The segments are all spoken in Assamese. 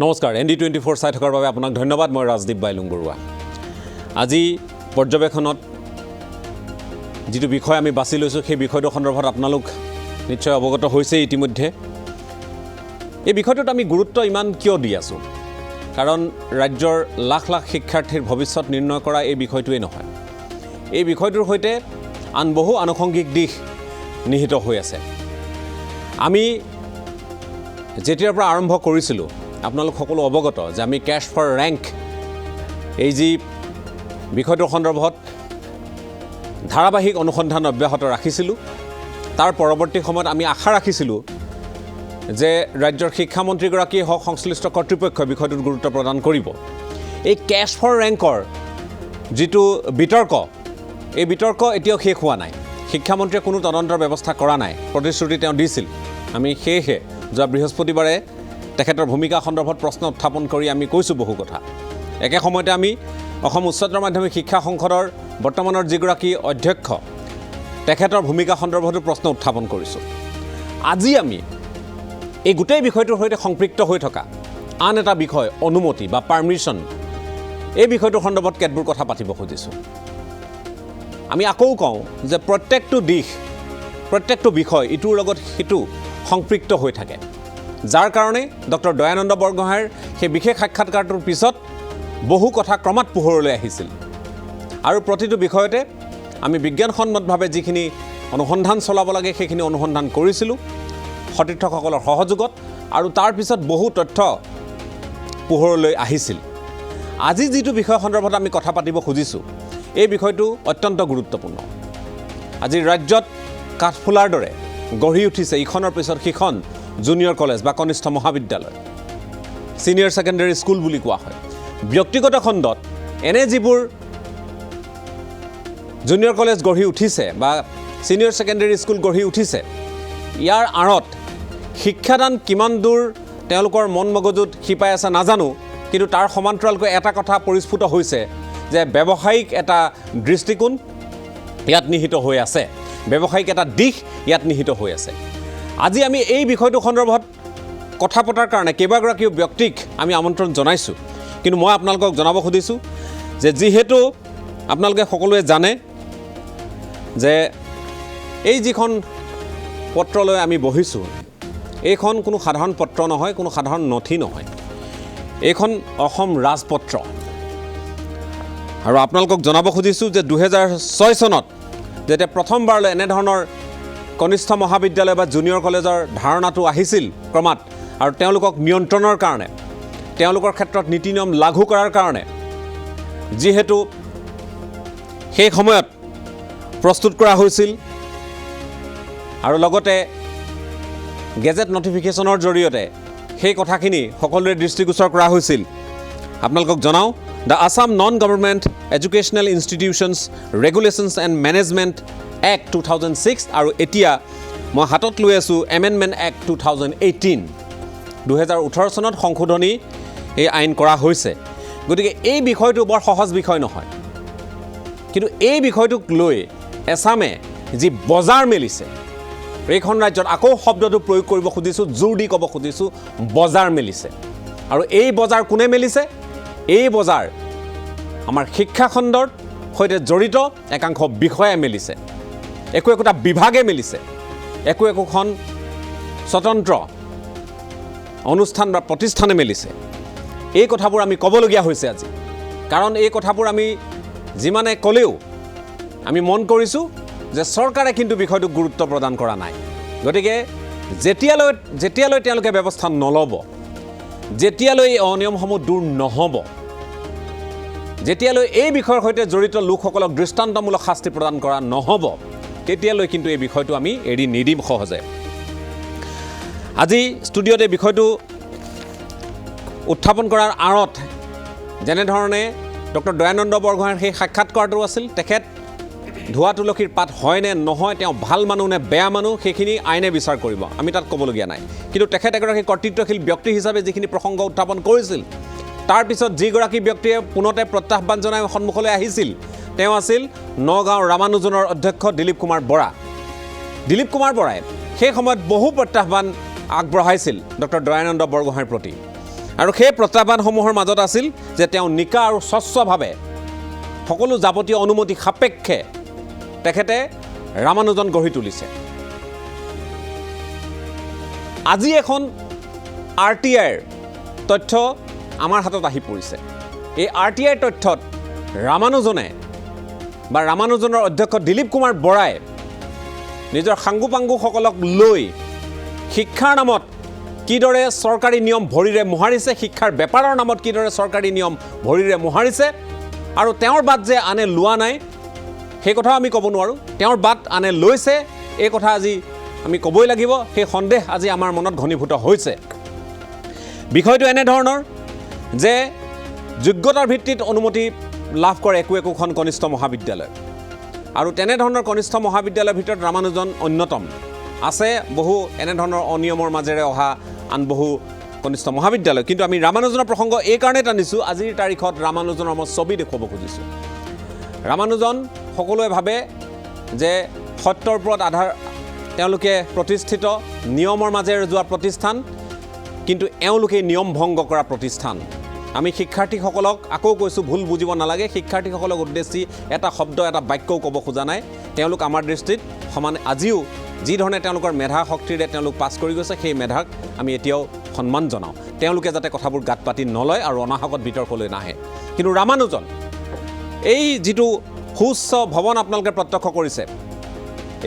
নমস্কাৰ ND24 চাই থকাৰ বাবে আপোনাক ধন্যবাদ মই ৰাজদীপ বাইলুং বৰুৱা আজি পৰ্যবেক্ষণত যেটো বিষয় আমি বাছি লৈছো সেই বিষয়টো সন্দৰ্ভত আপোনালোক নিশ্চয় অৱগত হৈছে ইতিমধ্যে এই বিষয়টোত আমি গুৰুত্ব ইমান কিয় দি আছো কাৰণ ৰাজ্যৰ লাখ লাখ শিক্ষাৰ্থীৰ ভৱিষ্যত নিৰ্ণয় কৰা এই বিষয়টোৱে নহয় এই বিষয়টোৰ সৈতে আন বহু আনুষংগিক দিশ নিহিত হৈ আছে আমি যেতিয়াৰ পৰা আৰম্ভ কৰিছিলো আপোনালোক সকলো অৱগত যে আমি ক্যাশ ফৰ ৰেংক এই যি বিষয়টোৰ সন্দৰ্ভত ধাৰাবাহিক অনুসন্ধান অব্যাহত ৰাখিছিলো তাৰ পৰৱৰ্তী সময়ত আমি আশা ৰাখিছিলো যে ৰাজ্যৰ শিক্ষামন্ত্ৰীগৰাকীয়ে হওক সংশ্লিষ্ট কৰ্তৃপক্ষই বিষয়টোত গুৰুত্ব প্ৰদান কৰিব এই ক্যাশ ফৰ ৰেংকৰ যেটো বিতৰ্ক এই বিতৰ্ক এতিয়াও শেষ হোৱা নাই শিক্ষামন্ত্ৰীয়ে কোনো তদন্তৰ ব্যৱস্থা কৰা নাই প্ৰতিশ্ৰুতি তেওঁ দিছিল আমি হেহে যোৱা বৃহস্পতিবাৰে তেখেতৰ ভূমিকা সন্দৰ্ভত প্ৰশ্ন উত্থাপন কৰি আমি কৈছো বহু কথা একে সময়তে আমি অসম উচ্চতৰ মাধ্যমিক শিক্ষা সংসদৰ বৰ্তমানৰ যিগৰাকী অধ্যক্ষ তেখেতৰ ভূমিকা সন্দৰ্ভতো প্ৰশ্ন উত্থাপন কৰিছো আজি আমি এই গোটেই বিষয়টোৰ সৈতে সংপৃক্ত হৈ থকা আন এটা বিষয় অনুমতি বা পাৰমিশন এই বিষয়টোৰ সন্দৰ্ভত কেতবোৰ কথা পাতিব খুজিছো আমি আকৌ কওঁ যে প্ৰত্যেকটো দিশ প্ৰত্যেকটো বিষয় ইটোৰ লগত সিটো সংপৃক্ত হৈ থাকে যাৰ কাৰণে ডক্টৰ দয়ানন্দ বৰগোহাঁইৰ সেই বিশেষ সাক্ষাৎকাৰটোৰ পিছত বহু কথা ক্ৰমাৎ পোহৰলৈ আহিছিল আৰু প্ৰতিটো বিষয়তে আমি বিজ্ঞানসন্মতভাৱে যিখিনি অনুসন্ধান চলাব লাগে সেইখিনি অনুসন্ধান কৰিছিলো সতীৰ্থসকলৰ সহযোগত আৰু তাৰ পিছত বহু তথ্য পোহৰলৈ আহিছিল আজি যিটো বিষয় সন্দৰ্ভত আমি কথা পাতিব খুজিছো এই বিষয়টো অত্যন্ত গুৰুত্বপূৰ্ণ আজি ৰাজ্যত কাঠফুলাৰ দৰে গঢ়ি উঠিছে ইখনৰ পিছত সিখন জুনিয়ৰ কলেজ বা কনিষ্ঠ মহাবিদ্যালয় সিনিয়ৰ সেকেন্ডাৰী স্কুল বুলি কোৱা হয় ব্যক্তিগত খণ্ডত এনে যিবোৰ জুনিয়ৰ কলেজ গঢ়ি উঠিছে বা সিনিয়ৰ সেকেন্ডাৰী স্কুল গঢ়ি উঠিছে ইয়াৰ আঁৰত শিক্ষাদান কিমান দূৰ তেওঁলোকৰ মন মগজুত খিপাই আছে নাজানো কিন্তু তাৰ সমান্তৰালকৈ এটা কথা পৰিস্ফুট হৈছে যে ব্যৱসায়িক এটা দৃষ্টিকোণ ইয়াত নিহিত হৈ আছে ব্যৱসায়িক এটা দিশ ইয়াত নিহিত হৈ আছে আজি আমি এই বিষয়টো সন্দৰ্ভত কথা পতাৰ কাৰণে কেইবাগৰাকী ব্যক্তিক আমি আমন্ত্ৰণ জনাইছো কিন্তু মই আপোনালোকক জনাব খুজিছো যে যিহেতু আপোনালোকে সকলোৱে জানে যে এই যিখন পত্ৰলৈ আমি বহিছো এইখন কোনো সাধাৰণ পত্ৰ নহয় কোনো সাধাৰণ নথি নহয় এইখন অসম ৰাজপত্ৰ আৰু আপোনালোকক জনাব খুজিছো যে 2006 চনত যেতিয়া প্ৰথমবাৰলৈ এনে ধৰণৰ কনিষ্ঠ মহাবিদ্যালয় বা জুনিয়ৰ কলেজৰ ধাৰণাটো আহিছিল ক্ৰমাৎ আৰু তেওঁলোকক নিয়ন্ত্ৰণৰ কাৰণে তেওঁলোকৰ ক্ষেত্ৰত নীতি নিয়ম লাগু কৰাৰ কাৰণে যিহেতু সেই সময়ত প্ৰস্তুত কৰা হৈছিল আৰু লগতে গেজেট নটিফিকেশনৰ জৰিয়তে সেই কথাখিনি সকলোৰে দৃষ্টিগোচৰ কৰা হৈছিল আপোনালোকক জনাও The Assam Non-Government Educational Institutions Regulations and Management Act 2006 আৰু এতিয়া মই হাতত লৈ আছো Amendment Act 2018 2018 চনত সংশোধনী এই আইন কৰা হৈছে গতিকে এই বিষয়টো বৰ সহজ বিষয় নহয় কিন্তু এই বিষয়টোক লৈ এছামে যি বজাৰ মেলিছে এইখন ৰাজ্যত আকৌ শব্দটো প্ৰয়োগ কৰিব খুজিছো জোৰ দি ক'ব খুজিছো বজাৰ মেলিছে আৰু এই বজাৰ কোনে মেলিছে এই বজাৰ আমাৰ শিক্ষা খণ্ডৰ সৈতে জড়িত একাংশ বিষয়ে মেলিছে একোটা বিভাগে মেলিছে একোখন স্বতন্ত্ৰ অনুষ্ঠান বা প্ৰতিষ্ঠানে মেলিছে এই কথাবোৰ আমি ক'বলগীয়া হৈছে আজি কাৰণ এই কথাবোৰ আমি যিমানে ক'লেও আমি মন কৰিছো যে চৰকাৰে কিন্তু বিষয়টো গুৰুত্ব প্ৰদান কৰা নাই গতিকে যেতিয়ালৈ তেওঁলোকে ব্যৱস্থা নলব যেতিয়ালৈ এই অনিয়মসমূহ দূৰ নহব যেতিয়ালৈ এই বিষয়ৰ সৈতে জড়িত লোকসকলক দৃষ্টান্তমূলক শাস্তি প্ৰদান কৰা নহব তেতিয়ালৈ কিন্তু এই বিষয়টো আমি এৰি নিদিম সহজে আজি ষ্টুডিঅ'তে বিষয়টো উত্থাপন কৰাৰ আঁৰত যেনে ধৰণে ডক্টৰ দয়ানন্দ বৰগোহাঁইৰ সেই সাক্ষাৎকাৰটো আছিল তেখেত ধোৱা তুলসীৰ পাত হয় নে নহয় তেওঁ ভাল মানুহ নে বেয়া মানুহ সেইখিনি আইনে বিচাৰ কৰিব আমি তাত ক'বলগীয়া নাই কিন্তু তেখেত এগৰাকী কৰ্তৃত্বশীল ব্যক্তি হিচাপে যিখিনি প্ৰসংগ উত্থাপন কৰিছিল তাৰ পিছত যিগৰাকী ব্যক্তিয়ে পুনতে প্ৰত্যাহ্বান জনাই সন্মুখলৈ আহিছিল তেওঁ আছিল নগাঁও ৰামানুজনৰ অধ্যক্ষ দিলীপ কুমাৰ বৰা দিলীপ কুমাৰ বৰাই সেই সময়ত বহু প্ৰত্যাহ্বান আগবঢ়াইছিল ডক্টৰ দয়ানন্দ বৰগোহাঁইৰ প্ৰতি আৰু সেই প্ৰত্যাহ্বানসমূহৰ মাজত আছিল যে তেওঁ নিকা আৰু স্বচ্ছভাৱে সকলো যাৱতীয় অনুমতি সাপেক্ষে তেখেতে ৰামানুজন গঢ়ি তুলিছে। আজি এখন RTIৰ তথ্য আমাৰ হাতত আহি পৰিছে। এই RTIৰ তথ্যত ৰামানুজনে বা ৰামানুজনৰ অধ্যক্ষ দিলীপ কুমাৰ বৰাই নিজৰ সাংগুপাংগুসকলক লৈ শিক্ষাৰ নামত কিদৰে চৰকাৰী নিয়ম ভৰিৰে মোহাৰিছে, শিক্ষাৰ বেপাৰৰ নামত কিদৰে চৰকাৰী নিয়ম ভৰিৰে মোহাৰিছে, আৰু তেওঁৰ বাদ যে আনে লোৱা নাই সেই কথাও আমি ক'ব নোৱাৰোঁ। তেওঁৰ বাদ আনে লৈছে এই কথা আজি আমি ক'বই লাগিব। সেই সন্দেহ আজি আমাৰ মনত ঘনীভূত হৈছে। বিষয়টো এনেধৰণৰ যে যোগ্যতাৰ ভিত্তিত অনুমতি লাভ কৰে একোখন কনিষ্ঠ মহাবিদ্যালয়, আৰু তেনেধৰণৰ কনিষ্ঠ মহাবিদ্যালয়ৰ ভিতৰত ৰামানুজন অন্যতম। আছে বহু এনেধৰণৰ অনিয়মৰ মাজেৰে অহা আন বহু কনিষ্ঠ মহাবিদ্যালয়, কিন্তু আমি ৰামানুজনৰ প্ৰসংগ এই কাৰণেই টানিছোঁ, আজিৰ তাৰিখত ৰামানুজনৰ মই ছবি দেখুৱাব খুজিছোঁ। ৰামানুজন সকলোৱে ভাবে যে সত্যৰ ওপৰত আধাৰ তেওঁলোকে প্ৰতিষ্ঠিত, নিয়মৰ মাজেৰে যোৱা প্ৰতিষ্ঠান, কিন্তু এওঁলোকে নিয়ম ভংগ কৰা প্ৰতিষ্ঠান। আমি শিক্ষাৰ্থীসকলক আকৌ কৈছোঁ, ভুল বুজিব নালাগে, শিক্ষাৰ্থীসকলক উদ্দেশ্যি এটা শব্দ এটা বাক্যও ক'ব খোজা নাই। তেওঁলোক আমাৰ দৃষ্টিত সমান। আজিও যি ধৰণে তেওঁলোকৰ মেধা শক্তিৰে তেওঁলোক পাছ কৰি গৈছে, সেই মেধাক আমি এতিয়াও সন্মান জনাওঁ। তেওঁলোকে যাতে কথাবোৰ গাত পাতি নলয় আৰু অনাহকত বিতৰ্কলৈ নাহে। কিন্তু ৰামানুজন এই যিটো সুউচ্চ ভৱন আপোনালোকে প্ৰত্যক্ষ কৰিছে,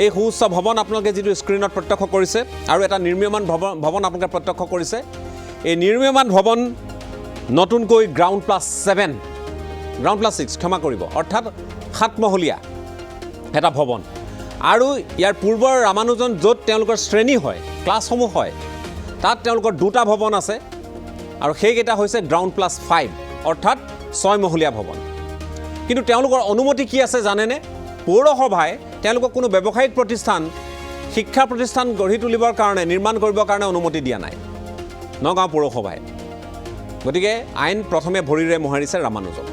এই সুউচ্চ ভৱন আপোনালোকে যিটো স্ক্ৰীণত প্ৰত্যক্ষ কৰিছে, আৰু এটা নিৰ্মীয়মান ভৱন আপোনালোকে প্ৰত্যক্ষ কৰিছে, এই নিৰ্মীয়মান ভৱন নতুনকৈ গ্ৰাউণ্ড প্লাছ 6 ক্ষমা কৰিব, অৰ্থাৎ 7 মহলীয়া এটা ভৱন। আৰু ইয়াৰ পূৰ্বৰ ৰামানুজন য'ত তেওঁলোকৰ শ্ৰেণী হয়, ক্লাছসমূহ হয়, তাত তেওঁলোকৰ 2টা ভৱন আছে, আৰু সেইকেইটা হৈছে গ্ৰাউণ্ড প্লাছ 5 অৰ্থাৎ 6 মহলীয়া ভৱন। কিন্তু তেওঁলোকৰ অনুমতি কি আছে জানেনে? পৌৰসভাই তেওঁলোকক কোনো ব্যৱসায়িক প্ৰতিষ্ঠান, শিক্ষা প্ৰতিষ্ঠান গঢ়ি তুলিবৰ কাৰণে, নিৰ্মাণ কৰিবৰ কাৰণে অনুমতি দিয়া নাই নগাঁও পৌৰসভাই। গতিকে আইন প্ৰথমে ভৰিৰে মোহাৰিছে ৰামানুজন।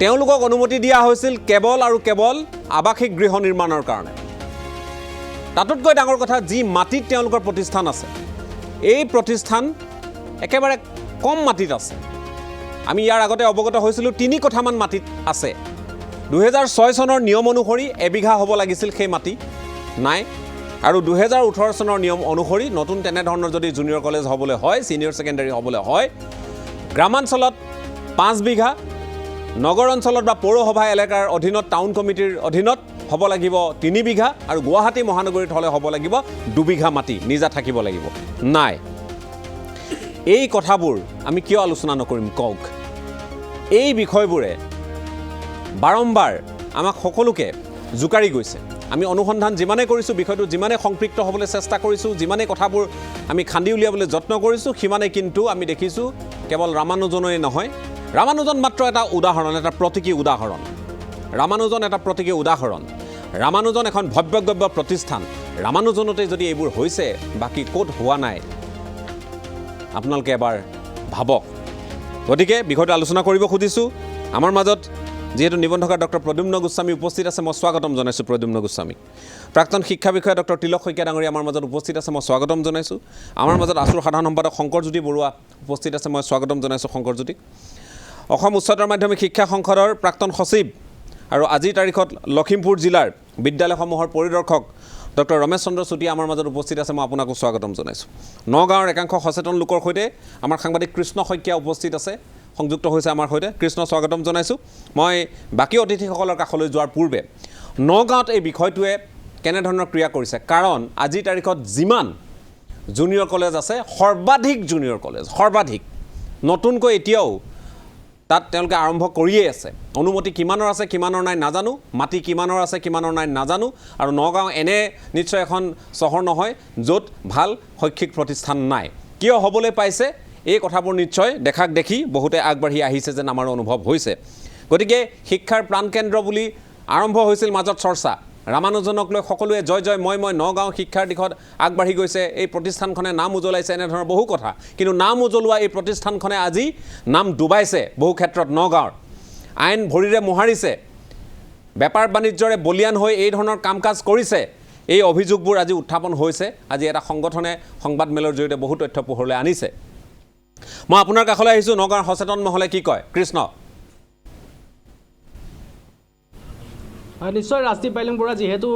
তেওঁলোকক অনুমতি দিয়া হৈছিল কেৱল আৰু কেৱল আৱাসিক গৃহ নিৰ্মাণৰ কাৰণে। তাতোতকৈ ডাঙৰ কথা, যি মাটিত তেওঁলোকৰ প্ৰতিষ্ঠান আছে, এই প্ৰতিষ্ঠান একেবাৰে কম মাটিত আছে। আমি ইয়াৰ আগতে অৱগত হৈছিলোঁ 3 কঠামান মাটিত আছে। 2006 চনৰ নিয়ম অনুসৰি এবিঘা হ'ব লাগিছিল সেই মাটি, নাই। আৰু 2018 চনৰ নিয়ম অনুসৰি নতুন তেনেধৰণৰ যদি জুনিয়ৰ কলেজ হ'বলৈ হয়, ছিনিয়ৰ ছেকেণ্ডাৰী হ'বলৈ হয়, গ্ৰামাঞ্চলত 5 বিঘা, নগৰ অঞ্চলত বা পৌৰসভা এলেকাৰ অধীনত, টাউন কমিটিৰ অধীনত হ'ব লাগিব 3 বিঘা, আৰু গুৱাহাটী মহানগৰীত হ'লে হ'ব লাগিব 2 বিঘা মাটি নিজা থাকিব লাগিব। নাই। এই কথাবোৰ আমি কিয় আলোচনা নকৰিম কওক? এই বিষয়বোৰে বাৰম্বাৰ আমাক সকলোকে জোকাৰি গৈছে। আমি অনুসন্ধান যিমানে কৰিছোঁ, বিষয়টো যিমানে সংপৃক্ত হ'বলৈ চেষ্টা কৰিছোঁ, যিমানে কথাবোৰ আমি খান্দি উলিয়াবলৈ যত্ন কৰিছোঁ, সিমানে কিন্তু আমি দেখিছোঁ কেৱল ৰামানুজনেই নহয়, ৰামানুজন মাত্ৰ এটা উদাহৰণ, এটা প্ৰতীকী উদাহৰণ। ৰামানুজন এটা প্ৰতীকী উদাহৰণ। ৰামানুজন এখন ভব্যগব্য প্ৰতিষ্ঠান। ৰামানুজনতে যদি এইবোৰ হৈছে, বাকী ক'ত হোৱা নাই আপোনালোকে এবাৰ ভাবক। গতিকে বিষয়টো আলোচনা কৰিব খুজিছোঁ। আমাৰ মাজত যিহেতু নিবন্ধকাৰ ডক্টৰ প্ৰদ্যুম্ন গোস্বামী উপস্থিত আছে, মই স্বাগতম জনাইছোঁ প্ৰদ্যুম্ন গোস্বামীক। প্ৰাক্তন শিক্ষা বিষয়া ডক্টৰ তিলক শইকীয়া ডাঙৰীয়া আমাৰ মাজত উপস্থিত আছে, মই স্বাগতম জনাইছোঁ। আমাৰ মাজত আছুৰ সাধাৰণ সম্পাদক শংকৰজ্যোতি বৰুৱা উপস্থিত আছে, মই স্বাগতম জনাইছোঁ শংকৰজ্যোতিক। অসম উচ্চতৰ মাধ্যমিক শিক্ষা সংসদৰ প্ৰাক্তন সচিব আৰু আজিৰ তাৰিখত লখিমপুৰ জিলাৰ বিদ্যালয়সমূহৰ পৰিদৰ্শক ডক্টৰ ৰমেশ চন্দ্ৰ চুতীয়া আমাৰ মাজত উপস্থিত আছে, মই আপোনাকো স্বাগতম জনাইছোঁ। নগাঁৱৰ একাংশ সচেতন লোকৰ সৈতে আমাৰ সাংবাদিক কৃষ্ণ শইকীয়া উপস্থিত আছে, সংযুক্ত হৈছে আমাৰ সৈতে। কৃষ্ণ, স্বাগতম জনাইছোঁ। মই বাকী অতিথিসকলৰ কাষলৈ যোৱাৰ পূৰ্বে নগাঁৱত এই বিষয়টোৱে কেনেধৰণৰ ক্ৰিয়া কৰিছে, কাৰণ আজিৰ তাৰিখত যিমান জুনিয়ৰ কলেজ আছে, সৰ্বাধিক জুনিয়ৰ কলেজ, সৰ্বাধিক নতুনকৈ এতিয়াও তাত তেওঁলোকে আৰম্ভ কৰিয়েই আছে। অনুমতি কিমানৰ আছে কিমানৰ নাই নাজানো, মাটি কিমানৰ আছে কিমানৰ নাই নাজানো। আৰু নগাঁও এনে নিশ্চয় এখন চহৰ নহয় য'ত ভাল শৈক্ষিক প্ৰতিষ্ঠান নাই। কিয় হ'বলৈ পাইছে এই কথাবোৰ নিশ্চয় দেখাক দেখি বহুতে আগবাঢ়ি আহিছে যেন আমাৰ অনুভৱ হৈছে। গতিকে শিক্ষাৰ প্ৰাণকেন্দ্ৰ বুলি আৰম্ভ হৈছিল মাজত চৰ্চা। ৰামানুজনক লৈ সকলোৱে জয় জয় মই নগাঁও শিক্ষাৰ দিশত আগবাঢ়ি গৈছে, এই প্ৰতিষ্ঠানখনে নাম উজ্বলাইছে, এনেধৰণৰ বহু কথা। কিন্তু নাম উজ্বলোৱা এই প্ৰতিষ্ঠানখনে আজি নাম ডুবাইছে বহু ক্ষেত্ৰত নগাঁৱৰ। আইন ভৰিৰে মোহাৰিছে, বেপাৰ বাণিজ্যৰে বলিয়ান হৈ এই ধৰণৰ কাম কাজ কৰিছে। এই অভিযোগবোৰ আজি উত্থাপন হৈছে। আজি এটা সংগঠনে সংবাদমেলৰ জৰিয়তে বহু তথ্য পোহৰলৈ আনিছে। মই আপোনাৰ কাষলৈ আহিছোঁ নগাঁৱৰ সচেতন মহলে কি কয় কৃষ্ণ নিশ্চয় ৰাজদীপ বাইলুং বৰুৱা যেহেতু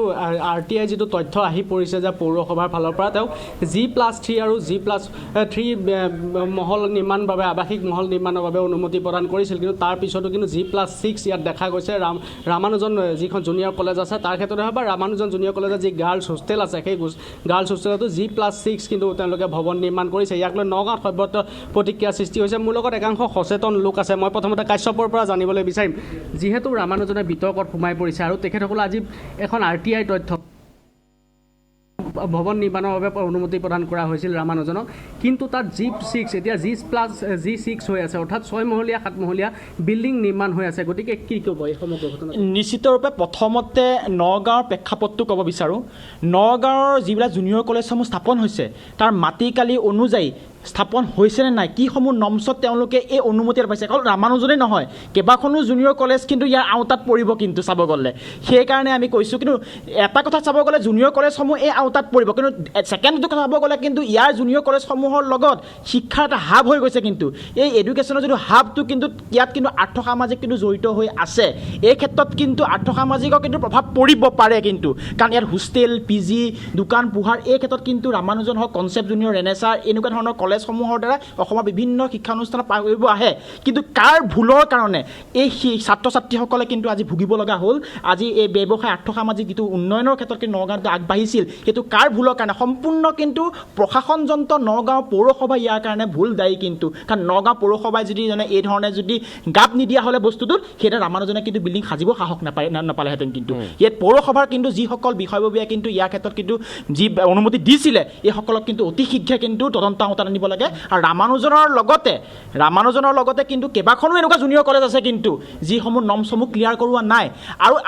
RTI যেটো তথ্য আহি পৰিছে যে পৌৰসভাৰ ফালৰ পৰা তেওঁ G+3 আৰু G+3 মহল নিৰ্মাণ বাবে আৱাসিক মহল নিৰ্মাণৰ বাবে অনুমতি প্ৰদান কৰিছিল কিন্তু তাৰ পিছতো কিন্তু G+6 ইয়াত দেখা গৈছে ৰামানুজন যিখন জুনিয়ৰ কলেজ আছে তাৰ ক্ষেত্ৰতে হয় বা ৰামানুজন জুনিয়ৰ কলেজৰ যি গাৰ্লছ হোষ্টেল আছে সেই গাৰ্লছ হোষ্টেলতো G+6 কিন্তু তেওঁলোকে ভৱন নিৰ্মাণ কৰিছে ইয়াক লৈ নগাঁৱত সৰ্বত্ৰ প্ৰতিক্ৰিয়াৰ সৃষ্টি হৈছে মোৰ লগত একাংশ সচেতন লোক আছে মই প্ৰথমতে কাশ্যপৰ পৰা জানিবলৈ বিচাৰিম যিহেতু ৰামানুজনে বিতৰ্কত সোমাই পৰিছে আৰু তেখেতসকলে আজি এখন RTI তথ্য ভৱন নিৰ্মাণৰ বাবে অনুমতি প্ৰদান কৰা হৈছিল ৰামানুজনক কিন্তু তাত G6 এতিয়া G+G6 হৈ আছে অৰ্থাৎ 6 মহলীয়া 7 মহলীয়া বিল্ডিং নিৰ্মাণ হৈ আছে গতিকে কি ক'ব এই সমগ্ৰ ঘটনা নিশ্চিতৰূপে প্ৰথমতে নগাঁৱৰ প্ৰেক্ষাপটটো ক'ব বিচাৰোঁ নগাঁৱৰ যিবিলাক জুনিয়ৰ কলেজসমূহ স্থাপন হৈছে তাৰ মাটিকালি অনুযায়ী স্থাপন হৈছে নে নাই কিসমূহ নমছত তেওঁলোকে এই অনুমতি পাইছে অকল ৰামানুজনেই নহয় কেইবাখনো জুনিয়ৰ কলেজ কিন্তু ইয়াৰ আওতাত পৰিব কিন্তু চাব গ'লে সেইকাৰণে আমি কৈছোঁ কিন্তু এটা কথা চাব গ'লে জুনিয়ৰ কলেজসমূহ এই আওতাত পৰিব কিন্তু ছেকেণ্ডটো কথা চাব গ'লে কিন্তু ইয়াৰ জুনিয়ৰ কলেজসমূহৰ লগত শিক্ষাৰ এটা হাব হৈ গৈছে কিন্তু এই এডুকেশ্যনৰ যিটো হাবটো কিন্তু ইয়াত কিন্তু আৰ্থসামাজিক কিন্তু জড়িত হৈ আছে এই ক্ষেত্ৰত কিন্তু আৰ্থসামাজিকৰ কিন্তু প্ৰভাৱ পৰিব পাৰে কিন্তু কাৰণ ইয়াত হোষ্টেল PG দোকান পোহাৰ এই ক্ষেত্ৰত কিন্তু ৰামানুজন হওক কনচেপ্ট জুনিয়ৰ ৰেনেছাৰ এনেকুৱা ধৰণৰ কলেজসমূহৰ দ্বাৰা অসমৰ বিভিন্ন শিক্ষানুষ্ঠানত পাৰ কৰিব আহে কিন্তু কাৰ ভুলৰ কাৰণে এই ছাত্ৰ ছাত্ৰীসকলে কিন্তু আজি ভুগিব লগা হ'ল আজি এই ব্যৱসায় আৰ্থসামাজিক যিটো উন্নয়নৰ ক্ষেত্ৰত কিন্তু নগাঁৱত আগবাঢ়িছিল সেইটো কাৰ ভুলৰ কাৰণে সম্পূৰ্ণ কিন্তু প্ৰশাসনযন্ত্ৰ নগাঁও পৌৰসভা ইয়াৰ কাৰণে ভুল দায়ী কিন্তু কাৰণ নগাঁও পৌৰসভাই যদি এই ধৰণে যদি গাপ নিদিয়া হ'লে বস্তুটোত সেইটা ৰামানুজনে কিন্তু বিল্ডিং সাজিব সাহস নাপালেহেঁতেন কিন্তু ইয়াত পৌৰসভাৰ কিন্তু যিসকল বিষয়ববীয়া কিন্তু ইয়াৰ ক্ষেত্ৰত কিন্তু যি অনুমতি দিছিলে এইসকলক কিন্তু অতি শীঘ্ৰে কিন্তু তদন্ত আওতাত আনিব লাগে আৰু ৰামানুজনৰ লগতে কিন্তু কেইবাখনো এনেকুৱা জুনিয়ৰ কলেজ আছে কিন্তু যিসমূহ নমসমূহ ক্লিয়াৰ কৰোৱা নাই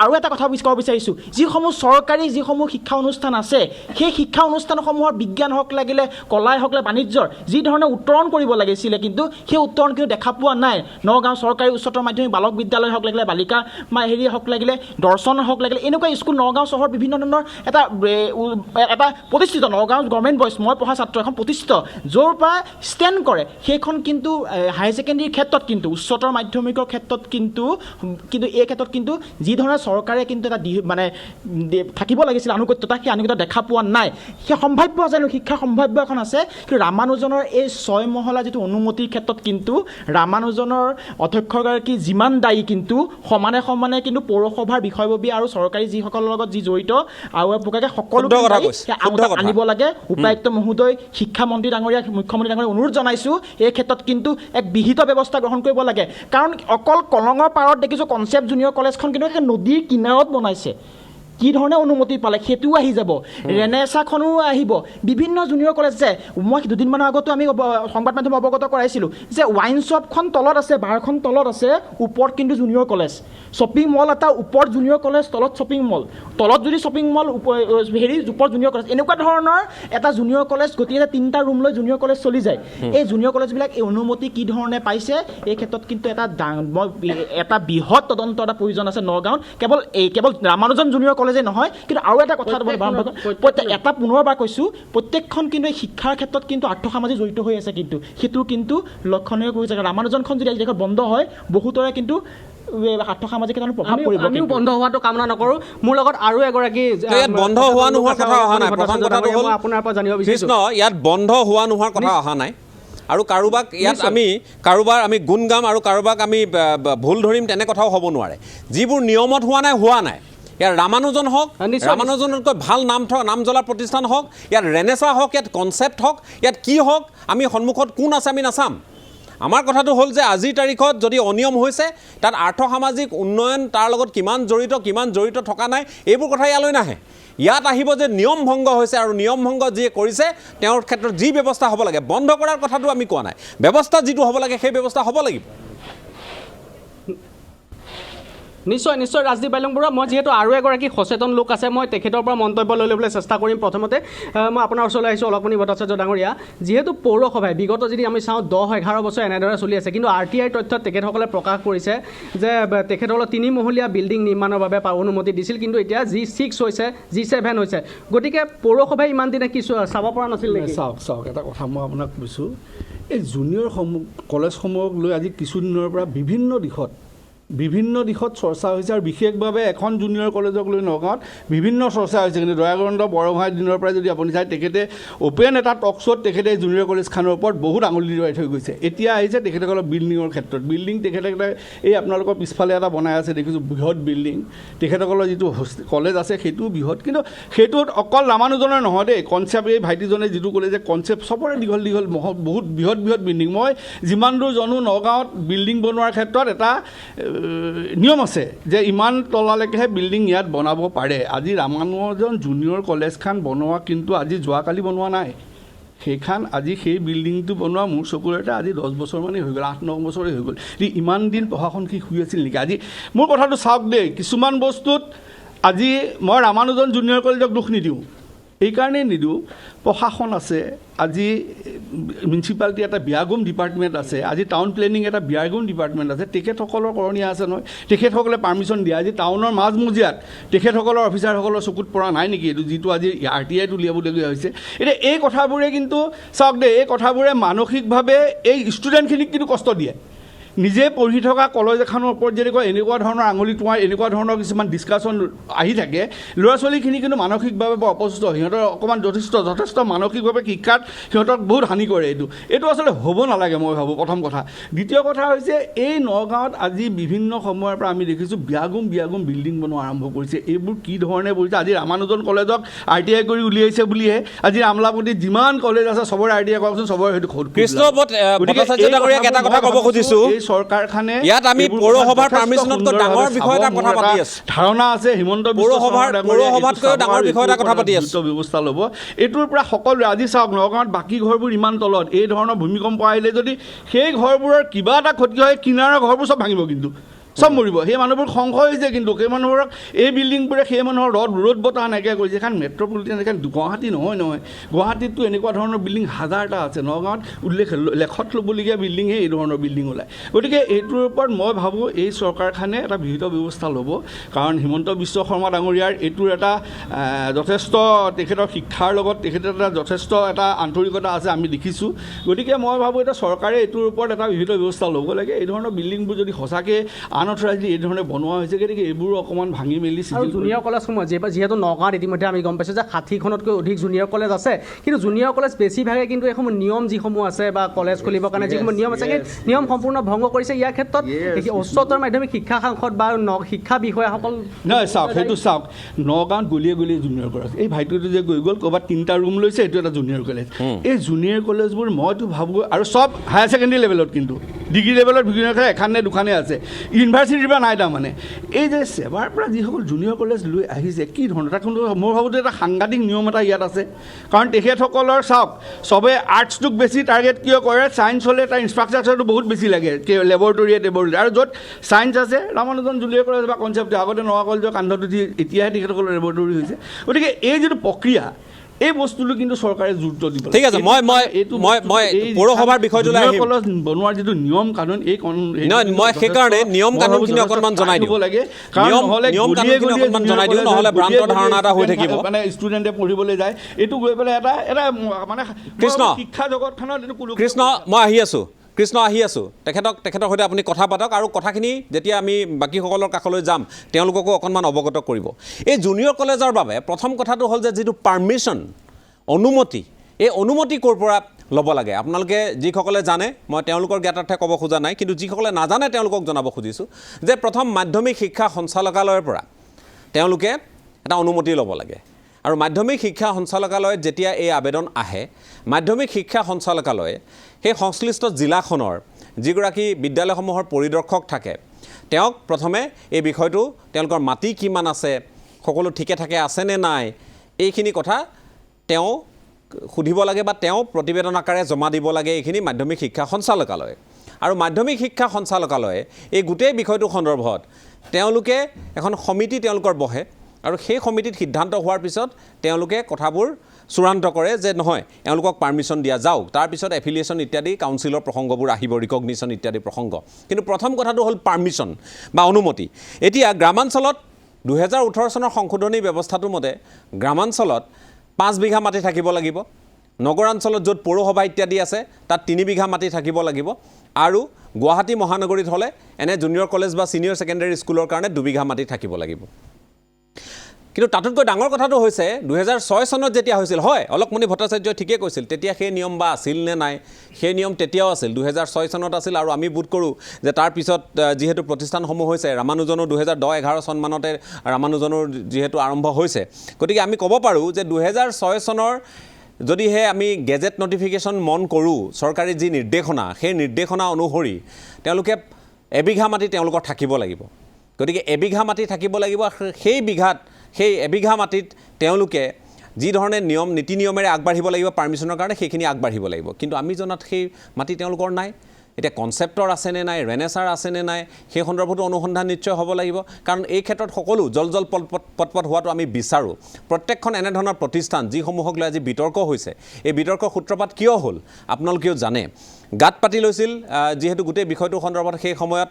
আৰু এটা কথা ক'ব বিচাৰিছোঁ যিসমূহ চৰকাৰী যিসমূহ শিক্ষা অনুষ্ঠান আছে সেই শিক্ষা অনুষ্ঠানসমূহৰ বিজ্ঞান হওক লাগিলে কলাই হওক বাণিজ্যৰ যি ধৰণে উত্তৰণ কৰিব লাগিছিলে কিন্তু সেই উত্তৰণ কিন্তু দেখা পোৱা নাই নগাঁও চৰকাৰী উচ্চতৰ মাধ্যমিক বালক বিদ্যালয় হওক লাগিলে বালিকা হওক লাগিলে দৰ্শন হওক লাগিলে এনেকুৱা স্কুল নগাঁও চহৰ বিভিন্ন ধৰণৰ এটা প্ৰতিষ্ঠিত নগাঁও গভৰ্ণমেণ্ট বইজ মই পঢ়া ছাত্ৰ এখন প্ৰতিষ্ঠিত য'ৰ পৰা ষ্টেণ্ড কৰে সেইখন কিন্তু হায়াৰ ছেকেণ্ডেৰীৰ ক্ষেত্ৰত কিন্তু উচ্চতৰ মাধ্যমিকৰ ক্ষেত্ৰত কিন্তু এই ক্ষেত্ৰত কিন্তু যি ধৰণে চৰকাৰে কিন্তু এটা মানে থাকিব লাগিছিল আনুগত্যতা সেই আনুগত্যতা দেখা পোৱা নাই সেই সম্ভাৱ্য জানো শিক্ষাৰ সম্ভাৱ্য এখন আছে কিন্তু ৰামানুজনৰ এই 6 মহলা যিটো অনুমতিৰ ক্ষেত্ৰত কিন্তু ৰামানুজনৰ অধ্যক্ষগৰাকী যিমান দায়ী কিন্তু সমানে কিন্তু পৌৰসভাৰ বিষয়ববীয়া আৰু চৰকাৰী যিসকলৰ লগত যি জড়িত আৰু প্ৰকাৰে সকলো আনিব লাগে উপায়ুক্ত মহোদয় শিক্ষামন্ত্ৰী ডাঙৰীয়া মুখ্যমন্ত্ৰী ডাঙৰীয়া অনুৰোধ জনাইছোঁ এই ক্ষেত্ৰত কিন্তু এক বিহিত ব্যৱস্থা গ্ৰহণ কৰিব লাগে কাৰণ অকল কলঙৰ পাৰত দেখিছোঁ কনচেপ্ট জুনিয়ৰ কলেজখন কিন্তু নদীৰ কিনাৰত বনাইছে কি ধৰণে অনুমতি পালে সেইটোও আহি যাব ৰেনেছাখনো আহিব বিভিন্ন জুনিয়ৰ কলেজ যে মই দুদিনমানৰ আগতো আমি সংবাদ মাধ্যম অৱগত কৰাইছিলোঁ যে ৱাইন শ্বপখন তলত আছে বাৰখন তলত আছে ওপৰত কিন্তু জুনিয়ৰ কলেজ শ্বপিং মল এটা ওপৰত জুনিয়ৰ কলেজ তলত শ্বপিং মল তলত যদি শ্বপিং মল ওপৰত জুনিয়ৰ কলেজ এনেকুৱা ধৰণৰ এটা জুনিয়ৰ কলেজ গতিকে 3টা ৰুম লৈ জুনিয়ৰ কলেজ চলি যায় এই জুনিয়ৰ কলেজবিলাক এই অনুমতি কি ধৰণে পাইছে এই ক্ষেত্ৰত কিন্তু এটা বৃহৎ তদন্ত এটা প্ৰয়োজন আছে নগাঁৱত কেৱল ৰামানুজন জুনিয়ৰ কলেজে নহয় কিন্তু আৰু এটা কথা এটা পুনৰবাৰ কৈছোঁ প্ৰত্যেকখন কিন্তু এই শিক্ষাৰ ক্ষেত্ৰত কিন্তু আৰ্থসামাজিক জড়িত হৈ আছে কিন্তু সেইটো কিন্তু লক্ষণীয় হৈছে ৰামানুজনখন যদি আজি দেশত বন্ধ হয় বহুতৰে কিন্তু আৰ্থসামাজিক প্ৰভাৱ পৰিব আমিও বন্ধ হোৱাটো কামনা নকৰোঁ মোৰ লগত আৰু এগৰাকী বন্ধ হোৱা নোহোৱাৰ কথা অহা নাই প্ৰথম কথাটো হ'ল আপোনাৰ পৰা জানিব বিচাৰিছোঁ ইয়াত বন্ধ হোৱা নোহোৱাৰ কথা অহা নাই আৰু কাৰোবাক ইয়াত কাৰোবাৰ আমি গুণ গাম আৰু কাৰোবাক আমি ভুল ধৰিম তেনে কথাও হ'ব নোৱাৰে যিবোৰ নিয়মত হোৱা নাই ইয়াৰ ৰামানুজন হওক ৰামানুজনতকৈ ভাল নাম জ্বলা প্ৰতিষ্ঠান হওক ইয়াত ৰেনেছা হওক ইয়াত কনচেপ্ট হওক ইয়াত কি হওক আমি সন্মুখত কোন আছে আমি নাচাম আমাৰ কথাটো হ'ল যে আজিৰ তাৰিখত যদি অনিয়ম হৈছে তাত আৰ্থসামাজিক উন্নয়ন তাৰ লগত কিমান জড়িত থকা নাই এইবোৰ কথা ইয়ালৈ নাহে ইয়াত আহিব যে নিয়ম ভংগ হৈছে আৰু নিয়ম ভংগ যিয়ে কৰিছে তেওঁৰ ক্ষেত্ৰত যি ব্যৱস্থা হ'ব লাগে বন্ধ কৰাৰ কথাটো আমি কোৱা নাই ব্যৱস্থা যিটো হ'ব লাগে সেই ব্যৱস্থা হ'ব লাগিব নিশ্চয় ৰাজদীপ বাইলুং বৰুৱা মই যিহেতু আৰু এগৰাকী সচেতন লোক আছে মই তেখেতৰ পৰা মন্তব্য লৈ ল'বলৈ চেষ্টা কৰিম প্ৰথমতে মই আপোনাৰ ওচৰলৈ আহিছোঁ অলকমণি ভট্টাচাৰ্য ডাঙৰীয়া যিহেতু পৌৰসভাই বিগত যদি আমি চাওঁ 10-11 বছৰ এনেদৰে চলি আছে কিন্তু RTI তথ্যত তেখেতসকলে প্ৰকাশ কৰিছে যে তেখেতসকলক 3 মহলীয়া বিল্ডিং নিৰ্মাণৰ বাবে অনুমতি দিছিল কিন্তু এতিয়া G6 হৈছে G7 হৈছে গতিকে পৌৰসভাই ইমান দিনে কি চাব পৰা নাছিল নেকি চাওক এটা কথা মই আপোনাক কৈছোঁ এই জুনিয়ৰ কলেজসমূহক লৈ আজি কিছুদিনৰ পৰা বিভিন্ন দিশত চৰ্চা হৈছে আৰু বিশেষভাৱে এখন জুনিয়ৰ কলেজক লৈ নগাঁৱত বিভিন্ন চৰ্চা হৈছে কিন্তু দয়াগৰণ্ড বৰগোহাঁই দিনৰ পৰা যদি আপুনি চায় তেখেতে অ'পেন এটা টক শ্ব'ত তেখেতে জুনিয়ৰ কলেজখনৰ ওপৰত বহুত আঙুলি দিয়াই থৈ গৈছে এতিয়া আহিছে তেখেতসকলৰ বিল্ডিঙৰ ক্ষেত্ৰত তেখেতে এই আপোনালোকৰ পিছফালে এটা বনাই আছে দেখিছোঁ বৃহৎ বিল্ডিং তেখেতসকলৰ যিটো কলেজ আছে সেইটোও বৃহৎ কিন্তু সেইটোত অকল ৰামানুজনৰ নহয় দেই কনচেপ্ট এই ভাইটিজনে যিটো ক'লে যে কনচেপ্ট চবৰে দীঘল বহুত বৃহৎ বিল্ডিং মই যিমান দূৰ জানো নগাঁৱত বিল্ডিং বনোৱাৰ ক্ষেত্ৰত এটা নিয়ম আছে যে ইমান তলালৈকেহে বিল্ডিং ইয়াত বনাব পাৰে আজি ৰামানুজন জুনিয়ৰ কলেজখন বনোৱা কিন্তু আজি যোৱাকালি বনোৱা নাই সেইখন আজি সেই বিল্ডিংটো বনোৱা মোৰ চকুৰতে আজি 10 বছৰমানেই হৈ গ'ল 8-9 বছৰেই হৈ গ'ল ইমান দিন প্ৰশাসন কি শুই আছিল নেকি আজি মোৰ কথাটো চাওক দেই কিছুমান বস্তুত আজি মই ৰামানুজন জুনিয়ৰ কলেজক দুখ নিদিওঁ এইকাৰণেই নিদিওঁ প্ৰশাসন আছে আজি মিউনিচিপালিটি এটা বিয়াগুম ডিপাৰ্টমেণ্ট আছে আজি টাউন প্লেনিং এটা বিয়াগুম ডিপাৰ্টমেণ্ট আছে তেখেতসকলৰ কৰণীয় আছে নহয় তেখেতসকলে পাৰ্মিশ্যন দিয়ে আজি টাউনৰ মাজমজিয়াত তেখেতসকলৰ অফিচাৰসকলৰ চকুত পৰা নাই নেকি এইটো যিটো আজি RTIত উলিয়াবলগীয়া হৈছে এতিয়া এই কথাবোৰে কিন্তু চাওক দেই এই কথাবোৰে মানসিকভাৱে এই ষ্টুডেণ্টখিনিক কিন্তু কষ্ট দিয়ে নিজে পঢ়ি থকা কলেজ এখনৰ ওপৰত যদি কয় এনেকুৱা ধৰণৰ আঙুলি তোমাৰ এনেকুৱা ধৰণৰ কিছুমান ডিছকাশ্যন আহি থাকে ল'ৰা ছোৱালীখিনি কিন্তু মানসিকভাৱে বৰ অপচুষ্ট সিহঁতৰ অকণমান যথেষ্ট মানসিকভাৱে শিক্ষাত সিহঁতক বহুত হানি কৰে এইটো আচলতে হ'ব নালাগে মই ভাবোঁ প্ৰথম কথা দ্বিতীয় কথা হৈছে এই নগাঁৱত আজি বিভিন্ন সময়ৰ পৰা আমি দেখিছোঁ বিয়াগুম বিল্ডিং বনোৱা আৰম্ভ কৰিছে এইবোৰ কি ধৰণে কৰিছে আজি ৰামানুজন কলেজক RTI কৰি উলিয়াইছে বুলিহে আজি আমলাপতিত যিমান কলেজ আছে চবৰে RTI কৰকচোন চবৰে সেইটো কৃষ্ণ এটা কথা ক'ব খুজিছোঁ চৰকাৰখনে ইয়াত আমি পৌৰসভাৰ পাৰ্মিশ্যনতকৈ ডাঙৰ বিষয় এটা কথা পাতি আছোঁ ধাৰণা আছে হিমন্ত পৌৰসভাতকৈ ডাঙৰ বিষয় এটা কথা পাতি আছোঁ ব্যৱস্থা ল'ব এইটোৰ পৰা সকলোৱে আজি চাওক নগাঁৱত বাকী ঘৰবোৰ ইমান তলত এই ধৰণৰ ভূমিকম্প আহিলে যদি সেই ঘৰবোৰৰ কিবা এটা ক্ষতি হয় কিনাৰৰ ঘৰবোৰ চব ভাঙিব কিন্তু চব মৰিব সেই মানুহবোৰ সংশয় হৈছে কিন্তু সেই মানুহবোৰক এই বিল্ডিংবোৰে সেই মানুহৰ ৰ'দ বতাহ নাইকিয়া কৰিছে এখন মেট্ৰপলিটান এখন গুৱাহাটী নহয় গুৱাহাটীততো এনেকুৱা ধৰণৰ বিল্ডিং হাজাৰটা আছে নগাঁৱত লেখত ল'বলগীয়া বিল্ডিংহে এই ধৰণৰ বিল্ডিং ওলায় গতিকে এইটোৰ ওপৰত মই ভাবোঁ এই চৰকাৰখনে এটা বিহিত ব্যৱস্থা ল'ব কাৰণ হিমন্ত বিশ্ব শৰ্মা ডাঙৰীয়াৰ এইটোৰ এটা যথেষ্ট তেখেতৰ শিক্ষাৰ লগত তেখেতৰ এটা যথেষ্ট এটা আন্তৰিকতা আছে আমি দেখিছোঁ গতিকে মই ভাবোঁ এটা চৰকাৰে এইটোৰ ওপৰত এটা বিহিত ব্যৱস্থা ল'ব লাগে এই ধৰণৰ বিল্ডিংবোৰ যদি সঁচাকৈ আনঅথৰাইজলি এই ধৰণে বনোৱা হৈছে গতিকে এইবোৰ অকণমান ভাঙি মেলি আৰু জুনিয়ৰ কলেজসমূহ যিহেতু নগাঁৱত ইতিমধ্যে আমি গম পাইছোঁ যে 60খনতকৈ অধিক জুনিয়ৰ কলেজ আছে কিন্তু জুনিয়ৰ কলেজ বেছিভাগে কিন্তু এইসমূহ নিয়ম যিসমূহ আছে বা কলেজ খুলিবৰ কাৰণে যিসমূহ নিয়ম আছে সেই নিয়ম সম্পূৰ্ণ ভংগ কৰিছে ইয়াৰ ক্ষেত্ৰত উচ্চতৰ মাধ্যমিক শিক্ষা সাংসদ বা শিক্ষা বিষয়াসকল নহয় চাওক সেইটো চাওক নগাঁৱত গলিয়ে জুনিয়ৰ কলেজ এই ভাইটিটো যে গৈ গ'ল ক'ৰবাত 3টা ৰুম লৈছে এইটো এটা জুনিয়ৰ কলেজ এই জুনিয়ৰ কলেজবোৰ মইতো ভাবোঁ আৰু চব হায়াৰ ছেকেণ্ডেৰী লেভেলত কিন্তু ডিগ্ৰী লেভেলত জুনিয়ৰ কলেজ এখন নে দুখনে আছে ইউনিভাৰ্চিটিৰ পৰা নাই তাৰমানে এই যে সেৱাৰ পৰা যিসকল জুনিয়ৰ কলেজ লৈ আহিছে কি ধৰণৰ তাত কিন্তু মই ভাবোঁ এটা সাংঘাতিক নিয়ম এটা ইয়াত আছে কাৰণ তেখেতসকলৰ চাওক চবে আৰ্টছটোক বেছি টাৰ্গেট কিয় কৰে ছায়েন্স হ'লে তাৰ ইনফ্ৰাষ্ট্ৰাকচাৰটো বহুত বেছি লাগে লেবৰেটৰী আৰু য'ত ছায়েন্স আছে ৰামানুজন জুনিয়ৰ কলেজ বা কনচেপ্ট আগতে নগা কলেজৰ কান্ধত উঠি এতিয়াহে তেখেতসকলৰ লেবৰেটৰী হৈছে গতিকে এই যিটো প্ৰক্ৰিয়া এই বস্তুটো কিন্তু চৰকাৰে গুৰুত্ব দিব ঠিক আছে মই পৌৰসভাৰ বিষয়টোলৈ আহিম কলেজ বনোৱাৰ যিটো নিয়ম কানুন এই মই সেইকাৰণে নিয়ম কানুনখিনি অকণমান জনাই দিব লাগে নিয়ম কানুনখিনি অকণমান জনাই দিওঁ নহ'লে ভ্ৰান্ত ধাৰণা এটা হৈ থাকিব মানে ষ্টুডেণ্টে পঢ়িবলৈ যায় এইটো গৈ পেলাই এটা মানে কৃষ্ণ শিক্ষা জগতখনত এইটো কৃষ্ণ মই আহি আছোঁ তেখেতৰ সৈতে আপুনি কথা পাতক আৰু কথাখিনি যেতিয়া আমি বাকীসকলৰ কাষলৈ যাম তেওঁলোককো অকণমান অৱগত কৰিব এই জুনিয়ৰ কলেজৰ বাবে প্ৰথম কথাটো হ'ল যে যিটো পাৰ্মিশ্যন অনুমতি এই অনুমতি ক'ৰ পৰা ল'ব লাগে আপোনালোকে যিসকলে জানে মই তেওঁলোকৰ জ্ঞাতাৰ্থে ক'ব খোজা নাই কিন্তু যিসকলে নাজানে তেওঁলোকক জনাব খুজিছোঁ যে প্ৰথম মাধ্যমিক শিক্ষা সঞ্চালকালয়ৰ পৰা তেওঁলোকে এটা অনুমতি ল'ব লাগে আৰু মাধ্যমিক শিক্ষা সঞ্চালকালয়ত যেতিয়া এই আবেদন আহে মাধ্যমিক শিক্ষা সঞ্চালকালয়ে সেই সংশ্লিষ্ট জিলাখনৰ যিগৰাকী বিদ্যালয়সমূহৰ পৰিদৰ্শক থাকে তেওঁক প্ৰথমে এই বিষয়টো তেওঁলোকৰ মাটি কিমান আছে সকলো ঠিকে থাকে আছেনে নাই এইখিনি কথা তেওঁ সুধিব লাগে বা তেওঁ প্ৰতিবেদন আকাৰে জমা দিব লাগে এইখিনি মাধ্যমিক শিক্ষা সঞ্চালকালয়ে আৰু মাধ্যমিক শিক্ষা সঞ্চালকালয়ে এই গোটেই বিষয়টো সন্দৰ্ভত তেওঁলোকে এখন সমিতি তেওঁলোকৰ বহে আৰু সেই সমিতিত সিদ্ধান্ত হোৱাৰ পিছত তেওঁলোকে কথাবোৰ চূড়ান্ত কৰে যে নহয় এওঁলোকক পাৰ্মিশ্যন দিয়া যাওক তাৰপিছত এফিলিয়েশ্যন ইত্যাদি কাউন্সিলৰ প্ৰসংগবোৰ আহিব ৰিকগনিশ্যন ইত্যাদি প্ৰসংগ কিন্তু প্ৰথম কথাটো হ'ল পাৰ্মিশ্যন বা অনুমতি এতিয়া গ্ৰামাঞ্চলত 2018 চনৰ সংশোধনী ব্যৱস্থাটোৰ মতে গ্ৰামাঞ্চলত 5 বিঘা মাটি থাকিব লাগিব নগৰাঞ্চলত য'ত পৌৰসভা ইত্যাদি আছে তাত 3 বিঘা মাটি থাকিব লাগিব আৰু গুৱাহাটী মহানগৰীত হ'লে এনে জুনিয়ৰ কলেজ বা ছিনিয়ৰ ছেকেণ্ডেৰী স্কুলৰ কাৰণে 2 বিঘা মাটি থাকিব লাগিব কিন্তু তাতকৈ ডাঙৰ কথাটো হৈছে 2006 চনত যেতিয়া হৈছিল হয় অলকমণি ভট্টাচাৰ্যই ঠিকেই কৈছিল তেতিয়া সেই নিয়ম বা আছিল নে নাই সেই নিয়ম তেতিয়াও আছিল 2006 চনত আছিল আৰু আমি বোধ কৰোঁ যে তাৰ পিছত যেহেতু প্ৰতিষ্ঠানসমূহ হৈছে ৰামানুজনৰ 2010-11 চন মানতে ৰামানুজনৰ যেহেতু আৰম্ভ হৈছে গতিকে আমি ক'ব পাৰোঁ যে 2006 চনৰ যদিহে আমি গেজেট নটিফিকেশ্যন মন কৰোঁ চৰকাৰী যি নিৰ্দেশনা সেই নিৰ্দেশনা অনুসৰি তেওঁলোকে এবিঘা মাটি তেওঁলোকৰ থাকিব লাগিব গতিকে এবিঘা মাটি থাকিব লাগিব সেই এবিঘা মাটিত তেওঁলোকে যি ধৰণে নিয়ম নীতি নিয়মেৰে আগবাঢ়িব লাগিব পাৰ্মিশ্যনৰ কাৰণে সেইখিনি আগবাঢ়িব লাগিব কিন্তু আমি জনাত সেই মাটি তেওঁলোকৰ নাই এতিয়া কনচেপ্টৰ আছেনে নাই ৰেনেচাৰ আছেনে নাই সেই সন্দৰ্ভতো অনুসন্ধান নিশ্চয় হ'ব লাগিব কাৰণ এই ক্ষেত্ৰত সকলো জল পটপট হোৱাটো আমি বিচাৰোঁ প্ৰত্যেকখন এনেধৰণৰ প্ৰতিষ্ঠান যিসমূহক লৈ আজি বিতৰ্ক হৈছে এই বিতৰ্কৰ সূত্ৰপাত কিয় হ'ল আপোনালোকেও জানে গাঁত পাতি লৈছিল যেহেতু গোটেই বিষয়টো সন্দৰ্ভত সেই সময়ত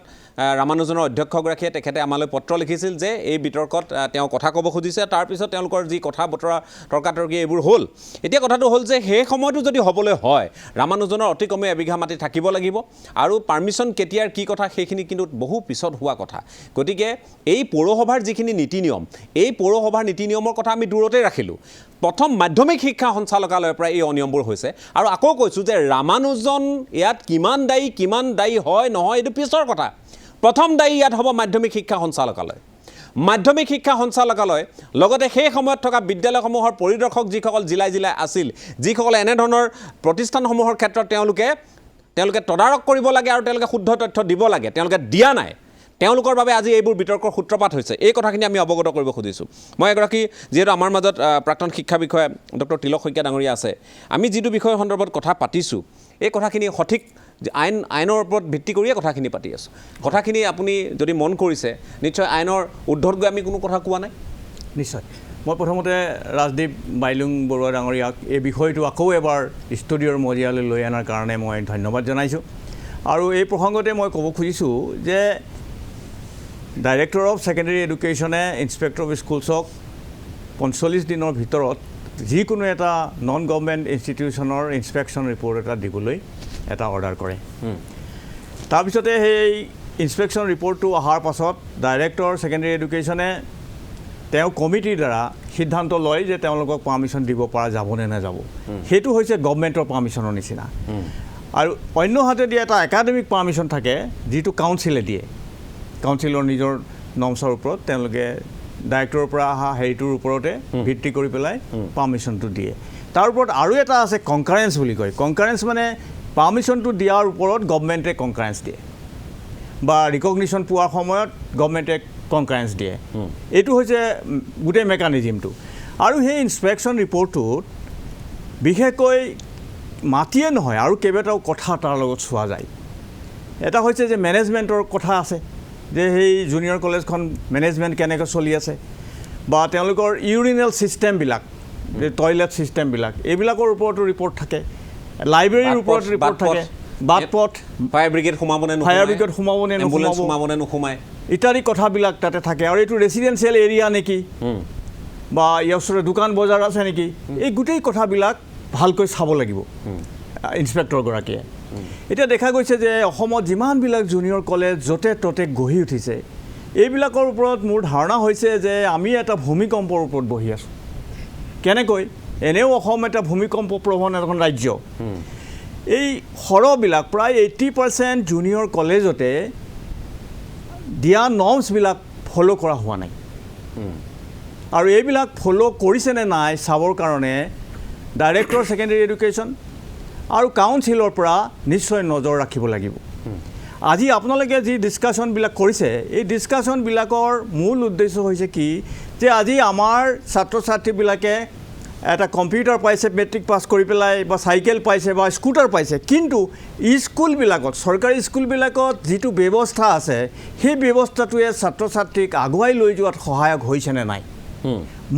ৰামানুজনৰ অধ্যক্ষগৰাকীয়ে তেখেতে আমালৈ পত্ৰ লিখিছিল যে এই বিতৰ্কত তেওঁ কথা ক'ব খুজিছে তাৰপিছত তেওঁলোকৰ যি কথা বতৰা তৰ্কাতৰ্কি এইবোৰ হ'ল এতিয়া কথাটো হ'ল যে সেই সময়টো যদি হ'বলৈ হয় ৰামানুজনৰ অতি কমে এবিঘা মাটি থাকিব লাগিব আৰু পাৰ্মিশ্যন কেতিয়াৰ কি কথা সেইখিনি কিন্তু বহু পিছত হোৱা কথা গতিকে এই পৌৰসভাৰ যিখিনি নীতি নিয়ম এই পৌৰসভাৰ নীতি নিয়মৰ কথা আমি দূৰতে ৰাখিলোঁ প্ৰথম মাধ্যমিক শিক্ষা সঞ্চালকালয়ৰ পৰা এই অনিয়মবোৰ হৈছে আৰু আকৌ কৈছোঁ যে ৰামানুজন ইয়াত কিমান দায়ী হয় নহয় এইটো পিছৰ কথা প্ৰথম দায়ী ইয়াত হ'ব মাধ্যমিক শিক্ষা সঞ্চালকালয় মাধ্যমিক শিক্ষা সঞ্চালকালয় লগতে সেই সময়ত থকা বিদ্যালয়সমূহৰ পৰিদৰ্শক যিসকল জিলাই আছিল যিসকলে এনেধৰণৰ প্ৰতিষ্ঠানসমূহৰ ক্ষেত্ৰত তেওঁলোকে তদাৰক কৰিব লাগে আৰু তেওঁলোকে শুদ্ধ তথ্য দিব লাগে তেওঁলোকে দিয়া নাই তেওঁলোকৰ বাবে আজি এইবোৰ বিতৰ্কৰ সূত্ৰপাত হৈছে এই কথাখিনি আমি অৱগত কৰিব খুজিছোঁ মই এগৰাকী যেহেতু আমাৰ মাজত প্ৰাক্তন শিক্ষা বিষয়া ডক্টৰ তিলক শইকীয়া ডাঙৰীয়া আছে আমি যিটো বিষয়ৰ সন্দৰ্ভত কথা পাতিছোঁ এই কথাখিনি সঠিক আইনৰ ওপৰত ভিত্তি কৰিয়ে কথাখিনি পাতি আছোঁ কথাখিনি আপুনি যদি মন কৰিছে নিশ্চয় আইনৰ ঊৰ্ধত গৈ আমি কোনো কথা কোৱা নাই নিশ্চয় মই প্ৰথমতে ৰাজদীপ বাইলুং বৰুৱা ডাঙৰীয়াক এই বিষয়টো আকৌ এবাৰ ষ্টুডিঅ'ৰ মজিয়ালৈ লৈ অনাৰ কাৰণে মই ধন্যবাদ জনাইছোঁ আৰু এই প্ৰসংগতে মই ক'ব খুজিছোঁ যে ডাইৰেক্টৰ অফ ছেকেণ্ডেৰী এডুকেশ্যনে ইনস্পেক্টৰ অফ স্কুলছক 45 দিনৰ ভিতৰত যিকোনো এটা নন গভৰ্ণমেণ্ট ইনষ্টিটিউশ্যনৰ ইনস্পেকশ্যন ৰিপৰ্ট এটা দিবলৈ এটা অৰ্ডাৰ কৰে তাৰপিছতে সেই ইনস্পেকশ্যন ৰিপৰ্টটো অহাৰ পাছত ডাইৰেক্টৰ ছেকেণ্ডেৰী এডুকেশ্যনে তেওঁ কমিটিৰ দ্বাৰা সিদ্ধান্ত লয় যে তেওঁলোকক পাৰ্মিশ্যন দিব পৰা যাব নে নাযাব সেইটো হৈছে গভৰ্ণমেণ্টৰ পাৰ্মিশ্যনৰ নিচিনা আৰু অন্য হাতেদি এটা একাডেমিক পাৰ্মিশ্যন থাকে যিটো কাউন্সিলে দিয়ে কাউন্সিলৰ নিজৰ নৰ্মছৰ ওপৰত তেওঁলোকে ডাইৰেক্টৰৰ পৰা অহা হেৰিটোৰ ওপৰতে ভিত্তি কৰি পেলাই পাৰ্মিশ্যনটো দিয়ে তাৰ ওপৰত আৰু এটা আছে কনকাৰেঞ্চ বুলি কয় কনকাৰেঞ্চ মানে পাৰ্মিশ্যনটো দিয়াৰ ওপৰত গভৰ্ণমেণ্টে কনকাৰেঞ্চ দিয়ে বা ৰিকগনিশ্যন পোৱাৰ সময়ত গভৰ্ণমেণ্টে কনকাৰেঞ্চ দিয়ে এইটো হৈছে গোটেই মেকানিজিমটো আৰু সেই ইনস্পেকশ্যন ৰিপৰ্টটোত বিশেষকৈ মাটিয়ে নহয় আৰু কেইবাটাও কথা তাৰ লগত চোৱা যায় এটা হৈছে যে মেনেজমেণ্টৰ কথা আছে যে সেই জুনিয়ৰ কলেজখন মেনেজমেণ্ট কেনেকৈ চলি আছে বা তেওঁলোকৰ ইউৰিনেল ছিষ্টেমবিলাক টয়লেট ছিষ্টেমবিলাক এইবিলাকৰ ওপৰতো ৰিপৰ্ট থাকে লাইব্ৰেৰীৰ ওপৰত ৰিপৰ্ট থাকে বাটপথ ফায়াৰ ব্ৰিগেড সোমাবনে নোসোমায় ইত্যাদি কথাবিলাক তাতে থাকে আৰু এইটো ৰেচিডেঞ্চিয়েল এৰিয়া নেকি বা ইয়াৰ ওচৰত দোকান বজাৰ আছে নেকি এই গোটেই কথাবিলাক ভালকৈ চাব লাগিব ইনস্পেক্টৰগৰাকীয়ে এতিয়া দেখা গৈছে যে অসমত যিমানবিলাক জুনিয়ৰ কলেজ য'তে ত'তে গঢ়ি উঠিছে এইবিলাকৰ ওপৰত মোৰ ধাৰণা হৈছে যে আমি এটা ভূমিকম্পৰ ওপৰত বহি আছোঁ কেনেকৈ এনেও অসম এটা ভূমিকম্প প্ৰৱণ এখন ৰাজ্য এই সৰহবিলাক প্ৰায় 80% জুনিয়ৰ কলেজতে দিয়া নৰ্মছবিলাক ফ'ল' কৰা হোৱা নাই আৰু এইবিলাক ফ'ল' কৰিছেনে নাই চাবৰ কাৰণে ডাইৰেক্টৰ ছেকেণ্ডেৰী এডুকেশ্যন আৰু কাউন্সিলৰ পৰা নিশ্চয় নজৰ ৰাখিব লাগিব আজি আপোনালোকে যি ডিছকাশ্যনবিলাক কৰিছে এই ডিছকাশ্যনবিলাকৰ মূল উদ্দেশ্য হৈছে কি যে আজি আমাৰ ছাত্ৰ ছাত্ৰীবিলাকে এটা কম্পিউটাৰ পাইছে মেট্ৰিক পাছ কৰি পেলাই বা চাইকেল পাইছে বা স্কুটাৰ পাইছে কিন্তু স্কুলবিলাকত চৰকাৰী স্কুলবিলাকত যিটো ব্যৱস্থা আছে সেই ব্যৱস্থাটোৱে ছাত্ৰ ছাত্ৰীক আগুৱাই লৈ যোৱাত সহায়ক হৈছেনে নাই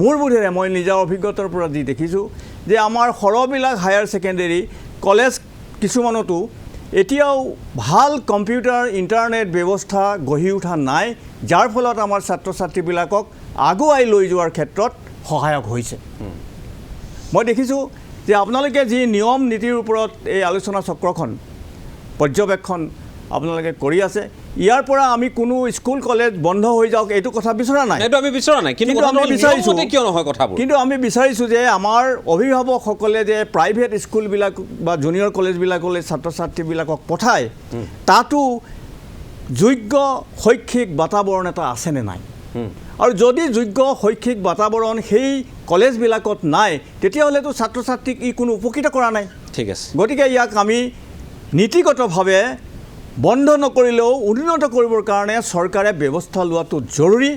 মোৰ বোধেৰে মই নিজৰ অভিজ্ঞতাৰ পৰা যি দেখিছোঁ যে আমাৰ সৰহবিলাক হায়াৰ ছেকেণ্ডেৰী কলেজ কিছুমানতো এতিয়াও ভাল কম্পিউটাৰ ইণ্টাৰনেট ব্যৱস্থা গঢ়ি উঠা নাই যাৰ ফলত আমাৰ ছাত্ৰ ছাত্ৰীবিলাকক আগুৱাই লৈ যোৱাৰ ক্ষেত্ৰত সহায়ক হৈছে মই দেখিছোঁ যে আপোনালোকে যি নিয়ম নীতিৰ ওপৰত এই আলোচনা চক্ৰখন পৰ্যবেক্ষণ আপোনালোকে কৰি আছে ইয়াৰ পৰা আমি কোনো স্কুল কলেজ বন্ধ হৈ যাওক এইটো কথা বিচৰা নাই এইটো আমি বিচৰা নাই কিন্তু আমি বিচাৰিছোঁ কিয় নহয় কথাবোৰ কিন্তু আমি বিচাৰিছোঁ যে আমাৰ অভিভাৱকসকলে যে প্ৰাইভেট স্কুলবিলাক বা জুনিয়ৰ কলেজবিলাকলৈ ছাত্ৰ ছাত্ৰীবিলাকক পঠায় তাতো যোগ্য শৈক্ষিক বাতাবৰণ এটা আছেনে নাই আৰু যদি যোগ্য শৈক্ষিক বাতাবৰণ সেই কলেজবিলাকত নাই তেতিয়াহ'লেতো ছাত্ৰ ছাত্ৰীক ই কোনো উপকৃত কৰা নাই ঠিক আছে গতিকে ইয়াক আমি নীতিগতভাৱে বন্ধ নকৰিলেও উন্নত কৰিবৰ কাৰণে চৰকাৰে ব্যৱস্থা লোৱাটো জৰুৰী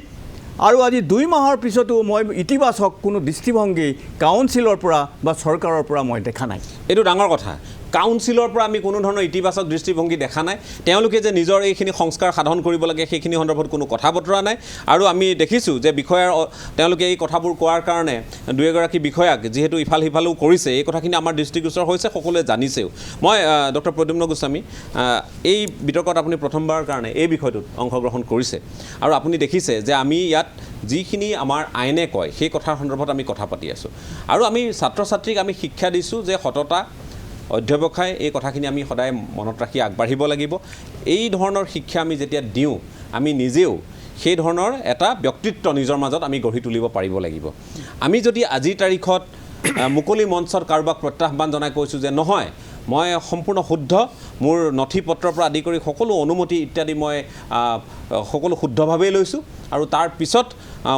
আৰু আজি 2 মাহৰ পিছতো মই ইতিবাচক কোনো দৃষ্টিভংগী কাউন্সিলৰ পৰা বা চৰকাৰৰ পৰা মই দেখা নাই এইটো ডাঙৰ কথা কাউন্সিলৰ পৰা আমি কোনো ধৰণৰ ইতিবাচক দৃষ্টিভংগী দেখা নাই তেওঁলোকে যে নিজৰ এইখিনি সংস্কাৰ সাধন কৰিব লাগে সেইখিনি সন্দৰ্ভত কোনো কথা বতৰা নাই আৰু আমি দেখিছোঁ যে বিষয়াৰ তেওঁলোকে এই কথাবোৰ কোৱাৰ কাৰণে 2 বিষয়াক যিহেতু ইফাল সিফালেও কৰিছে এই কথাখিনি আমাৰ দৃষ্টিগোচৰ হৈছে সকলোৱে জানিছেও মই ডক্টৰ প্ৰদ্যুম্ন গোস্বামী এই বিতৰ্কত আপুনি প্ৰথমবাৰৰ কাৰণে এই বিষয়টোত অংশগ্ৰহণ কৰিছে আৰু আপুনি দেখিছে যে আমি ইয়াত যিখিনি আমাৰ আইনে কয় সেই কথাৰ সন্দৰ্ভত আমি কথা পাতি আছোঁ আৰু আমি ছাত্ৰ ছাত্ৰীক আমি শিক্ষা দিছোঁ যে সততা অধ্যৱসায় এই কথাখিনি আমি সদায় মনত ৰাখি আগবাঢ়িব লাগিব এই ধৰণৰ শিক্ষা আমি যেতিয়া দিওঁ আমি নিজেও সেই ধৰণৰ এটা ব্যক্তিত্ব নিজৰ মাজত আমি গঢ়ি তুলিব পাৰিব লাগিব আমি যদি আজিৰ তাৰিখত মুকলি মঞ্চত কাৰোবাক প্ৰত্যাহ্বান জনাই কৈছোঁ যে নহয় মই সম্পূৰ্ণ শুদ্ধ মোৰ নথি পত্ৰৰ পৰা আদি কৰি সকলো অনুমতি ইত্যাদি মই সকলো শুদ্ধভাৱেই লৈছোঁ আৰু তাৰ পিছত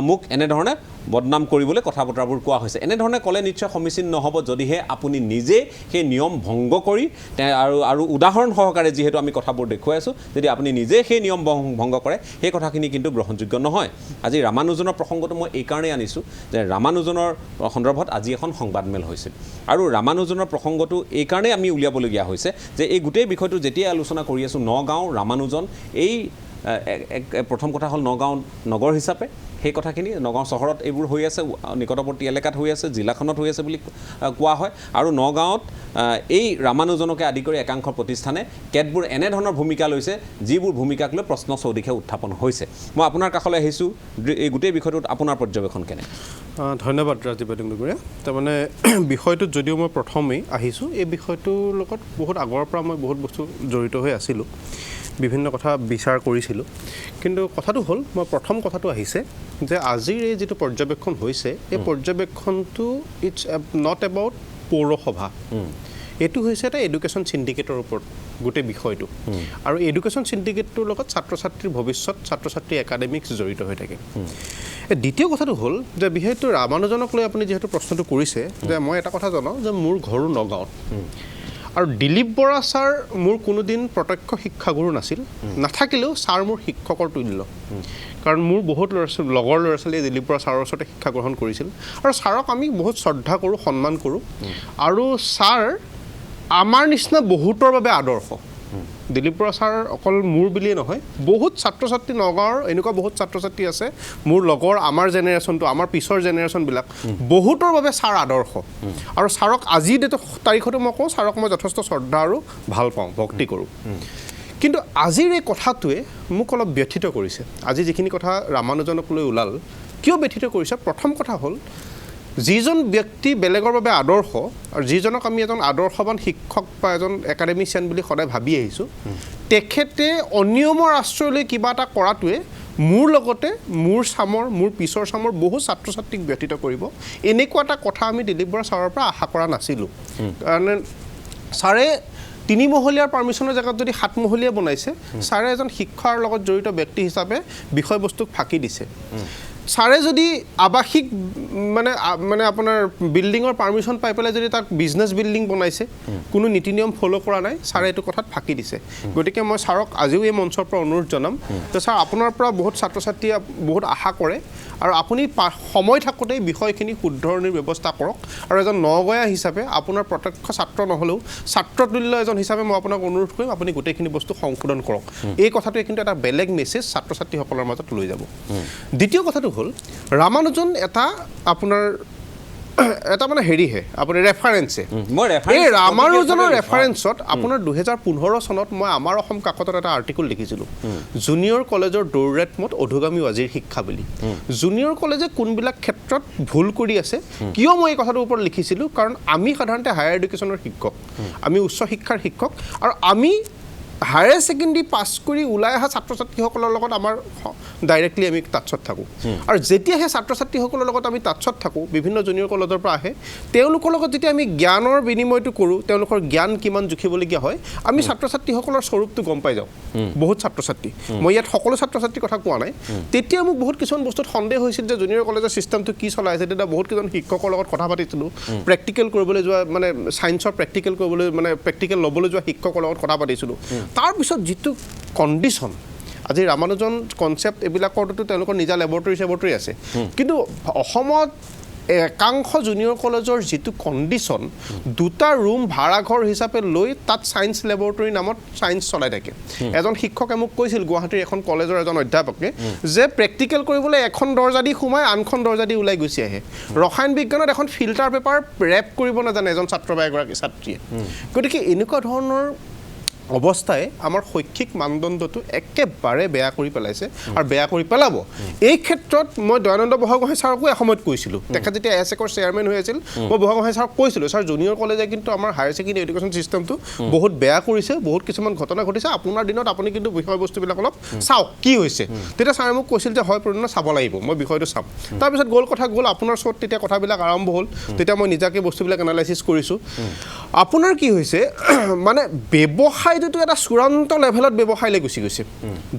মোক এনেধৰণে বদনাম কৰিবলৈ কথা বতৰাবোৰ কোৱা হৈছে এনেধৰণে ক'লে নিশ্চয় সমীচীন নহ'ব যদিহে আপুনি নিজে সেই নিয়ম ভংগ কৰি আৰু উদাহৰণ সহকাৰে যিহেতু আমি কথাবোৰ দেখুৱাই আছোঁ যদি আপুনি নিজে সেই নিয়ম ভংগ কৰে সেই কথাখিনি কিন্তু গ্ৰহণযোগ্য নহয় আজি ৰামানুজনৰ প্ৰসংগটো মই এইকাৰণেই আনিছোঁ যে ৰামানুজনৰ সন্দৰ্ভত আজি এখন সংবাদমেল হৈছিল আৰু ৰামানুজনৰ প্ৰসংগটো এইকাৰণেই আমি উলিয়াবলগীয়া হৈছে যে এই গোটেই বিষয়টো যেতিয়াই আলোচনা কৰি আছোঁ নগাঁও ৰামানুজন এই প্ৰথম কথা হ'ল নগাঁও নগৰ হিচাপে সেই কথাখিনি নগাঁও চহৰত এইবোৰ হৈ আছে নিকটৱৰ্তী এলেকাত হৈ আছে জিলাখনত হৈ আছে বুলি কোৱা হয় আৰু নগাঁৱত এই ৰামানুজনকে আদি কৰি একাংশ প্ৰতিষ্ঠানে কেতবোৰ এনেধৰণৰ ভূমিকা লৈছে যিবোৰ ভূমিকাক লৈ প্ৰশ্ন চৌদিশে উত্থাপন হৈছে মই আপোনাৰ কাষলৈ আহিছোঁ এই গোটেই বিষয়টোত আপোনাৰ পৰ্যবেক্ষণ কেনে ধন্যবাদ ৰাজদীপ বাইলুংগুৰীয়া তাৰমানে বিষয়টোত যদিও মই প্ৰথমেই আহিছোঁ এই বিষয়টোৰ লগত বহুত আগৰ পৰা মই বহুত বস্তু জড়িত হৈ আছিলোঁ বিভিন্ন কথা বিচাৰ কৰিছিলোঁ কিন্তু কথাটো হ'ল মই প্ৰথম কথাটো আহিছে যে আজিৰ এই যিটো পৰ্যবেক্ষণ হৈছে এই পৰ্যবেক্ষণটো ইটছ নট এবাউট পৌৰসভা এইটো হৈছে এটা এডুকেশ্যন চিণ্ডিকেটৰ ওপৰত গোটেই বিষয়টো আৰু এডুকেশ্যন চিণ্ডিকেটটোৰ লগত ছাত্ৰ ছাত্ৰীৰ ভৱিষ্যত ছাত্ৰ ছাত্ৰী একাডেমিক্স জড়িত হৈ থাকে দ্বিতীয় কথাটো হ'ল যে বিশেষকৈ ৰামানুজনক লৈ আপুনি যিহেতু প্ৰশ্নটো কৰিছে যে মই এটা কথা জনাওঁ যে মোৰ ঘৰো নগাঁৱত আৰু দিলীপ বৰা ছাৰ মোৰ কোনোদিন প্ৰত্যক্ষ শিক্ষাগুৰু নাছিল নাথাকিলেও ছাৰ মোৰ শিক্ষকৰ তুল্য কাৰণ মোৰ বহুত লগৰ ল'ৰা ছোৱালীয়ে দিলীপ বৰা ছাৰৰ ওচৰতে শিক্ষা গ্ৰহণ কৰিছিল আৰু ছাৰক আমি বহুত শ্ৰদ্ধা কৰোঁ সন্মান কৰোঁ আৰু ছাৰ আমাৰ নিচিনা বহুতৰ বাবে আদৰ্শ দিলীপ বৰা ছাৰ অকল মোৰ বুলিয়ে নহয় বহুত ছাত্ৰ ছাত্ৰী নগাঁৱৰ এনেকুৱা বহুত ছাত্ৰ ছাত্ৰী আছে মোৰ লগৰ আমাৰ জেনেৰেশ্যনটো আমাৰ পিছৰ জেনেৰেশ্যনবিলাক বহুতৰ বাবে ছাৰ আদৰ্শ আৰু ছাৰক আজি তাৰিখতো মই কওঁ ছাৰক মই যথেষ্ট শ্ৰদ্ধা আৰু ভাল পাওঁ ভক্তি কৰোঁ কিন্তু আজিৰ এই কথাটোৱে মোক অলপ ব্যথিত কৰিছে আজি যিখিনি কথা ৰামানুজনক লৈ ওলাল কিয় ব্যথিত কৰিছে প্ৰথম কথা হ'ল যিজন ব্যক্তি বেলেগৰ বাবে আদৰ্শ আৰু যিজনক আমি এজন আদৰ্শৱান শিক্ষক বা এজন একাডেমিচিয়ান বুলি সদায় ভাবি আহিছোঁ তেখেতে অনিয়মৰ আশ্ৰয়লৈ কিবা এটা কৰাটোৱে মোৰ লগতে মোৰ পিছৰ চামৰ বহু ছাত্ৰ ছাত্ৰীক ব্যথিত কৰিব এনেকুৱা এটা কথা আমি দিলীপ বৰা ছাৰৰ পৰা আশা কৰা নাছিলোঁ কাৰণ ছাৰে 3 মহলীয়াৰ পাৰ্মিশ্যনৰ জেগাত যদি 7 মহলীয়া বনাইছে ছাৰে এজন শিক্ষাৰ লগত জড়িত ব্যক্তি হিচাপে বিষয়বস্তুক ফাঁকি দিছে ছাৰে যদি আৱাসিক মানে আপোনাৰ বিল্ডিঙৰ পাৰ্মিশ্যন পাই পেলাই যদি তাক বিজনেছ বিল্ডিং বনাইছে কোনো নীতি নিয়ম ফ'ল' কৰা নাই ছাৰে এইটো কথাত ফাঁকি দিছে গতিকে মই ছাৰক আজিও এই মঞ্চৰ পৰা অনুৰোধ জনাম যে ছাৰ আপোনাৰ পৰা বহুত ছাত্ৰ ছাত্ৰীয়ে বহুত আশা কৰে আৰু আপুনি সময় থাকোঁতেই বিষয়খিনি শুদ্ধৰণিৰ ব্যৱস্থা কৰক আৰু এজন নগঞা হিচাপে আপোনাৰ প্ৰত্যক্ষ ছাত্ৰ নহ'লেও ছাত্ৰতুল্য এজন হিচাপে মই আপোনাক অনুৰোধ কৰিম আপুনি গোটেইখিনি বস্তু সংশোধন কৰক এই কথাটোৱে কিন্তু এটা বেলেগ মেছেজ ছাত্ৰ ছাত্ৰীসকলৰ মাজত লৈ যাব দ্বিতীয় কথাটো হ'ল ৰামানুজন এটা আপোনাৰ এটা মানে হেৰিহে আপুনি ৰেফাৰেঞ্চে মই এই ৰামানুজনৰ ৰেফাৰেঞ্চত আপোনাৰ 2015 চনত মই আমাৰ অসম কাকতত এটা আৰ্টিকল লিখিছিলোঁ জুনিয়ৰ কলেজৰ দৌৰৰেটমত অধোগামী আজিৰ শিক্ষা বুলি জুনিয়ৰ কলেজে কোনবিলাক ক্ষেত্ৰত ভুল কৰি আছে কিয় মই এই কথাটোৰ ওপৰত লিখিছিলোঁ কাৰণ আমি সাধাৰণতে হায়াৰ এডুকেশ্যনৰ শিক্ষক আমি উচ্চ শিক্ষাৰ শিক্ষক আৰু আমি হায়াৰ ছেকেণ্ডেৰী পাছ কৰি ওলাই অহা ছাত্ৰ ছাত্ৰীসকলৰ লগত আমাৰ ডাইৰেক্টলি আমি টাচত থাকোঁ আৰু যেতিয়া সেই ছাত্ৰ ছাত্ৰীসকলৰ লগত আমি টাচত থাকোঁ বিভিন্ন জুনিয়ৰ কলেজৰ পৰা আহে তেওঁলোকৰ লগত যেতিয়া আমি জ্ঞানৰ বিনিময়টো কৰোঁ তেওঁলোকৰ জ্ঞান কিমান জুখিবলগীয়া হয় আমি ছাত্ৰ ছাত্ৰীসকলৰ স্বৰূপটো গম পাই যাওঁ বহুত ছাত্ৰ ছাত্ৰী মই ইয়াত সকলো ছাত্ৰ ছাত্ৰীৰ কথা কোৱা নাই তেতিয়া মোক বহুত কিছুমান বস্তুত সন্দেহ হৈছিল যে জুনিয়ৰ কলেজৰ ছিষ্টেমটো কি চলাই আছে তেতিয়া বহুত কেইজন শিক্ষকৰ লগত কথা পাতিছিলোঁ প্ৰেক্টিকেল কৰিবলৈ যোৱা মানে ছায়েন্সৰ প্ৰেক্টিকেল কৰিবলৈ মানে প্ৰেক্টিকেল ল'বলৈ যোৱা শিক্ষকৰ লগত কথা পাতিছিলোঁ তাৰপিছত যিটো কণ্ডিশ্যন আজি ৰামানুজন কনচেপ্ট এইবিলাকৰতো তেওঁলোকৰ নিজা লেবৰেটৰী আছে কিন্তু অসমত একাংশ জুনিয়ৰ কলেজৰ যিটো কণ্ডিশ্যন দুটা ৰুম ভাড়াঘৰ হিচাপে লৈ তাত ছায়েন্স লেবৰেটৰী নামত ছায়েন্স চলাই থাকে এজন শিক্ষকে মোক কৈছিল গুৱাহাটীৰ এখন কলেজৰ এজন অধ্যাপকে যে প্ৰেক্টিকেল কৰিবলৈ এখন দৰ্জা দি সোমাই আনখন দৰ্জা দি ওলাই গুচি আহে ৰসায়ন বিজ্ঞানত এখন ফিল্টাৰ পেপাৰ ৰেপ কৰিব নাজানে এজন ছাত্ৰ বা এগৰাকী ছাত্ৰীয়ে গতিকে এনেকুৱা ধৰণৰ অৱস্থাই আমাৰ শৈক্ষিক মানদণ্ডটো একেবাৰে বেয়া কৰি পেলাইছে আৰু বেয়া কৰি পেলাব এই ক্ষেত্ৰত মই দয়ানন্দ বুঢ়াগোহাঁই ছাৰকো এসময়ত কৈছিলোঁ তেখেত যেতিয়া এছেকৰ চেয়াৰমেন হৈ আছিল মই বুঢ়াগোহাঁই ছাৰক কৈছিলোঁ ছাৰ জুনিয়ৰ কলেজে কিন্তু আমাৰ হায়াৰ ছেকেণ্ডেৰী এডুকেশ্যন ছিষ্টেমটো বহুত বেয়া কৰিছে বহুত কিছুমান ঘটনা ঘটিছে আপোনাৰ দিনত আপুনি কিন্তু বিষয়বস্তুবিলাক অলপ চাওক কি হৈছে তেতিয়া ছাৰে মোক কৈছিল যে হয় প্ৰয়োজন চাব লাগিব মই বিষয়টো চাম তাৰপিছত গ'ল কথা গ'ল আপোনাৰ ওচৰত তেতিয়া কথাবিলাক আৰম্ভ হ'ল তেতিয়া মই নিজাকৈ বস্তুবিলাক এনালাইচিছ কৰিছোঁ আপোনাৰ কি হৈছে মানে ব্যৱসায়টোতো এটা চূড়ান্ত লেভেলত ব্যৱসায়লৈ গুচি গৈছে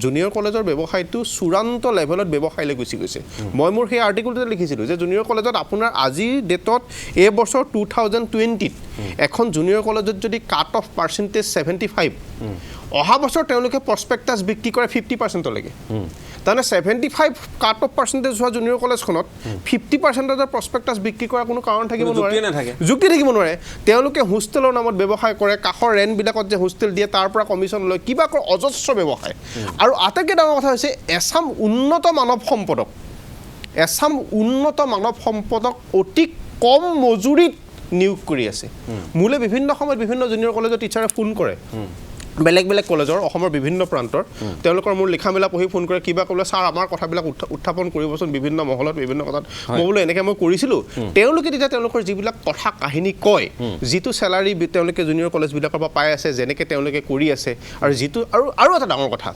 জুনিয়ৰ কলেজৰ ব্যৱসায়টো চূড়ান্ত লেভেলত ব্যৱসায়লৈ গুচি গৈছে মই মোৰ সেই আৰ্টিকলটোতে লিখিছিলোঁ যে জুনিয়ৰ কলেজত আপোনাৰ আজিৰ ডেটত এই বছৰ 2020ত এখন জুনিয়ৰ কলেজত যদি কাট অফ পাৰ্চেণ্টেজ 75 অহা বছৰ তেওঁলোকে প্ৰস্পেক্টাছ বিক্ৰী কৰে 50%লৈকে তাৰমানে 75 কাট অফ পাৰ্চেণ্টেজ হোৱা জুনিয়ৰ কলেজখনত 50%ৰ প্ৰস্পেক্টাছ বিক্ৰী কৰাৰ কোনো কাৰণ থাকিব নোৱাৰে যুক্তি থাকিব নোৱাৰে তেওঁলোকে হোষ্টেলৰ নামত ব্যৱসায় কৰে কাষৰ ৰেণ্টবিলাকত যে হোষ্টেল দিয়ে তাৰ পৰা কমিশ্যন লয় কিবা কৰে অজস্ৰ ব্যৱসায় আৰু আটাইতকৈ ডাঙৰ কথা হৈছে এছাম উন্নত মানৱ সম্পদক অতি কম মজুৰিত নিয়োগ কৰি আছে মোলৈ বিভিন্ন সময়ত বিভিন্ন জুনিয়ৰ কলেজৰ টিচাৰে ফোন কৰে বেলেগ বেলেগ কলেজৰ অসমৰ বিভিন্ন প্ৰান্তৰ তেওঁলোকৰ মোৰ লিখা মেলা পঢ়ি ফোন কৰে কিবা ক'লে ছাৰ আমাৰ কথাবিলাক উত্থাপন কৰিবচোন বিভিন্ন মহলত বিভিন্ন কথাত মই বোলো এনেকৈ মই কৰিছিলোঁ তেওঁলোকে তেতিয়া তেওঁলোকৰ যিবিলাক কথা কাহিনী কয় যিটো চেলাৰী তেওঁলোকে জুনিয়ৰ কলেজবিলাকৰ পৰা পাই আছে যেনেকৈ তেওঁলোকে কৰি আছে আৰু যিটো আৰু এটা ডাঙৰ কথা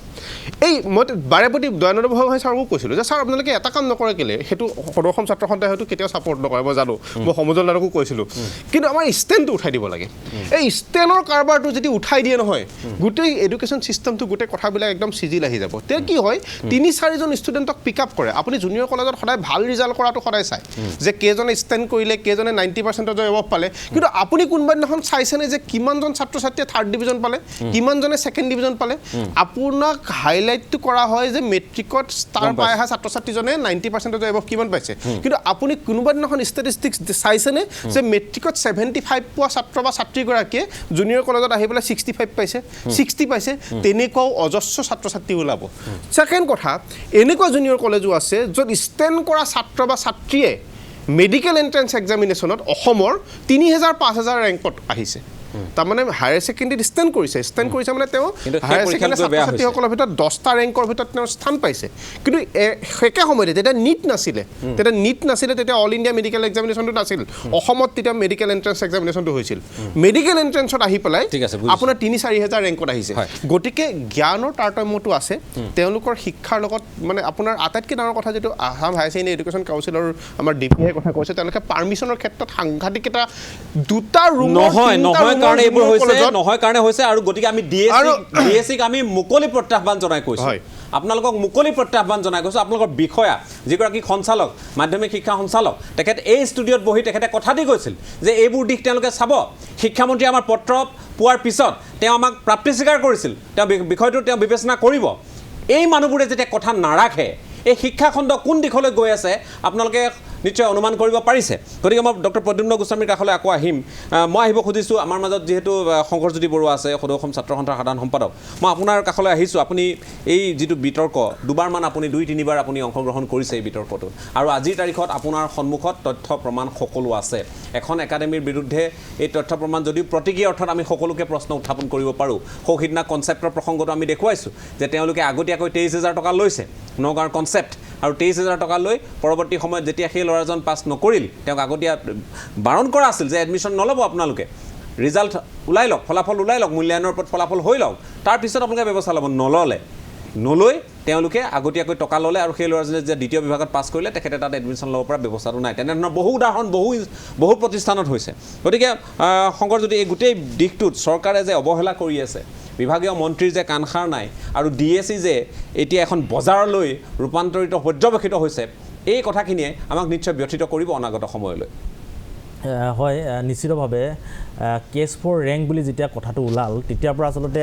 এই মই বাৰেপতি দয়ানন্দ বুঢ়াগোহাঁই ছাৰকো কৈছিলোঁ যে ছাৰ আপোনালোকে এটা কাম নকৰে কেলৈ সেইটো সদৌ অসম ছাত্ৰ সন্থাই হয়তো কেতিয়াও ছাপৰ্ট নকৰে মই জানো মই সমজুল দাৰকো কৈছিলোঁ কিন্তু আমাৰ ষ্টেণ্ডটো উঠাই দিব লাগে এই ষ্টেণ্ডৰ কাৰবাৰটো যদি উঠাই দিয়ে নহয় গোটেই এডুকেশ্যন ছিষ্টেমটো গোটেই কথাবিলাক একদম চিজিল আহি যাব তেতিয়া কি হয় 3-4জন ষ্টুডেণ্টক পিক আপ কৰে আপুনি জুনিয়ৰ কলেজত সদায় ভাল ৰিজাল্ট কৰাটো সদায় চায় যে কেইজনে ষ্টেণ্ড কৰিলে কেইজনে 90% এবভ পালে কিন্তু আপুনি কোনোবা দিনাখন চাইছেনে যে কিমানজন ছাত্ৰ ছাত্ৰীয়ে 3rd ডিভিজন পালে কিমানজনে 2nd ডিভিজন পালে আপোনাক হাইলাইটটো কৰা হয় যে মেট্ৰিকত ষ্টাৰ পাই অহা ছাত্ৰ ছাত্ৰীজনে 90% এবভ কিমান পাইছে কিন্তু আপুনি কোনোবা দিনাখন ষ্টেটিষ্টিক্স চাইছেনে যে মেট্ৰিকত 75 পোৱা ছাত্ৰ বা ছাত্ৰীগৰাকীয়ে জুনিয়ৰ কলেজত আহি পেলাই 65 পাইছে 60 পাইছে তেনেকুৱাও অজস্ৰ ছাত্ৰ ছাত্ৰী ওলাব ছেকেণ্ড কথা এনেকুৱা জুনিয়ৰ কলেজো আছে য'ত ষ্টেণ্ড কৰা ছাত্ৰ বা ছাত্ৰীয়ে মেডিকেল এণ্ট্ৰেন্স এক্সামিনেশ্যনত অসমৰ 3000-5000 ৰেংকত আহিছে তাৰমানে হায়াৰ ছেকেণ্ডেৰীত ষ্টেণ্ড কৰিছে মানে তেওঁ হায়াৰ ছেকেণ্ডেৰী ছাত্ৰ ছাত্ৰীসকলৰ ভিতৰত 10টা ৰেংকৰ ভিতৰত তেওঁ স্থান পাইছে কিন্তু একে সময়তে তেতিয়া নিট নাছিলে তেতিয়া অল ইণ্ডিয়া মেডিকেল এক্সামিনেশ্যনটো নাছিল অসমত তেতিয়া মেডিকেল এণ্ট্ৰেন্স এক্সামিনেশ্যনটো হৈছিল মেডিকেল এণ্ট্ৰেন্সত আহি পেলাই আপোনাৰ 3-4 হেজাৰ ৰেংকত আহিছে গতিকে জ্ঞানৰ তাৰতম্যটো আছে তেওঁলোকৰ শিক্ষাৰ লগত মানে আপোনাৰ আটাইতকৈ ডাঙৰ কথা যিটো আসাম হায়াৰ ছেকেণ্ডেৰী এডুকেশ্যন কাউন্সিলৰ আমাৰ ডিপিয়ে কথা কৈছে তেওঁলোকে পাৰ্মিশ্যনৰ ক্ষেত্ৰত সাংঘাতিক এটা দুটা ৰুম কাৰণে এইবোৰ নহয় কাৰণে হৈছে আৰু গতিকে আমি ডিএসিক আমি মুকলি প্ৰত্যাহ্বান জনাই কৈছোঁ আপোনালোকক মুকলি প্ৰত্যাহ্বান জনাই কৈছোঁ আপোনালোকৰ বিষয়া যিগৰাকী সঞ্চালক মাধ্যমিক শিক্ষা সঞ্চালক তেখেত এই ষ্টুডিঅ'ত বহি তেখেতে কথা দি কৈছিল যে এইবোৰ দিশ তেওঁলোকে চাব শিক্ষামন্ত্ৰী আমাৰ পত্ৰ পোৱাৰ পিছত তেওঁ আমাক প্ৰাপ্তি স্বীকাৰ কৰিছিল তেওঁ বিষয়টো তেওঁ বিবেচনা কৰিব এই মানুহবোৰে যেতিয়া কথা নাৰাখে এই শিক্ষাখণ্ড কোন দিশলৈ গৈ আছে আপোনালোকে নিশ্চয় অনুমান কৰিব পাৰিছে গতিকে মই ডক্টৰ প্ৰদ্যুম্ন গোস্বামীৰ কাষলৈ আকৌ আহিম মই আহিব খুজিছোঁ আমাৰ মাজত যিহেতু শংকৰজ্যোতি বৰুৱা আছে সদৌ অসম ছাত্ৰ সন্থাৰ সাধাৰণ সম্পাদক মই আপোনাৰ কাষলৈ আহিছোঁ আপুনি এই যিটো বিতৰ্ক দুবাৰমান আপুনি 2-3বাৰ আপুনি অংশগ্ৰহণ কৰিছে এই বিতৰ্কটোত আৰু আজিৰ তাৰিখত আপোনাৰ সন্মুখত তথ্য প্ৰমাণ সকলো আছে এখন একাডেমীৰ বিৰুদ্ধে এই তথ্য প্ৰমাণ যদিও প্ৰতীকী অৰ্থত আমি সকলোকে প্ৰশ্ন উত্থাপন কৰিব পাৰোঁ সৌহিদিনা কনচেপ্টৰ প্ৰসংগটো আমি দেখুৱাইছোঁ যে তেওঁলোকে আগতীয়াকৈ 23,000 টকা লৈছে নগাঁৱৰ কনচেপ্ট আৰু 23,000 টকা লৈ পৰৱৰ্তী সময়ত যেতিয়া সেই ল'ৰাজন পাছ নকৰিল তেওঁক আগতীয়া বাৰণ কৰা আছিল যে এডমিশ্যন নল'ব আপোনালোকে ৰিজাল্ট ওলাই লওক ফলাফল ওলাই লওক মূল্যায়নৰ ওপৰত ফলাফল হৈ লওক তাৰপিছত আপোনালোকে ব্যৱস্থা ল'ব নলয় তেওঁলোকে আগতীয়াকৈ টকা ল'লে আৰু সেই ল'ৰাজনে যে দ্বিতীয় বিভাগত পাছ কৰিলে তেখেতে তাত এডমিশ্যন ল'ব পৰা ব্যৱস্থাটো নাই তেনেধৰণৰ বহু উদাহৰণ বহু প্ৰতিষ্ঠানত হৈছে গতিকে শংকৰজ্যোতি এই গোটেই দিশটোত চৰকাৰে যে অৱহেলা কৰি আছে বিভাগীয় মন্ত্ৰীৰ যে কাণসাৰ নাই আৰু DSE যে এতিয়া এখন বজাৰলৈ ৰূপান্তৰিত পৰ্যবেক্ষিত হৈছে এই কথাখিনিয়ে আমাক নিশ্চয় ব্যথিত কৰিব অনাগত সময়লৈ হয় নিশ্চিতভাৱে কেছ ফৰ ৰেংক বুলি যেতিয়া কথাটো ওলাল তেতিয়াৰ পৰা আচলতে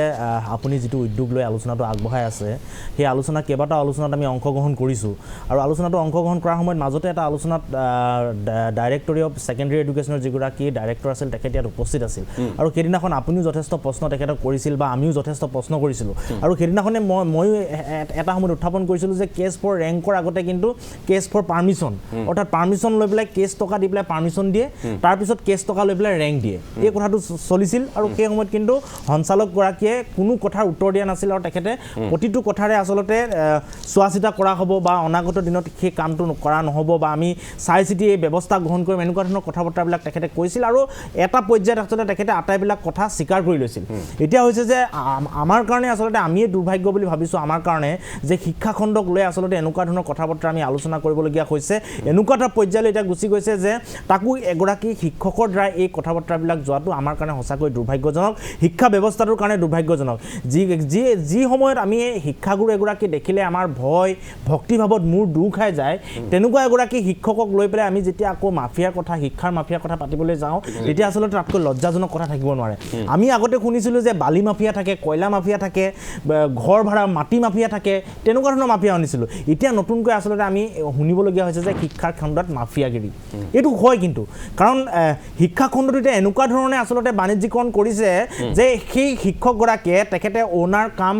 আপুনি যিটো উদ্যোগ লৈ আলোচনাটো আগবঢ়াই আছে সেই আলোচনা কেইবাটাও আলোচনাত আমি অংশগ্ৰহণ কৰিছোঁ আৰু আলোচনাটো অংশগ্ৰহণ কৰাৰ সময়ত মাজতে এটা আলোচনাত ডাইৰেক্টৰী অফ ছেকেণ্ডেৰী এডুকেশ্যনৰ যিগৰাকী ডাইৰেক্টৰ আছিল তেখেত ইয়াত উপস্থিত আছিল আৰু সেইদিনাখন আপুনিও যথেষ্ট প্ৰশ্ন তেখেতক কৰিছিল বা আমিও যথেষ্ট প্ৰশ্ন কৰিছিলোঁ আৰু সেইদিনাখনে ময়ো এটা সময়ত উত্থাপন কৰিছিলোঁ যে কেছ ফৰ ৰেংকৰ আগতে কিন্তু কেছ ফৰ পাৰ্মিশ্যন অৰ্থাৎ পাৰ্মিশ্যন লৈ পেলাই কেছ টকা দি পেলাই পাৰ্মিশ্যন দিয়ে তাৰপিছত কেছ টকা লৈ পেলাই ৰেংক দিয়ে এই কথাটো চলিছিল আৰু সেই সময়ত কিন্তু সঞ্চালকগৰাকীয়ে কোনো কথাৰ উত্তৰ দিয়া নাছিল আৰু তেখেতে প্ৰতিটো কথাৰে আচলতে চোৱা চিতা কৰা হ'ব বা অনাগত দিনত সেই কামটো কৰা নহ'ব বা আমি চাই চিতি এই ব্যৱস্থা গ্ৰহণ কৰিম এনেকুৱা ধৰণৰ কথা বতৰাবিলাক তেখেতে কৈছিল আৰু এটা পৰ্যায়ত আচলতে তেখেতে আটাইবিলাক কথা স্বীকাৰ কৰি লৈছিল এতিয়া হৈছে যে আমাৰ কাৰণে আচলতে আমিয়ে দুৰ্ভাগ্য বুলি ভাবিছোঁ আমাৰ কাৰণে যে শিক্ষাখণ্ডক লৈ আচলতে এনেকুৱা ধৰণৰ কথা বতৰা আমি আলোচনা কৰিবলগীয়া হৈছে এনেকুৱা এটা পৰ্যায়লৈ এতিয়া গুচি গৈছে যে তাকো এগৰাকী শিক্ষকৰ দ্বাৰা এই কথা বতৰাবিলাক যোৱাটো আমাৰ কাৰণে সঁচাকৈ দুৰ্ভাগ্যজনক শিক্ষা ব্যৱস্থাটোৰ কাৰণে দুৰ্ভাগ্যজনক যি সময়ত আমি শিক্ষাগুৰু এগৰাকী দেখিলে আমাৰ ভয় ভক্তিভাৱত মূৰ দূৰ খাই যায় তেনেকুৱা এগৰাকী শিক্ষকক লৈ পেলাই আমি যেতিয়া আকৌ মাফিয়াৰ কথা শিক্ষাৰ মাফিয়াৰ কথা পাতিবলৈ যাওঁ তেতিয়া আচলতে তাতকৈ লজ্জাজনক কথা থাকিব নোৱাৰে আমি আগতে শুনিছিলোঁ যে বালি মাফিয়া থাকে কয়লা মাফিয়া থাকে ঘৰ ভাড়া মাটি মাফিয়া থাকে তেনেকুৱা ধৰণৰ মাফিয়া শুনিছিলোঁ এতিয়া নতুনকৈ আচলতে আমি শুনিবলগীয়া হৈছে যে শিক্ষাৰ খণ্ডত মাফিয়াগিৰি এইটো হয় কিন্তু কাৰণ শিক্ষা খণ্ডটো এতিয়া এনেকুৱা ধৰণে আচলতে বাণিজ্যিকৰণ কৰিছে যে সেই শিক্ষকগৰাকীয়ে তেখেতে অ'নাৰ কাম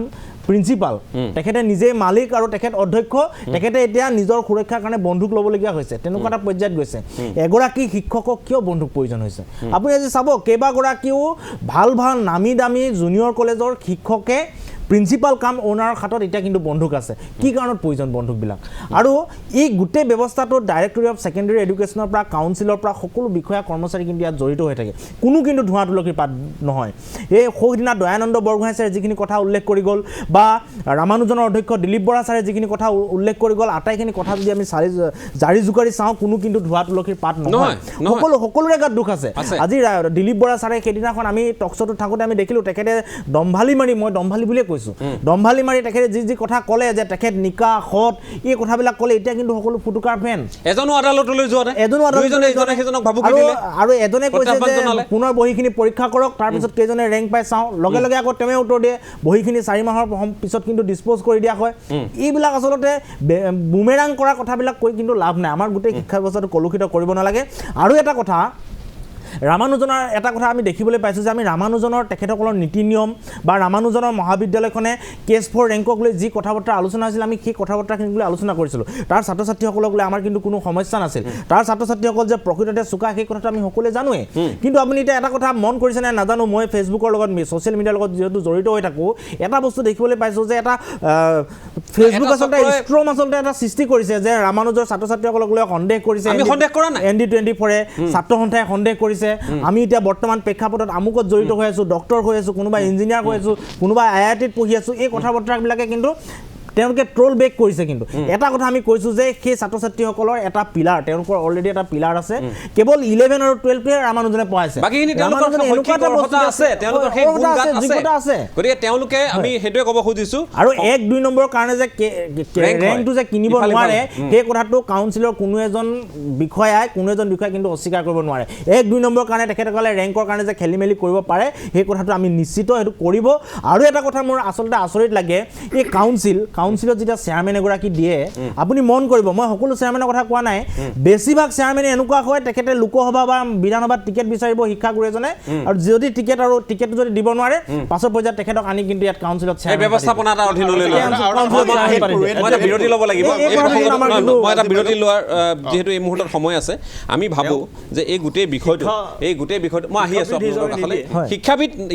প্ৰিন্সিপাল তেখেতে নিজে মালিক আৰু তেখেত অধ্যক্ষ তেখেতে এতিয়া নিজৰ সুৰক্ষাৰ কাৰণে বন্ধুক ল'বলগীয়া হৈছে তেনেকুৱা এটা পৰ্যায়ত গৈছে এগৰাকী শিক্ষকক কিয় বন্ধুক প্ৰয়োজন হৈছে আপুনি আজি চাব কেইবাগৰাকীও ভাল নামী দামী জুনিয়ৰ কলেজৰ শিক্ষকে প্ৰিন্সিপাল কাম অ'নাৰৰ হাতত এতিয়া কিন্তু বন্ধুক আছে কি কাৰণত প্ৰয়োজন বন্ধুকবিলাক আৰু এই গোটেই ব্যৱস্থাটোত ডাইৰেক্টৰী অফ ছেকেণ্ডেৰী এডুকেশ্যনৰ পৰা কাউন্সিলৰ পৰা সকলো বিষয়া কৰ্মচাৰী কিন্তু ইয়াত জড়িত হৈ থাকে কোনো কিন্তু ধোঁৱা তুলসীৰ পাত নহয় এই সৌদিনা দয়ানন্দ বৰগোহাঁই ছাৰে যিখিনি কথা উল্লেখ কৰি গ'ল বা ৰামানুজনৰ অধ্যক্ষ দিলীপ বৰা ছাৰে যিখিনি কথা উল্লেখ কৰি গ'ল আটাইখিনি কথা যদি আমি জাৰি জোকাৰি চাওঁ কোনো কিন্তু ধোঁৱা তুলসীৰ পাত নহয় সকলোৰে গাত দুখ আছে আজি দিলীপ বৰা ছাৰে সেইদিনাখন আমি টকশ্ব'টোত থাকোঁতে আমি দেখিলোঁ তেখেতে দম্ভালি মাৰি মই দম্ভালি বুলিয়ে দম্ভালি মাৰি তেখেতে যি কথা ক'লে যে তেখেত নিকা সৎ এই কথাবিলাক ক'লে এতিয়া কিন্তু সকলো ফুটুকাৰ ফেন এজনো আদালতলৈ যোৱা আৰু এজনে কৈছে যে পুনৰ বহীখিনি পৰীক্ষা কৰক তাৰপিছত কেইজনে ৰেংক পাই চাওঁ লগে লগে আকৌ তেওঁ উত্তৰ দিয়ে বহীখিনি 4 মাহৰ পিছত কিন্তু ডিছপ'জ কৰি দিয়া হয় এইবিলাক আচলতে বুমেৰাং কৰা কথাবিলাক কৈ কিন্তু লাভ নাই আমাৰ গোটেই শিক্ষা ব্যৱস্থাটো কলুষিত কৰিব নালাগে আৰু এটা কথা ৰামানুজনৰ এটা কথা আমি দেখিবলৈ পাইছোঁ যে আমি ৰামানুজনৰ তেখেতসকলৰ নীতি নিয়ম বা ৰামানুজনৰ মহাবিদ্যালয়খনে কেছ ফৰ ৰেংকক লৈ যি কথা বতৰা আলোচনা হৈছিল আমি সেই কথা বতৰাখিনি লৈ আলোচনা কৰিছিলোঁ তাৰ ছাত্ৰ ছাত্ৰীসকলক লৈ আমাৰ কিন্তু কোনো সমস্যা নাছিল তাৰ ছাত্ৰ ছাত্ৰীসকল যে প্ৰকৃততে চোকা সেই কথাটো আমি সকলোৱে জানোৱেই কিন্তু আপুনি এতিয়া এটা কথা মন কৰিছে নে নাজানো মই ফেচবুকৰ লগত ছ'চিয়েল মিডিয়াৰ লগত যিহেতু জড়িত হৈ থাকোঁ এটা বস্তু দেখিবলৈ পাইছোঁ যে এটা ফেচবুক আচলতে ষ্ট্ৰম আচলতে এটা সৃষ্টি কৰিছে যে ৰামানুজৰ ছাত্ৰ ছাত্ৰীসকলক লৈ সন্দেহ কৰিছে ND24 ছাত্ৰ সন্থাই সন্দেহ কৰিছে আমি এতিয়া বৰ্তমান প্ৰেক্ষাপটত আমুকত জড়িত হৈ আছোঁ ডক্টৰ হৈ আছোঁ কোনোবা ইঞ্জিনিয়াৰ হৈ আছোঁ কোনোবা IITত পঢ়ি আছোঁ এই কথা বতৰাবিলাকে কিন্তু তেওঁলোকে ট্ৰল বেক কৰিছে কিন্তু এটা কথা আমি কৈছোঁ যে সেই ছাত্ৰ ছাত্ৰীসকলৰ এটা পিলাৰ তেওঁলোকৰ অলৰেডি এটা পিলাৰ আছে কেৱল 11 আৰু 12 ৰামানুজনে পঢ়াইছে গতিকে তেওঁলোকে আমি সেইটোৱে ক'ব খুজিছোঁ আৰু 1-2 নম্বৰৰ কাৰণে যে ৰেংকটো যে কিনিব নোৱাৰে সেই কথাটো কাউন্সিলৰ কোনো এজন বিষয়াই কিন্তু অস্বীকাৰ কৰিব নোৱাৰে 1-2 নম্বৰৰ কাৰণে তেখেতসকলে ৰেংকৰ কাৰণে যে খেলি মেলি কৰিব পাৰে সেই কথাটো আমি নিশ্চিত সেইটো কৰিব আৰু এটা কথা মোৰ আচলতে আচৰিত লাগে এই কাউন্সিল কাউন্সিলত যেতিয়া চেয়াৰমেন এগৰাকী দিয়ে আপুনি মন কৰিব মই সকলো চেয়াৰমেনৰ কথা কোৱা নাই বেছিভাগ চেয়াৰমেনে এনেকুৱা হয় তেখেতে লোকসভা বা বিধানসভাত টিকেট বিচাৰিব শিক্ষাগুৰু এজনে আৰু যদি টিকেটটো যদি দিব নোৱাৰে পাছৰ পৰ্যায়ত তেখেতক আনি কিন্তু ইয়াত কাউন্সিলত ব্যৱস্থাপনা এটা অধীনলৈ মই এটা বিৰতি ল'ব লাগিব মই এটা বিৰতি লোৱাৰ যিহেতু এই মুহূৰ্তত সময় আছে আমি ভাবোঁ যে এই গোটেই বিষয়টো মই আহি আছোঁ আপোনালোকৰ কাষলৈ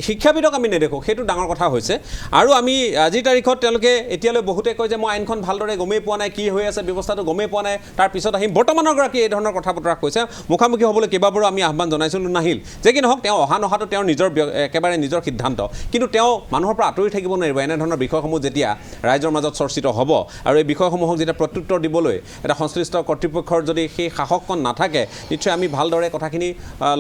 শিক্ষাবিদক আমি নেদেখোঁ সেইটো ডাঙৰ কথা হৈছে আৰু আমি আজিৰ তাৰিখত তেওঁলোকে এতিয়ালৈ বহুতে কয় যে মই আইনখন ভালদৰে গমেই পোৱা নাই কি হৈ আছে ব্যৱস্থাটো গমেই পোৱা নাই তাৰপিছত আহিম বৰ্তমানৰ গৰাকী এই ধৰণৰ কথা বতৰা কৈছে মুখামুখি হ'বলৈ কেইবাবাৰো আমি আহ্বান জনাইছিলোঁ নাহিল যে কি নহওক তেওঁ অহা নহাটো তেওঁৰ একেবাৰে নিজৰ সিদ্ধান্ত কিন্তু তেওঁ মানুহৰ পৰা আঁতৰি থাকিব নোৱাৰিব এনেধৰণৰ বিষয়সমূহ যেতিয়া ৰাইজৰ মাজত চৰ্চিত হ'ব আৰু এই বিষয়সমূহক যেতিয়া প্ৰত্যুত্তৰ দিবলৈ এটা সংশ্লিষ্ট কৰ্তৃপক্ষৰ যদি সেই সাহসকণ নাথাকে নিশ্চয় আমি ভালদৰে কথাখিনি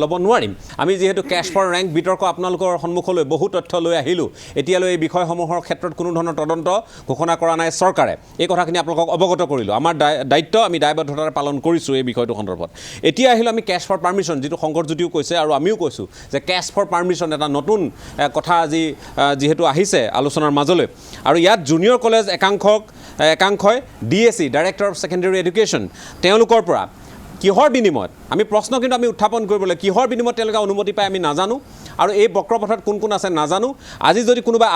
ল'ব নোৱাৰিম আমি যিহেতু কেছ ফৰ ৰেংক বিতৰ্ক আপোনালোকৰ সন্মুখলৈ বহু তথ্য লৈ আহিলোঁ এতিয়ালৈ এই বিষয়সমূহৰ ক্ষেত্ৰত কোনো ধৰণৰ তদন্ত ঘোষণা কৰা নাই চৰকাৰে এই কথাখিনি আপোনালোকক অৱগত কৰিলোঁ আমাৰ দায়িত্ব আমি দায়বদ্ধতাৰে পালন কৰিছোঁ এই বিষয়টো সন্দৰ্ভত এতিয়া আহিলোঁ আমি কেছ ফৰ পাৰ্মিশ্যন যিটো শংকৰজ্যোতিও কৈছে আৰু আমিও কৈছোঁ যে কেছ ফৰ পাৰ্মিশ্যন এটা নতুন কথা আজি যিহেতু আহিছে আলোচনাৰ মাজলৈ আৰু ইয়াত জুনিয়ৰ কলেজ একাংশই DSE director of secondary education তেওঁলোকৰ পৰা কিহৰ বিনিময়ত আমি প্ৰশ্ন কিন্তু আমি উত্থাপন কৰিবলৈ কিহৰ বিনিময়ত তেওঁলোকে অনুমতি পায় আমি নাজানো আৰু এই বক্ৰপথত কোন কোন আছে নাজানো আজি যদি কোনোবা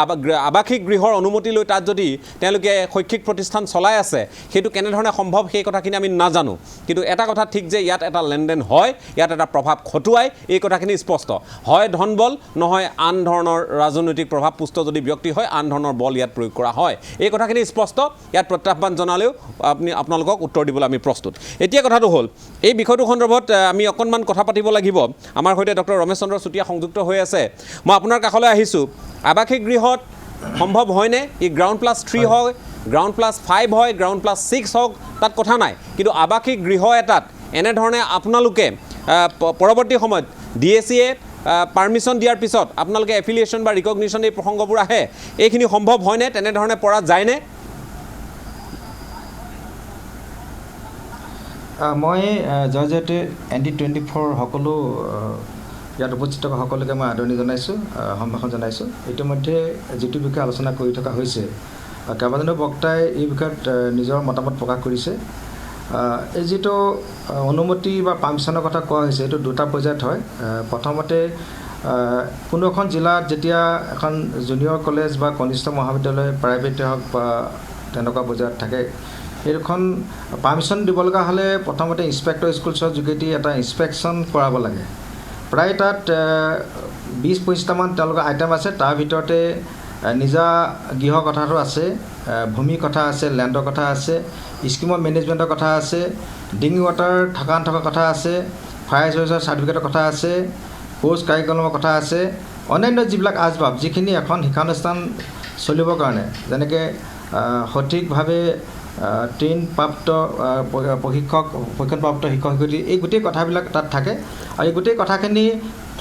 আৱাসিক গৃহৰ অনুমতি লৈ তাত যদি তেওঁলোকে শৈক্ষিক প্ৰতিষ্ঠান চলাই আছে সেইটো কেনেধৰণে সম্ভৱ সেই কথাখিনি আমি নাজানো কিন্তু এটা কথা ঠিক যে ইয়াত এটা লেনদেন হয় ইয়াত এটা প্ৰভাৱ খটুৱাই এই কথাখিনি স্পষ্ট হয় ধনবল নহয় আন ধৰণৰ ৰাজনৈতিক প্ৰভাৱ পুষ্ট যদি ব্যক্তি হয় আন ধৰণৰ বল ইয়াত প্ৰয়োগ কৰা হয় এই কথাখিনি স্পষ্ট ইয়াত প্ৰত্যাহ্বান জনালেও আপোনালোকক উত্তৰ দিবলৈ আমি প্ৰস্তুত এতিয়া কথাটো হ'ল এই বিষয়টো সন্দৰ্ভত আমি অকণমান কথা পাতিব লাগিব আমাৰ সৈতে ডক্টৰ ৰমেশ চন্দ্ৰ চুতীয়া সংযুক্ত হৈ আছে মই আপোনাৰ কাষলৈ আহিছোঁ আৱাসিক গৃহত সম্ভৱ হয়নে ই গ্ৰাউণ্ড+3 হয় গ্ৰাউণ্ড+5 হয় গ্ৰাউণ্ড+6 হওক তাত কথা নাই কিন্তু আৱাসিক গৃহ এটাত এনেধৰণে আপোনালোকে পৰৱৰ্তী সময়ত DSE পাৰ্মিশ্যন দিয়াৰ পিছত আপোনালোকে এফিলিয়েশ্যন বা ৰিকগনিশ্যন এই প্ৰসংগবোৰ আহে এইখিনি সম্ভৱ হয়নে তেনেধৰণে পৰা যায়নে মই জয়জয়তে ND24 সকলো ইয়াত উপস্থিত থকা সকলোকে মই আদৰণি জনাইছোঁ সম্ভাষণ জনাইছোঁ ইতিমধ্যে যিটো বিষয়ে আলোচনা কৰি থকা হৈছে কেইবাজনো বক্তাই এই বিষয়ত নিজৰ মতামত প্ৰকাশ কৰিছে এই যিটো অনুমতি বা পাৰ্মিশ্যনৰ কথা কোৱা হৈছে এইটো দুটা পৰ্যায়ত হয় প্ৰথমতে কোনো এখন জিলাত যেতিয়া এখন জুনিয়ৰ কলেজ বা কনিষ্ঠ মহাবিদ্যালয় প্ৰাইভেটে হওক বা তেনেকুৱা পৰ্যায়ত থাকে এইখন পাৰ্মিশ্যন দিব লগা হ'লে প্ৰথমতে ইনস্পেক্টৰ স্কুলছৰ যোগেদি এটা ইনস্পেকশ্যন কৰাব লাগে প্ৰায় তাত 20-25টামান তেওঁলোকৰ আইটেম আছে তাৰ ভিতৰতে নিজা গৃহ কথাটো আছে ভূমি কথা আছে লেণ্ডৰ কথা আছে স্কিমৰ মেনেজমেণ্টৰ কথা আছে ড্ৰিংকিং ৱাটাৰ থকা কথা আছে ফায়াৰ এক্সটিংগুইশ্বাৰ চাৰ্টিফিকেটৰ কথা আছে কোৰ্ছ কাৰিকলামৰ কথা আছে অন্যান্য যিবিলাক আচবাব যিখিনি এখন শিক্ষানুষ্ঠান চলিবৰ কাৰণে যেনেকৈ সঠিকভাৱে ট্ৰেইনপ্ৰাপ্ত প্ৰশিক্ষণপ্ৰাপ্ত শিক্ষক শিক্ষয়িত্ৰী এই গোটেই কথাবিলাক তাত থাকে আৰু এই গোটেই কথাখিনি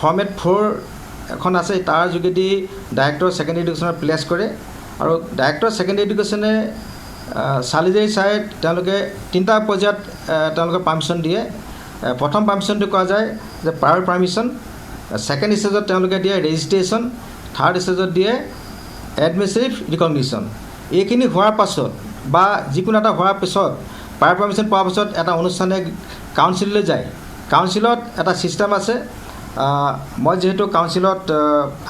ফৰ্মেট 4 এখন আছে তাৰ যোগেদি ডাইৰেক্টৰ ছেকেণ্ডেৰী এডুকেশ্যনত প্লেচ কৰে আৰু ডাইৰেক্টৰ ছেকেণ্ডেৰী এডুকেশ্যনে চালিজাৰি চাই তেওঁলোকে 3টা পৰ্যায়ত তেওঁলোকে পাৰ্মিশ্যন দিয়ে প্ৰথম পাৰ্মিশ্যনটো কোৱা যায় যে প্ৰায়ৰ পাৰ্মিশ্যন ছেকেণ্ড ষ্টেজত তেওঁলোকে দিয়ে ৰেজিষ্ট্ৰেশ্যন থাৰ্ড ষ্টেজত দিয়ে এডমিনিষ্ট্ৰেটিভ ৰিকগনিশ্যন এইখিনি হোৱাৰ পাছত বা যিকোনো এটা হোৱাৰ পিছত প্ৰায়ৰ পাৰ্মিশ্যন পোৱাৰ পিছত এটা অনুষ্ঠানে কাউন্সিললৈ যায় কাউন্সিলত এটা ছিষ্টেম আছে মই যিহেতু কাউন্সিলত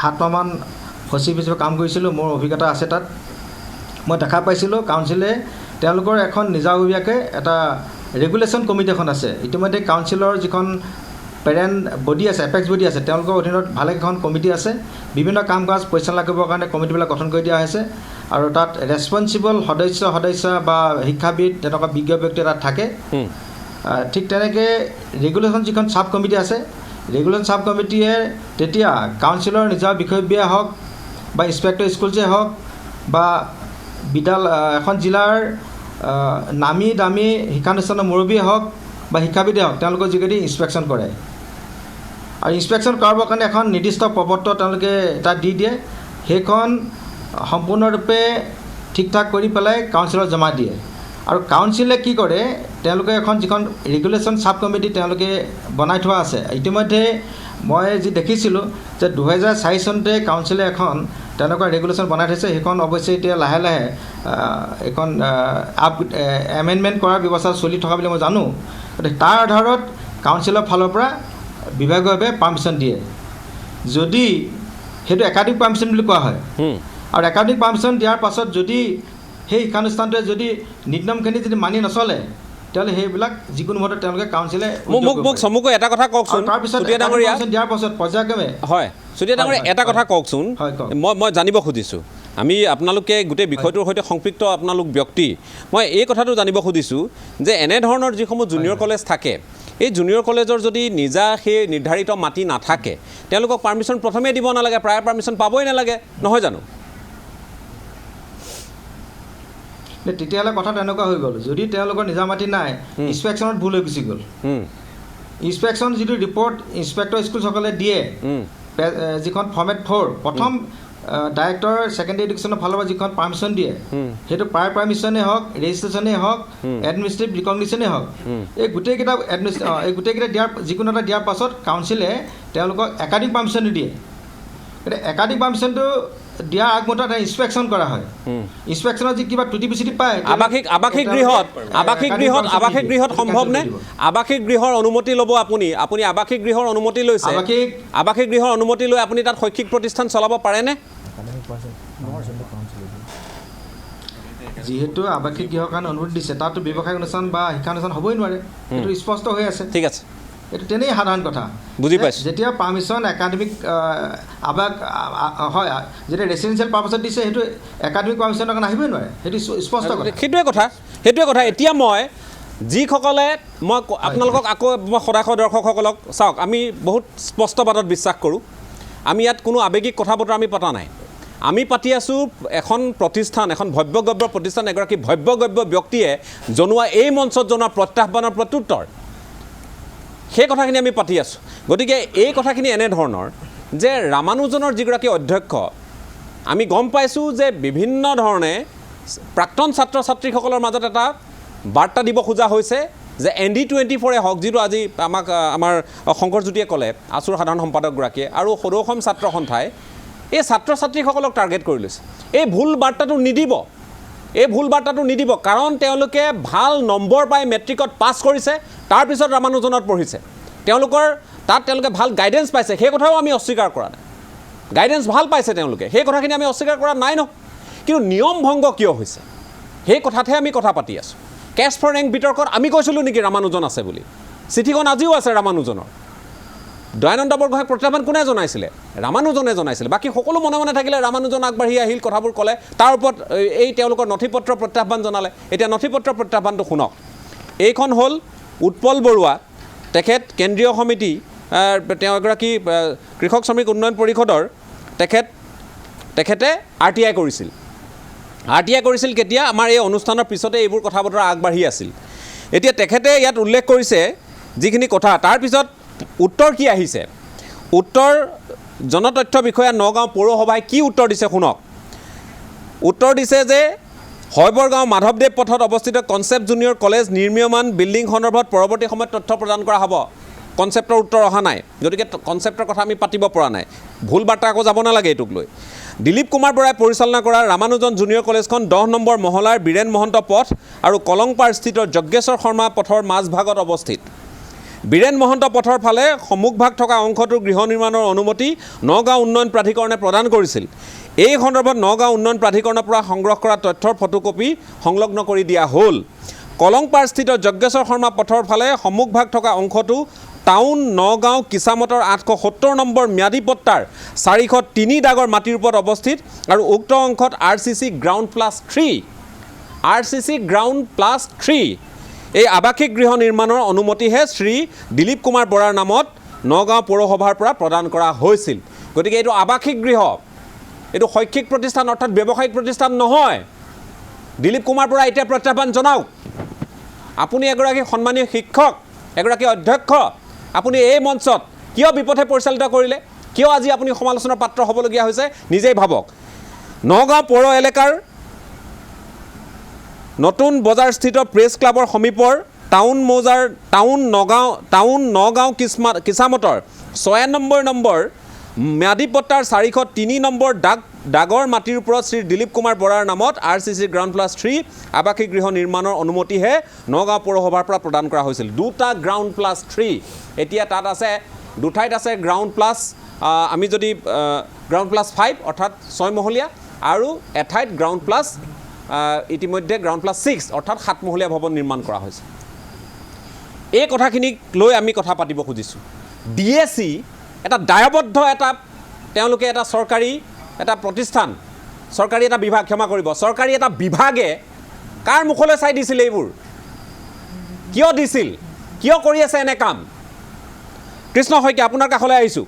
7 মাহমান সচিব হিচাপে কাম কৰিছিলোঁ মোৰ অভিজ্ঞতা আছে তাত মই দেখা পাইছিলোঁ কাউন্সিলে তেওঁলোকৰ এখন নিজাববীয়াকৈ এটা ৰেগুলেশ্যন কমিটি এখন আছে ইতিমধ্যে কাউন্সিলৰ যিখন পেৰেণ্ট বডি আছে এপেক্স বডি আছে তেওঁলোকৰ অধীনত ভালেকেইখন কমিটি আছে বিভিন্ন কাম কাজ পৰিচালনা কৰিবৰ কাৰণে কমিটিবিলাক গঠন কৰি দিয়া হৈছে আৰু তাত ৰেছপনচিবল সদস্য বা শিক্ষাবিদ তেনেকুৱা বিজ্ঞ ব্যক্তি তাত থাকে ঠিক তেনেকৈ ৰেগুলেশ্যন যিখন ছাব কমিটি আছে ৰেগুলেশ্যন ছাব কমিটিয়ে তেতিয়া কাউন্সিলৰ নিজৰ বিষয়ববীয়া হওক বা ইনস্পেক্টৰ স্কুলছেই হওক বা এখন জিলাৰ নামী দামী শিক্ষানুষ্ঠানৰ মুৰব্বীয়ে হওক বা শিক্ষাবিদে হওক তেওঁলোকৰ যোগেদি ইনস্পেকশ্যন কৰে আৰু ইনস্পেকশ্যন কৰাবৰ কাৰণে এখন নিৰ্দিষ্ট প্ৰপত্ৰ তেওঁলোকে তাত দি দিয়ে সেইখন সম্পূৰ্ণৰূপে ঠিক ঠাক কৰি পেলাই কাউন্সিলত জমা দিয়ে আৰু কাউন্সিলে কি কৰে তেওঁলোকে এখন যিখন ৰেগুলেশ্যন ছাব কমিটি তেওঁলোকে বনাই থোৱা আছে ইতিমধ্যে মই যি দেখিছিলোঁ যে 2004 চনতে কাউন্সিলে এখন তেনেকুৱা ৰেগুলেশ্যন বনাই থৈছে সেইখন অৱশ্যে এতিয়া লাহে লাহে এখন এমেণ্ডমেণ্ট কৰাৰ ব্যৱস্থা চলি থকা বুলি মই জানো। গতিকে তাৰ আধাৰত কাউন্সিলৰ ফালৰ পৰা বিভাগীয়ভাৱে পাৰ্মিশ্যন দিয়ে। যদি সেইটো একাডেমিক পাৰ্মিশ্যন বুলি কোৱা হয়, আৰু একাডেমিক পাৰ্মিশ্যন দিয়াৰ পাছত যদি সেই শিক্ষানুষ্ঠানটোৱে যদি নীতি নিয়মখিনি যদি মানি নচলে, তেতিয়াহ'লে সেইবিলাক যিকোনো মুহূৰ্তত তেওঁলোকে কাউন্সিলে মোক চমুকৈ এটা কথা কওকচোন তাৰপিছত দিয়াৰ পাছত পৰ্যায়ক্ৰমে হয় চুতীয়া ডাঙৰীয়া এটা কথা কওকচোন, মই জানিব খুজিছোঁ, আমি আপোনালোকে গোটেই বিষয়টোৰ সৈতে সংপৃক্ত আপোনালোক ব্যক্তি, মই এই কথাটো জানিব খুজিছোঁ যে এনেধৰণৰ যিসমূহ জুনিয়ৰ কলেজ থাকে, এই জুনিয়ৰ কলেজৰ যদি নিজা সেই নিৰ্ধাৰিত মাটি নাথাকে, তেওঁলোকক পাৰ্মিশ্যন প্ৰথমেই দিব নালাগে, প্ৰায় পাৰ্মিশ্যন পাবই নালাগে, নহয় জানো? তেতিয়াহ'লে কথা তেনেকুৱা হৈ গ'ল। যদি তেওঁলোকৰ নিজা মাটি নাই, ইনস্পেকশ্যনত ভুল হৈ গুচি গ'ল। ইনস্পেকশ্যন যিটো ৰিপৰ্ট ইনস্পেক্টৰ স্কুলসকলে দিয়ে, যিখন ফৰ্মেট 4 প্ৰথম ডাইৰেক্টৰ ছেকেণ্ডেৰী এডুকেশ্যনৰ ফালৰ পৰা যিখন পাৰ্মিশ্যন দিয়ে, সেইটো প্ৰায় পাৰ্মিশ্যনেই হওক, ৰেজিষ্ট্ৰেশ্যনেই হওক, এডমিনিষ্ট্ৰেটিভ ৰিকগনিশ্যনেই হওক, এই গোটেইকেইটা দিয়াৰ যিকোনো এটা দিয়াৰ পাছত কাউন্সিলে তেওঁলোকক একাডেমিক পাৰ্মিশ্যন নিদিয়ে। গতিকে একাডেমিক পাৰ্মিশ্যনটো দিয়াৰ আগমুহূৰ্তত এটা ইনস্পেকশ্যন কৰা হয়। ইনস্পেকশ্যনত যি কিবা ত্ৰুটি বিচুটি পায়, আৱাসিক গৃহত সম্ভৱনে? আৱাসিক গৃহৰ অনুমতি ল'ব আপুনি আৱাসিক গৃহৰ অনুমতি লৈছে, আৱাসিক গৃহৰ অনুমতি লৈ আপুনি তাত শৈক্ষিক প্ৰতিষ্ঠান চলাব পাৰেনে? যিহেতু আৱাসিক গৃহৰ কাৰণে অনুমতি দিছে, তাতো ব্যৱসায়িক অনুষ্ঠান বা শিক্ষানুষ্ঠান হ'বই নোৱাৰে, সেইটো স্পষ্ট হৈ আছে। ঠিক আছে, এইটো তেনেই সাধাৰণ কথা। বুজি পাইছোঁ। যেতিয়া পাৰ্মিশ্যন একাডেমিক হয়, যেতিয়া ৰেচিডেঞ্চিয়েল পাৰ্পাছত দিছে, সেইটো একাডেমিক পাৰ্মিশ্যনৰ কাৰণে আহিবই নোৱাৰে, সেইটো স্পষ্ট কথা। সেইটোৱে কথা। এতিয়া মই যিসকলে মই আপোনালোকক আকৌ মই সদায় দৰ্শকসকলক চাওক, আমি বহুত স্পষ্টবাদত বিশ্বাস কৰোঁ। আমি ইয়াত কোনো আৱেগিক কথা বতৰা আমি পতা নাই। আমি পাতি আছোঁ এখন প্ৰতিষ্ঠান, এখন ভব্যগব্য প্ৰতিষ্ঠান, এগৰাকী ভব্যগব্য ব্যক্তিয়ে জনোৱা এই মঞ্চত জনোৱা প্ৰত্যাহ্বানৰ প্ৰত্যুত্তৰ, সেই কথাখিনি আমি পাতি আছোঁ। গতিকে এই কথাখিনি এনেধৰণৰ যে ৰামানুজনৰ যিগৰাকী অধ্যক্ষ, আমি গম পাইছোঁ যে বিভিন্ন ধৰণে প্ৰাক্তন ছাত্ৰ ছাত্ৰীসকলৰ মাজত এটা বাৰ্তা দিব খোজা হৈছে যে ND24 হওক, যিটো আজি আমাৰ শংকৰজ্যোতিয়ে ক'লে, আছুৰ সাধাৰণ সম্পাদকগৰাকীয়ে আৰু সদৌ অসম ছাত্ৰ সন্থাই এই ছাত্ৰ ছাত্ৰীসকলক টাৰ্গেট কৰি লৈছে। এই ভুল বাৰ্তাটো নিদিব, কাৰণ তেওঁলোকে ভাল নম্বৰ পাই মেট্ৰিকত পাছ কৰিছে, তাৰপিছত ৰামানুজনত পঢ়িছে, তেওঁলোকে ভাল গাইডেঞ্চ পাইছে, সেই কথাও আমি অস্বীকাৰ কৰা নাই। গাইডেঞ্চ ভাল পাইছে তেওঁলোকে, সেই কথাখিনি আমি অস্বীকাৰ কৰা নাই ন। কিন্তু নিয়ম ভংগ কিয় হৈছে, সেই কথাতহে আমি কথা পাতি আছোঁ। কেষ্ট ফৰ ৰেংক বিতৰ্কত আমি কৈছিলোঁ নেকি ৰামানুজন আছে বুলি? চিঠিখন আজিও আছে ৰামানুজনৰ। দয়ানন্দ বৰগোহাঁইক প্ৰত্যাহ্বান কোনে জনাইছিলে? ৰামানুজনে জনাইছিলে। বাকী সকলো মনে মনে থাকিলে, ৰামানুজন আগবাঢ়ি আহিল, কথাবোৰ ক'লে, তাৰ ওপৰত এই তেওঁলোকৰ নথিপত্ৰ প্ৰত্যাহ্বান জনালে। এতিয়া নথিপত্ৰ প্ৰত্যাহ্বানটো শুনক। এইখন হ'ল উৎপল বৰুৱা, তেখেত কেন্দ্ৰীয় সমিতি, তেওঁ এগৰাকী কৃষক শ্ৰমিক উন্নয়ন পৰিষদৰ, তেখেতে RTI কৰিছিল। কেতিয়া? আমাৰ এই অনুষ্ঠানৰ পিছতে এইবোৰ কথা বতৰা আগবাঢ়ি আছিল। এতিয়া তেখেতে ইয়াত উল্লেখ কৰিছে যিখিনি কথা, তাৰপিছত উত্তৰ কি আহিছে? উত্তৰ জনতথ্য বিষয়া নগাঁও পৌৰসভাই কি উত্তৰ দিছে শুনক। উত্তৰ দিছে যে শৈবৰগাঁও মাধৱদেৱ পথত অৱস্থিত কনচেপ্ট জুনিয়ৰ কলেজ নিৰ্মীয়মান বিল্ডিং সন্দৰ্ভত পৰৱৰ্তী সময়ত তথ্য প্ৰদান কৰা হ'ব। কনচেপ্টৰ উত্তৰ অহা নাই, গতিকে কনচেপ্টৰ কথা আমি পাতিব পৰা নাই। ভুল বাৰ্তা আকৌ যাব নালাগে এইটোক লৈ। দিলীপ কুমাৰ বৰাই পৰিচালনা কৰা ৰামানুজন জুনিয়ৰ কলেজখন 10 নম্বৰ মহলাৰ বীৰেণ মহন্ত পথ আৰু কলংপাৰস্থিত যজ্ঞেশ্বৰ শৰ্মা পথৰ মাজভাগত অৱস্থিত। বীৰেণ মহন্ত পথৰ ফালে সন্মুখভাগ থকা অংশটোৰ গৃহ নিৰ্মাণৰ অনুমতি নগাঁও উন্নয়ন প্ৰাধিকৰণে প্ৰদান কৰিছিল। এই সন্দৰ্ভত নগাঁও উন্নয়ন প্ৰাধিকৰণৰ পৰা সংগ্ৰহ কৰা তথ্যৰ ফটোকপি সংলগ্ন কৰি দিয়া হ'ল। কলংপাৰস্থিত যজ্ঞেশ্বৰ শৰ্মা পথৰ ফালে সন্মুখভাগ থকা অংশটো টাউন নগাঁও কিছামতৰ 870 নম্বৰ ম্যাদী পট্টাৰ 403 দাগৰ মাটিৰ ওপৰত অৱস্থিত আৰু উক্ত অংশত RCC গ্ৰাউণ্ড প্লাছ 3 এই আৱাসিক গৃহ নিৰ্মাণৰ অনুমতিহে শ্ৰী দিলীপ কুমাৰ বৰাৰ নামত নগাঁও পৌৰসভাৰ পৰা প্ৰদান কৰা হৈছিল। গতিকে এইটো আৱাসিক গৃহ, এইটো শৈক্ষিক প্ৰতিষ্ঠান অৰ্থাৎ ব্যৱসায়িক প্ৰতিষ্ঠান নহয়। দিলীপ কুমাৰ বৰা এতিয়া প্ৰত্যাহ্বান জনাওক। আপুনি এগৰাকী সন্মানীয় শিক্ষক, এগৰাকী অধ্যক্ষ, আপুনি এই মঞ্চত কিয় বিপথে পৰিচালিত কৰিলে? কিয় আজি আপুনি সমালোচনাৰ পাত্ৰ হ'বলগীয়া হৈছে? নিজেই ভাবক। নগাঁও পৌৰ এলেকাৰ নতুন বজাৰস্থিত প্ৰেছ ক্লাবৰ সমীপৰ টাউন নগাঁও কিছামতৰ 96 নম্বৰ ম্যাদী পট্টাৰ 403 নম্বৰ ডাগৰ মাটিৰ ওপৰত শ্ৰী দিলীপ কুমাৰ বৰাৰ নামত RCC গ্ৰাউণ্ড প্লাছ 3 আৱাসিক গৃহ নিৰ্মাণৰ অনুমতিহে নগাঁও পৌৰসভাৰ পৰা প্ৰদান কৰা হৈছিল। দুটা গ্ৰাউণ্ড প্লাছ 3 এতিয়া তাত আছে, দুঠাইত আছে গ্ৰাউণ্ড প্লাছ, আমি যদি গ্ৰাউণ্ড প্লাছ 5 অৰ্থাৎ 6 মহলীয়া, আৰু এঠাইত গ্ৰাউণ্ড প্লাছ ইতিমধ্যে গ্ৰাউণ্ড প্লাছ 6 অৰ্থাৎ 7 মহলীয়া ভৱন নিৰ্মাণ কৰা হৈছে। এই কথাখিনিক লৈ আমি কথা পাতিব খুজিছোঁ। DAC এটা দায়বদ্ধ এটা, তেওঁলোকে এটা চৰকাৰী এটা প্ৰতিষ্ঠান, চৰকাৰী এটা বিভাগ, ক্ষমা কৰিব, চৰকাৰী এটা বিভাগে কাৰ মুখলৈ চাই দিছিল এইবোৰ? কিয় দিছিল? কিয় কৰি আছে এনে কাম? কৃষ্ণ শইকীয়া, আপোনাৰ কাষলৈ আহিছোঁ,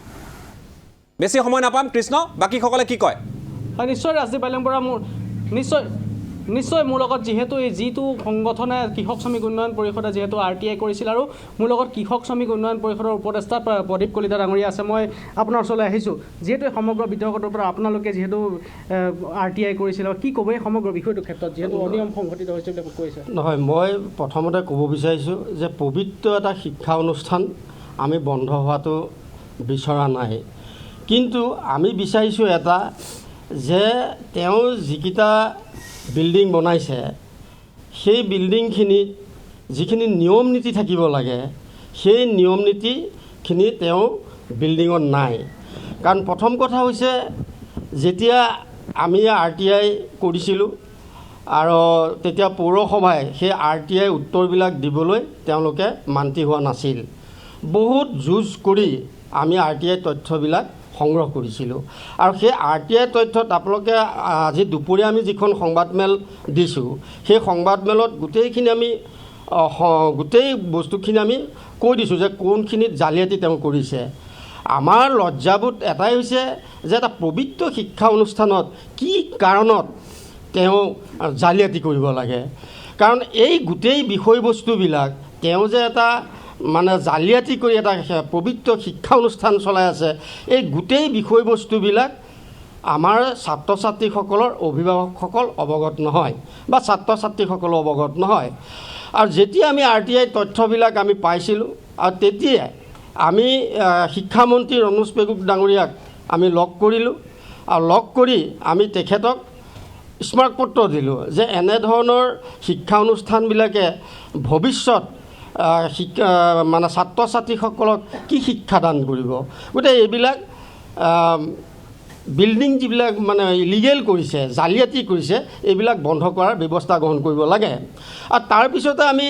বেছি সময় নাপাম। কৃষ্ণ, বাকীসকলে কি কয়? হয়, নিশ্চয় ৰাজদীপ বাইলুং বৰা, মোৰ নিশ্চয় মোৰ লগত যিহেতু এই যিটো সংগঠনে কৃষক শ্ৰমিক উন্নয়ন পৰিষদে যিহেতু RTI কৰিছিল, আৰু মোৰ লগত কৃষক শ্ৰমিক উন্নয়ন পৰিষদৰ উপদেষ্টা প্ৰদীপ কলিতা ডাঙৰীয়া আছে, মই আপোনাৰ ওচৰলৈ আহিছোঁ। যিহেতু এই সমগ্ৰ বিতৰ্কটোৰ পৰা আপোনালোকে যিহেতু RTI কৰিছিল, কি ক'ব এই সমগ্ৰ বিষয়টোৰ ক্ষেত্ৰত, যিহেতু অনিয়ম সংঘটিত হৈছে বুলি কৈছে? নহয়, মই প্ৰথমতে ক'ব বিচাৰিছোঁ যে পবিত্ৰ এটা শিক্ষা অনুষ্ঠান আমি বন্ধ হোৱাটো বিচৰা নাই, কিন্তু আমি বিচাৰিছোঁ এটা, যে তেওঁ যিকেইটা বিল্ডিং বনাইছে সেই বিল্ডিংখিনিত যিখিনি নিয়ম নীতি থাকিব লাগে সেই নিয়ম নীতিখিনি তেওঁ বিল্ডিঙত নাই। কাৰণ প্ৰথম কথা হৈছে, যেতিয়া আমি RTI কৰিছিলোঁ আৰু তেতিয়া পৌৰসভাই সেই RTI উত্তৰবিলাক দিবলৈ তেওঁলোকে মান্তি হোৱা নাছিল। বহুত যুঁজ কৰি আমি RTI তথ্যবিলাক সংগ্ৰহ কৰিছিলোঁ, আৰু সেই RTI তথ্যত আপোনালোকে আজি দুপৰীয়া আমি যিখন সংবাদমেল দিছোঁ, সেই সংবাদমেলত গোটেইখিনি আমি গোটেই বস্তুখিনি আমি কৈ দিছোঁ যে কোনখিনিত জালিয়াতি তেওঁ কৰিছে। আমাৰ লজ্জাবোধ এটাই হৈছে যে এটা পবিত্ৰ শিক্ষা অনুষ্ঠানত কি কাৰণত তেওঁ জালিয়াতি কৰিব লাগে। কাৰণ এই গোটেই বিষয়বস্তুবিলাক তেওঁ যে এটা মানে জালিয়াতি কৰি এটা পবিত্ৰ শিক্ষা অনুষ্ঠান চলাই আছে, এই গোটেই বিষয়বস্তুবিলাক আমাৰ ছাত্ৰ ছাত্ৰীসকলৰ অভিভাৱকসকল অৱগত নহয় বা ছাত্ৰ ছাত্ৰীসকলো অৱগত নহয়। আৰু যেতিয়া আমি RTI তথ্যবিলাক আমি পাইছিলোঁ, আৰু তেতিয়াই আমি শিক্ষামন্ত্ৰী ৰণোজ পেগুক ডাঙৰীয়াক আমি লগ কৰিলোঁ, আৰু লগ কৰি আমি তেখেতক স্মাৰকপত্ৰ দিলোঁ যে এনেধৰণৰ শিক্ষা অনুষ্ঠানবিলাকে ভৱিষ্যত মানে ছাত্ৰ ছাত্ৰীসকলক কি শিক্ষাদান কৰিব। গতিকে এইবিলাক বিল্ডিং যিবিলাক মানে ইলিগেল কৰিছে, জালিয়াতি কৰিছে, এইবিলাক বন্ধ কৰাৰ ব্যৱস্থা গ্ৰহণ কৰিব লাগে। আৰু তাৰপিছতে আমি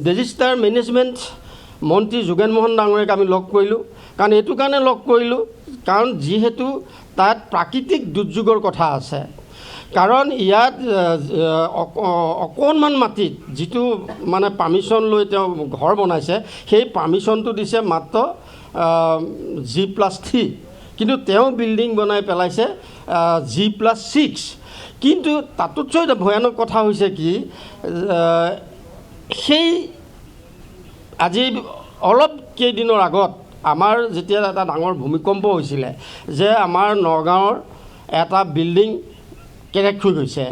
ডিজাষ্টাৰ মেনেজমেণ্ট মন্ত্ৰী যোগেন মোহন ডাঙৰীয়াক আমি লগ কৰিলোঁ। কাৰণ এইটো কাৰণে লগ কৰিলোঁ, কাৰণ যিহেতু তাত প্ৰাকৃতিক দুৰ্যোগৰ কথা আছে। কাৰণ ইয়াত অকণমান মাটিত যিটো মানে পাৰ্মিশ্যন লৈ তেওঁ ঘৰ বনাইছে, সেই পাৰ্মিশ্যনটো দিছে মাত্ৰ G+3, কিন্তু তেওঁ বিল্ডিং বনাই পেলাইছে G+6। কিন্তু তাতোতকৈ এটা ভয়ানক কথা হৈছে কি, সেই আজি অলপ কেইদিনৰ আগত আমাৰ যেতিয়া এটা ডাঙৰ ভূমিকম্প হৈছিলে, যে আমাৰ নগাঁৱৰ এটা বিল্ডিং কেৰেক হৈ গৈছে।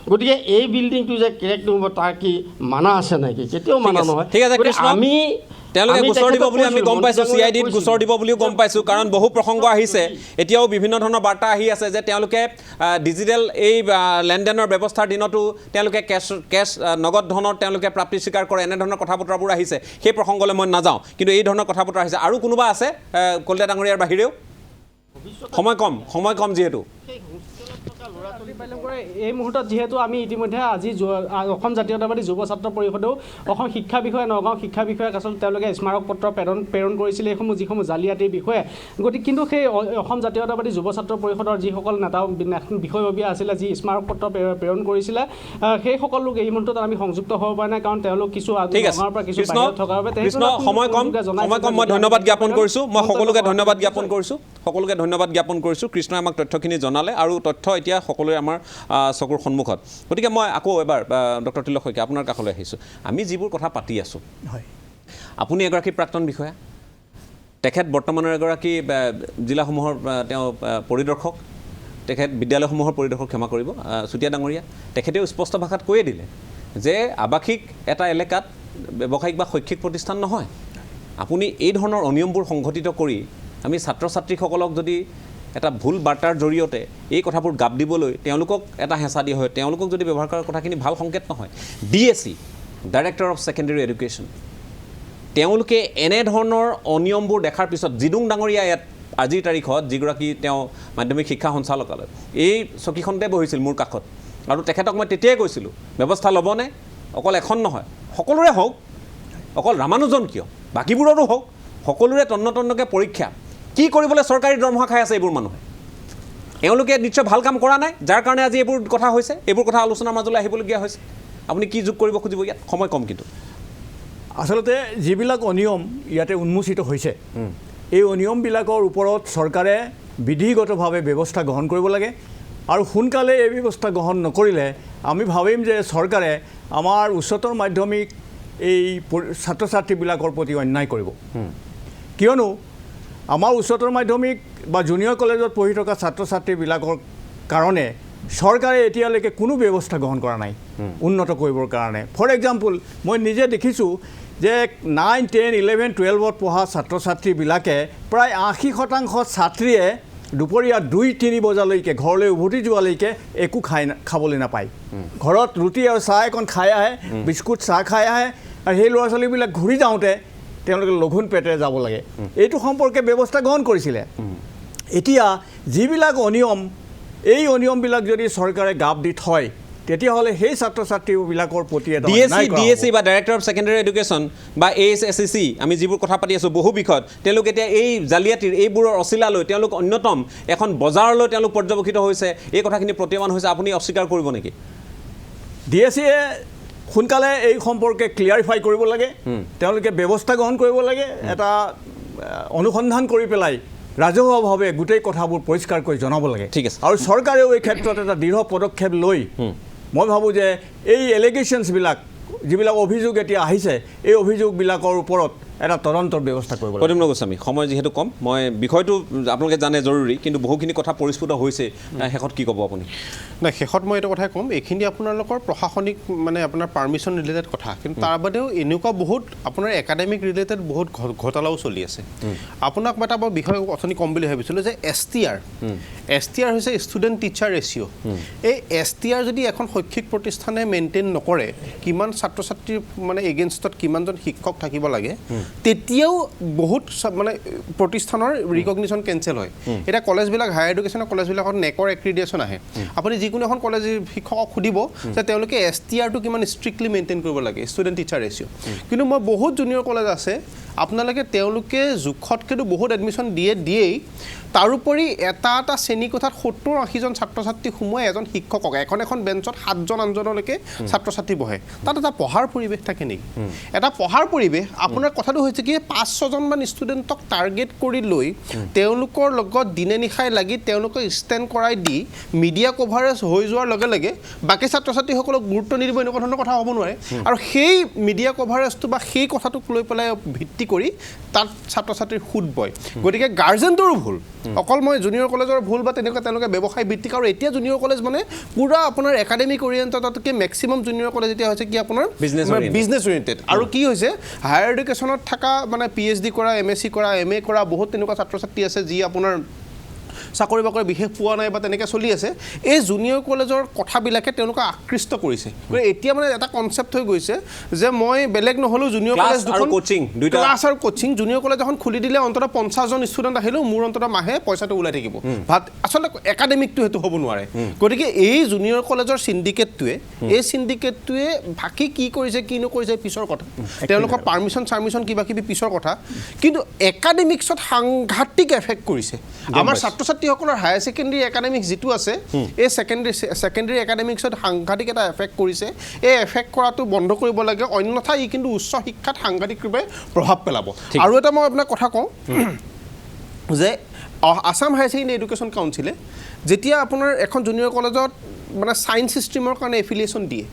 গতিকে এই বিল্ডিংটো যে কেৰেক নহ'ব তাৰ কি মানা আছে নেকি? কেতিয়াও মানা নহয়। আমি তেওঁলোকে গোচৰ দিব বুলি আমি গম পাইছোঁ, CIDত গোচৰ দিব বুলিও গম পাইছোঁ। কাৰণ বহু প্ৰসংগ আহিছে, এতিয়াও বিভিন্ন ধৰণৰ বাৰ্তা আহি আছে যে তেওঁলোকে ডিজিটেল এই লেনদেনৰ ব্যৱস্থাৰ দিনতো তেওঁলোকে কেছ নগদ ধনৰ তেওঁলোকে প্ৰাপ্তি স্বীকাৰ কৰে, এনেধৰণৰ কথা বতৰাবোৰ আহিছে। সেই প্ৰসংগলৈ মই নাযাওঁ, কিন্তু এই ধৰণৰ কথা বতৰা আহিছে। আৰু কোনোবা আছে কলিতা ডাঙৰীয়াৰ বাহিৰেও? সময় কম যিহেতু। এই মুহূৰ্তত যিহেতু আমি ইতিমধ্যে আজি অসম জাতীয়তাবাদী যুৱ ছাত্ৰ পৰিষদেও অসম শিক্ষা বিষয়া, নগাঁও শিক্ষা বিষয়াক আচলতে তেওঁলোকে স্মাৰক পত্ৰ প্ৰেৰণ কৰিছিলে, এইসমূহ যিসমূহ জালিয়াতিৰ বিষয়ে। গতিকে কিন্তু সেই অসম জাতীয়তাবাদী যুৱ ছাত্ৰ পৰিষদৰ যিসকল নেতা বিষয়ববীয়া আছিলে, যি স্মাৰক পত্ৰ প্ৰেৰণ কৰিছিলে, সেইসকল লোক এই মুহূৰ্তত আমি সংযুক্ত হ'ব পৰা নাই, কাৰণ তেওঁলোক কিছু নগাঁৱৰ পৰা কিছু বাহিৰত থকাৰ বাবে। সময় কম, মই ধন্যবাদ জ্ঞাপন কৰিছোঁ। মই সকলোকে ধন্যবাদ জ্ঞাপন কৰিছোঁ। কৃষ্ণই আমাক তথ্যখিনি জনালে, আৰু তথ্য এতিয়া সকলোৱে আমাৰ চকুৰ সন্মুখত। গতিকে মই আকৌ এবাৰ ডক্টৰ তিলক শইকীয়া আপোনাৰ কাষলৈ আহিছোঁ। আমি যিবোৰ কথা পাতি আছোঁ, হয়, আপুনি এগৰাকী প্ৰাক্তন বিষয়া, তেখেত বৰ্তমানৰ এগৰাকী জিলাসমূহৰ তেওঁ পৰিদৰ্শক, তেখেত বিদ্যালয়সমূহৰ পৰিদৰ্শক, ক্ষমা কৰিব চুতীয়া ডাঙৰীয়া, তেখেতেও স্পষ্ট ভাষাত কৈয়ে দিলে যে আৱাসিক এটা এলেকাত ব্যৱসায়িক বা শৈক্ষিক প্ৰতিষ্ঠান নহয়। আপুনি এই ধৰণৰ অনিয়মবোৰ সংঘটিত কৰি আমি ছাত্ৰ ছাত্ৰীসকলক যদি এটা ভুল বাৰ্তাৰ জৰিয়তে এই কথাবোৰ গাপ দিবলৈ তেওঁলোকক এটা হেঁচা দিয়া হয় তেওঁলোকক যদি ব্যৱহাৰ কৰাৰ কথাখিনি ভাল সংকেত নহয় DSC director of secondary education তেওঁলোকে এনেধৰণৰ অনিয়মবোৰ দেখাৰ পিছত জিদুং ডাঙৰীয়া ইয়াত আজিৰ তাৰিখত যিগৰাকী তেওঁ মাধ্যমিক শিক্ষা সঞ্চালকালয় এই চকীখনতে বহিছিল মোৰ কাষত আৰু তেখেতক মই তেতিয়াই কৈছিলোঁ ব্যৱস্থা ল'বনে অকল এখন নহয় সকলোৰে হওক অকল ৰামানুজন কিয় বাকীবোৰৰো হওক সকলোৰে তন্নতন্নকৈ পৰীক্ষা কি কৰিবলৈ চৰকাৰী দৰমহা খাই আছে এইবোৰ মানুহে এওঁলোকে নিশ্চয় ভাল কাম কৰা নাই যাৰ কাৰণে আজি এইবোৰ কথা হৈছে এইবোৰ কথা আলোচনাৰ মাজলৈ আহিবলগীয়া হৈছে আপুনি কি যোগ কৰিব খুজিব ইয়াত সময় কম কিন্তু আচলতে যিবিলাক অনিয়ম ইয়াতে উন্মোচিত হৈছে এই অনিয়মবিলাকৰ ওপৰত চৰকাৰে বিধিগতভাৱে ব্যৱস্থা গ্ৰহণ কৰিব লাগে আৰু সোনকালে এই ব্যৱস্থা গ্ৰহণ নকৰিলে আমি ভাবিম যে চৰকাৰে আমাৰ উচ্চতৰ মাধ্যমিক এই ছাত্ৰ ছাত্ৰীবিলাকৰ প্ৰতি অন্যায় কৰিব কিয়নো আমাৰ উচ্চতৰ মাধ্যমিক বা জুনিয়ৰ কলেজত পঢ়ি থকা ছাত্ৰ ছাত্ৰীবিলাকৰ কাৰণে চৰকাৰে এতিয়ালৈকে কোনো ব্যৱস্থা গ্ৰহণ কৰা নাই উন্নত কৰিবৰ কাৰণে ফৰ এক্সাম্পল মই নিজে দেখিছোঁ যে 9, 10, 11, 12ত পঢ়া ছাত্ৰ ছাত্ৰীবিলাকে প্ৰায় 80% ছাত্ৰীয়ে দুপৰীয়া 2-3 বজালৈকে ঘৰলৈ উভতি যোৱালৈকে একো খাবলৈ নাপায় ঘৰত ৰুটি আৰু চাহ এখন খাই আহে বিস্কুট চাহ খাই আহে আৰু সেই ল'ৰা ছোৱালীবিলাক ঘূৰি যাওঁতে তেওঁলোকে লঘোণ পেটেৰে যাব লাগে এইটো সম্পৰ্কে ব্যৱস্থা গ্ৰহণ কৰিছিলে এতিয়া যিবিলাক অনিয়ম এই অনিয়মবিলাক যদি চৰকাৰে গাপ দি থয় তেতিয়াহ'লে সেই ছাত্ৰ ছাত্ৰীবিলাকৰ প্ৰতি এটা DSC বা ডাইৰেক্টৰ অফ ছেকেণ্ডেৰী এডুকেশ্যন বা ASSC আমি যিবোৰ কথা পাতি আছোঁ বহু বিষয়ত তেওঁলোক এতিয়া এই জালিয়াতিৰ এইবোৰৰ অচিলালৈ তেওঁলোক অন্যতম এখন বজাৰলৈ তেওঁলোক পৰ্যবেক্ষিত হৈছে এই কথাখিনি প্ৰতীয়মান হৈছে আপুনি অস্বীকাৰ কৰিব নেকি DSCয়ে সোনকালে এই সম্পৰ্কে ক্লিয়াৰিফাই কৰিব লাগে তেওঁলোকে ব্যৱস্থা গ্ৰহণ কৰিব লাগে এটা অনুসন্ধান কৰি পেলাই ৰাজহুৱাভাৱে গোটেই কথাবোৰ পৰিষ্কাৰ কৰি জনাব লাগে ঠিক আছে আৰু চৰকাৰেও এই ক্ষেত্ৰত এটা দৃঢ় পদক্ষেপ লৈ মই ভাবোঁ যে এই এলিগেশ্যনছবিলাক যিবিলাক অভিযোগ এতিয়া আহিছে এই অভিযোগবিলাকৰ ওপৰত এটা তদন্তৰ ব্যৱস্থা কৰিব লাগে প্ৰদ্যুম্ন গোস্বামী সময় যিহেতু কম মই বিষয়টো আপোনালোকে জানে জৰুৰী কিন্তু বহুখিনি কথা পৰিস্ফুট হৈছে শেষত কি ক'ব আপুনি নাই শেষত মই এইটো কথাই ক'ম এইখিনি আপোনালোকৰ প্ৰশাসনিক মানে আপোনাৰ পাৰ্মিশ্যন ৰিলেটেড কথা কিন্তু তাৰ বাদেও এনেকুৱা বহুত আপোনাৰ একাডেমিক ৰিলেটেড বহুত ঘটনাও চলি আছে আপোনাক এটা মই বিষয় অথনি ক'ম বুলি ভাবিছিলোঁ যে STR হৈছে ষ্টুডেণ্ট টিচাৰ ৰেচিঅ' এই STR যদি এখন শৈক্ষিক প্ৰতিষ্ঠানে মেইনটেইন নকৰে কিমান ছাত্ৰ ছাত্ৰীৰ মানে এগেইনষ্টত কিমানজন শিক্ষক থাকিব লাগে তেতিয়াও বহুত মানে প্ৰতিষ্ঠানৰ ৰিকগনিশ্যন কেঞ্চেল হয় এটা কলেজবিলাক হায়াৰ এডুকেশ্যনৰ কলেজবিলাকত নেকৰ এক্ৰিডিয়েশ্যন আহে আপুনি যিকোনো এখন কলেজ শিক্ষকক সুধিব যে তেওঁলোকে STRটো কিমান ষ্ট্ৰিক্টলি মেইনটেইন কৰিব লাগে ষ্টুডেণ্ট টিচাৰ ৰেচিঅ' কিন্তু মই বহুত জুনিয়ৰ কলেজ আছে আপোনালোকে তেওঁলোকে জোখতকৈতো বহুত এডমিশ্যন দিয়েই তাৰোপৰি এটা শ্ৰেণীকোঠাত 70-80জন ছাত্ৰ ছাত্ৰী সোমোৱাই এজন শিক্ষকক এখন বেঞ্চত 7জন 8জনলৈকে ছাত্ৰ ছাত্ৰী বহে তাত এটা পঢ়াৰ পৰিৱেশ থাকে নেকি এটা পঢ়াৰ পৰিৱেশ আপোনাৰ কথাটো হৈছে কি 5-6জনমান ষ্টুডেণ্টক টাৰ্গেট কৰি লৈ তেওঁলোকৰ লগত দিনে নিশাই লাগি তেওঁলোকক ষ্টেণ্ড কৰাই দি মিডিয়া কভাৰেজ হৈ যোৱাৰ লগে লগে বাকী ছাত্ৰ ছাত্ৰীসকলক গুৰুত্ব নিদিব এনেকুৱা ধৰণৰ কথা হ'ব নোৱাৰে আৰু সেই মিডিয়া কভাৰেজটো বা সেই কথাটোক লৈ পেলাই ভিত্তি কৰি তাত ছাত্ৰ ছাত্ৰীৰ সুদ বয় গতিকে গাৰ্জেণ্টৰো ভুল অকল মই জুনিয়ৰ কলেজৰ ভুল বা তেনেকুৱা তেওঁলোকে ব্যৱসায় ভিত্তিক আৰু এতিয়া জুনিয়ৰ কলেজ মানে পুৰা আপোনাৰ একাডেমিক অৰিয়েণ্টেডতকৈ মেক্সিমাম জুনিয়ৰ কলেজ এতিয়া হৈছে কি আপোনাৰ বিজনেছ অৰিয়েণ্টেড আৰু কি হৈছে হায়াৰ এডুকেশ্যনত থকা মানে PhD কৰা MSc কৰা MA কৰা বহুত তেনেকুৱা ছাত্ৰ ছাত্ৰী আছে যি আপোনাৰ চাকৰি বাকৰি বিশেষ পোৱা নাই বা তেনেকৈ চলি আছে এই জুনিয়ৰ কলেজৰ কথাবিলাকে তেওঁলোকক আকৃষ্ট কৰিছে গতিকে এতিয়া মানে এটা কনচেপ্ট হৈ গৈছে যে মই বেলেগ নহ'লেও জুনিয়ৰ কলেজ ক্লাছ আৰু কোচিং জুনিয়ৰ কলেজ এখন খুলি দিলে অন্ততঃ 50জন ষ্টুডেণ্ট আহিলেও মোৰ অন্ততঃ মাহে পইচাটো ওলাই থাকিব আচলতে একাডেমিকটো সেইটো হ'ব নোৱাৰে গতিকে এই জুনিয়ৰ কলেজৰ চিণ্ডিকেটটোৱে বাকী কি কৰিছে কি নকৰিছে পিছৰ কথা তেওঁলোকৰ পাৰ্মিশ্যন কিবা কিবি পিছৰ কথা কিন্তু একাডেমিক্সত সাংঘাতিক এফেক্ট কৰিছে আমাৰ ছাত্ৰ ছাত্ৰীসকলৰ হায়াৰ ছেকেণ্ডেৰী একাডেমিক্স যিটো আছে এই ছেকেণ্ডেৰী একাডেমিক্সত সাংঘাতিক এটা এফেক্ট কৰিছে এই এফেক্ট কৰাটো বন্ধ কৰিব লাগে অন্যথা ই কিন্তু উচ্চ শিক্ষাত সাংঘাতিকভাৱে প্ৰভাৱ পেলাব আৰু এটা মই আপোনাক কথা কওঁ যে আছাম হায়াৰ ছেকেণ্ডেৰী এডুকেশ্যন কাউন্সিলে যেতিয়া আপোনাৰ এখন জুনিয়ৰ কলেজত মানে ছায়েন্স ষ্ট্ৰীমৰ কাৰণে এফিলিয়েশ্যন দিয়ে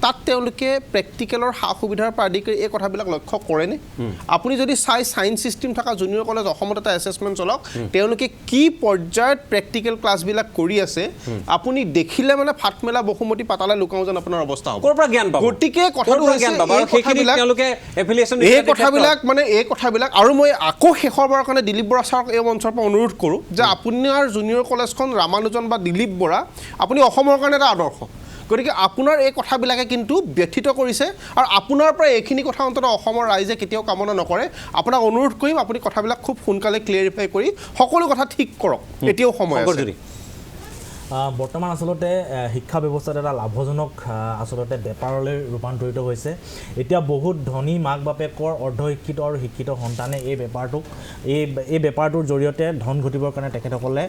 তাত তেওঁলোকে প্ৰেক্টিকেলৰ সা সুবিধাৰ পৰা আদি কৰি এই কথাবিলাক লক্ষ্য কৰেনে আপুনি যদি চাই ছায়েন্স ছিষ্টেম থকা জুনিয়ৰ কলেজ অসমত এটা এছেছমেণ্ট চলক তেওঁলোকে কি পৰ্যায়ত প্ৰেক্টিকেল ক্লাছবিলাক কৰি আছে আপুনি দেখিলে মানে ফাটমেলা বসুমতী পাতালে লুকাওঁ যেন আপোনাৰ অৱস্থা হ'ব ক'ৰ পৰা জ্ঞান পাব গতিকে কথাটো হৈছে এই কথাবিলাক আৰু মই আকৌ শেষৰবাৰৰ কাৰণে দিলীপ বৰা ছাৰক এই মঞ্চৰ পৰা অনুৰোধ কৰোঁ যে আপোনাৰ জুনিয়ৰ কলেজখন ৰামানুজন বা দিলীপ বৰা আপুনি অসমৰ কাৰণে এটা আদৰ্শ গতিকে আপোনাৰ এই কথাবিলাকে কিন্তু ব্যথিত কৰিছে আৰু আপোনাৰ পৰা এইখিনি কথা অন্ততঃ অসমৰ ৰাইজে কেতিয়াও কামনা নকৰে আপোনাক অনুৰোধ কৰিম আপুনি কথাবিলাক খুব সোনকালে ক্লিয়াৰিফাই কৰি সকলো কথা ঠিক কৰক এতিয়াও সময় আছে বৰ্তমান আচলতে শিক্ষা ব্যৱস্থাত এটা লাভজনক আচলতে বেপাৰলৈ ৰূপান্তৰিত হৈছে এতিয়া বহুত ধনী মাক বাপেকৰ অৰ্ধশিক্ষিত আৰু শিক্ষিত সন্তানে এই বেপাৰটোৰ জৰিয়তে ধন ঘটিবৰ কাৰণে তেখেতসকলে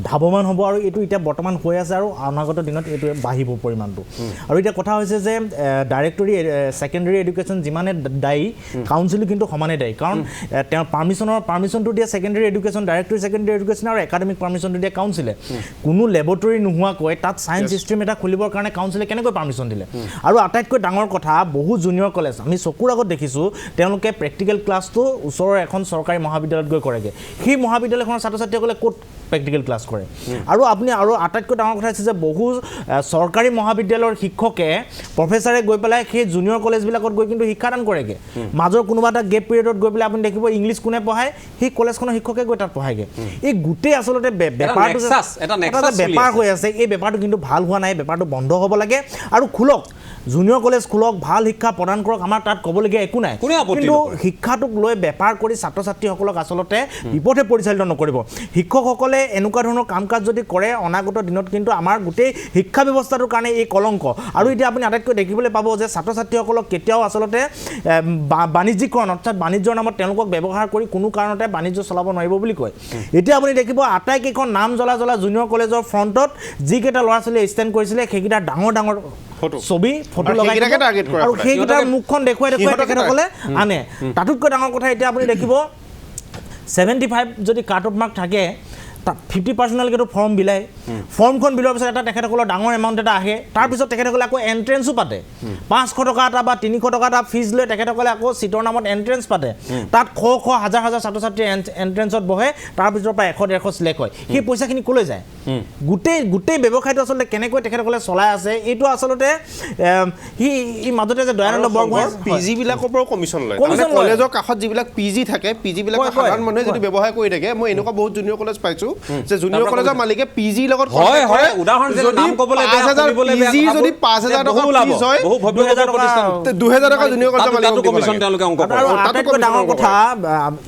ধাৱমান হ'ব আৰু এইটো এতিয়া বৰ্তমান হৈ আছে আৰু অনাগত দিনত এইটো বাঢ়িব পৰিমাণটো আৰু এতিয়া কথা হৈছে যে ডাইৰেক্টৰী ছেকেণ্ডেৰী এডুকেশ্যন যিমানে দায়ী কাউন্সিলো কিন্তু সমানে দায়ী কাৰণ তেওঁৰ পাৰ্মিশ্যনটো দিয়ে secondary education directory secondary education আৰু একাডেমিক পাৰ্মিশ্যনটো দিয়ে কাউন্সিলে কোনো লেবৰেটৰী নোহোৱাকৈ তাত ছায়েন্স ষ্ট্ৰীম এটা খুলিবৰ কাৰণে কাউন্সিলে কেনেকৈ পাৰ্মিশ্যন দিলে আৰু আটাইতকৈ ডাঙৰ কথা বহু জুনিয়ৰ কলেজ আমি চকুৰ আগত দেখিছোঁ তেওঁলোকে প্ৰেক্টিকেল ক্লাছটো ওচৰৰ এখন চৰকাৰী মহাবিদ্যালয়ত গৈ কৰেগৈ সেই মহাবিদ্যালয়খনৰ ছাত্ৰ ছাত্ৰীসকলে ক'ত প্ৰেক্টিকেল ক্লাছ কৰে আৰু আপুনি আৰু আটাইতকৈ ডাঙৰ কথা হৈছে যে বহু চৰকাৰী মহাবিদ্যালয়ৰ শিক্ষকে প্ৰফেচাৰে গৈ পেলাই সেই জুনিয়ৰ কলেজবিলাকত গৈ কিন্তু শিক্ষাদান কৰেগৈ মাজৰ কোনোবা এটা গেপ পিৰিয়ডত গৈ পেলাই আপুনি দেখিব ইংলিছ কোনে পঢ়ায় সেই কলেজখনৰ শিক্ষকে গৈ তাত পঢ়ায়গৈ এই গোটেই আচলতে বেপাৰটো বেপাৰ হৈ আছে এই বেপাৰটো কিন্তু ভাল হোৱা নাই বেপাৰটো বন্ধ হ'ব লাগে আৰু খোলক জুনিয়ৰ কলেজ খোলক ভাল শিক্ষা প্ৰদান কৰক আমাৰ তাত ক'বলগীয়া একো নাই কিন্তু শিক্ষাটোক লৈ বেপাৰ কৰি ছাত্ৰ ছাত্ৰীসকলক আচলতে বিপথে পৰিচালিত নকৰিব শিক্ষকসকলে এনেকুৱা ধৰণৰ কাম কাজ যদি কৰে অনাগত দিনত কিন্তু আমাৰ গোটেই শিক্ষা ব্যৱস্থাটোৰ কাৰণে এই কলংক আৰু এতিয়া আপুনি আটাইতকৈ দেখিবলৈ পাব যে ছাত্ৰ ছাত্ৰীসকলক কেতিয়াও আচলতে বাণিজ্যিকৰণ অৰ্থাৎ বাণিজ্যৰ নামত তেওঁলোকক ব্যৱহাৰ কৰি কোনো কাৰণতে বাণিজ্য চলাব নোৱাৰিব বুলি কয় এতিয়া আপুনি দেখিব আটাইকেইখন নাম জ্বলা জুনিয়ৰ কলেজৰ ফ্ৰণ্টত যিকেইটা ল'ৰা ছোৱালীয়ে ষ্টেণ্ড কৰিছিলে সেইকেইটা ডাঙৰ ডাঙৰ ছবি ফটো লগাই আৰু সেইকেইটাৰ মুখখন দেখুৱাই তেখেতসকলে আনে তাতোতকৈ ডাঙৰ কথা এতিয়া আপুনি দেখিব 75 যদি কাট অফ মাৰ্ক থাকে তাত 50% ফৰ্ম বিলায় ফৰ্মখন বিলাৰ পিছত এটা তেখেতসকলৰ ডাঙৰ এমাউণ্ট এটা আহে তাৰপিছত তেখেতসকলে আকৌ এণ্ট্ৰেঞ্চো পাতে 500 টকা এটা বা 300 টকা এটা ফিজ লৈ তেখেতসকলে আকৌ চিটৰ নামত এণ্ট্ৰেঞ্চ পাতে তাত হাজাৰ হাজাৰ ছাত্ৰ ছাত্ৰী এণ্ট্ৰেঞ্চত বহে তাৰপিছৰ পৰা 100-150 চিলেক্ট হয় সেই পইচাখিনি ক'লৈ যায় গোটেই ব্যৱসায়টো আচলতে কেনেকৈ তেখেতসকলে চলাই আছে এইটো আচলতে সি মাজতে যে দয়ানন্দ বৰগোহাঁই পিজি বিলাকৰ পৰাও কমিশ্যন লয় কলেজৰ কাষত যিবিলাক পিজি থাকে পিজি বিলাক সাধাৰণ মানুহে যদি ব্যৱসায় কৰি থাকে মই এনেকুৱা বহুত জুনিয়ৰ কলেজ পাইছোঁ যে জুনিয়ৰ কলেজৰ মালিকে পিজি লগত উদাহৰণ নাম ক'বলৈ 5000 যদি 5000 টকা ফিজ হয় 2000 টকা জুনিয়ৰ কলেজৰ মালিকক কমিশ্যন তেওঁলোকে অংক কৰে আৰু আটাইতকৈ ডাঙৰ কথা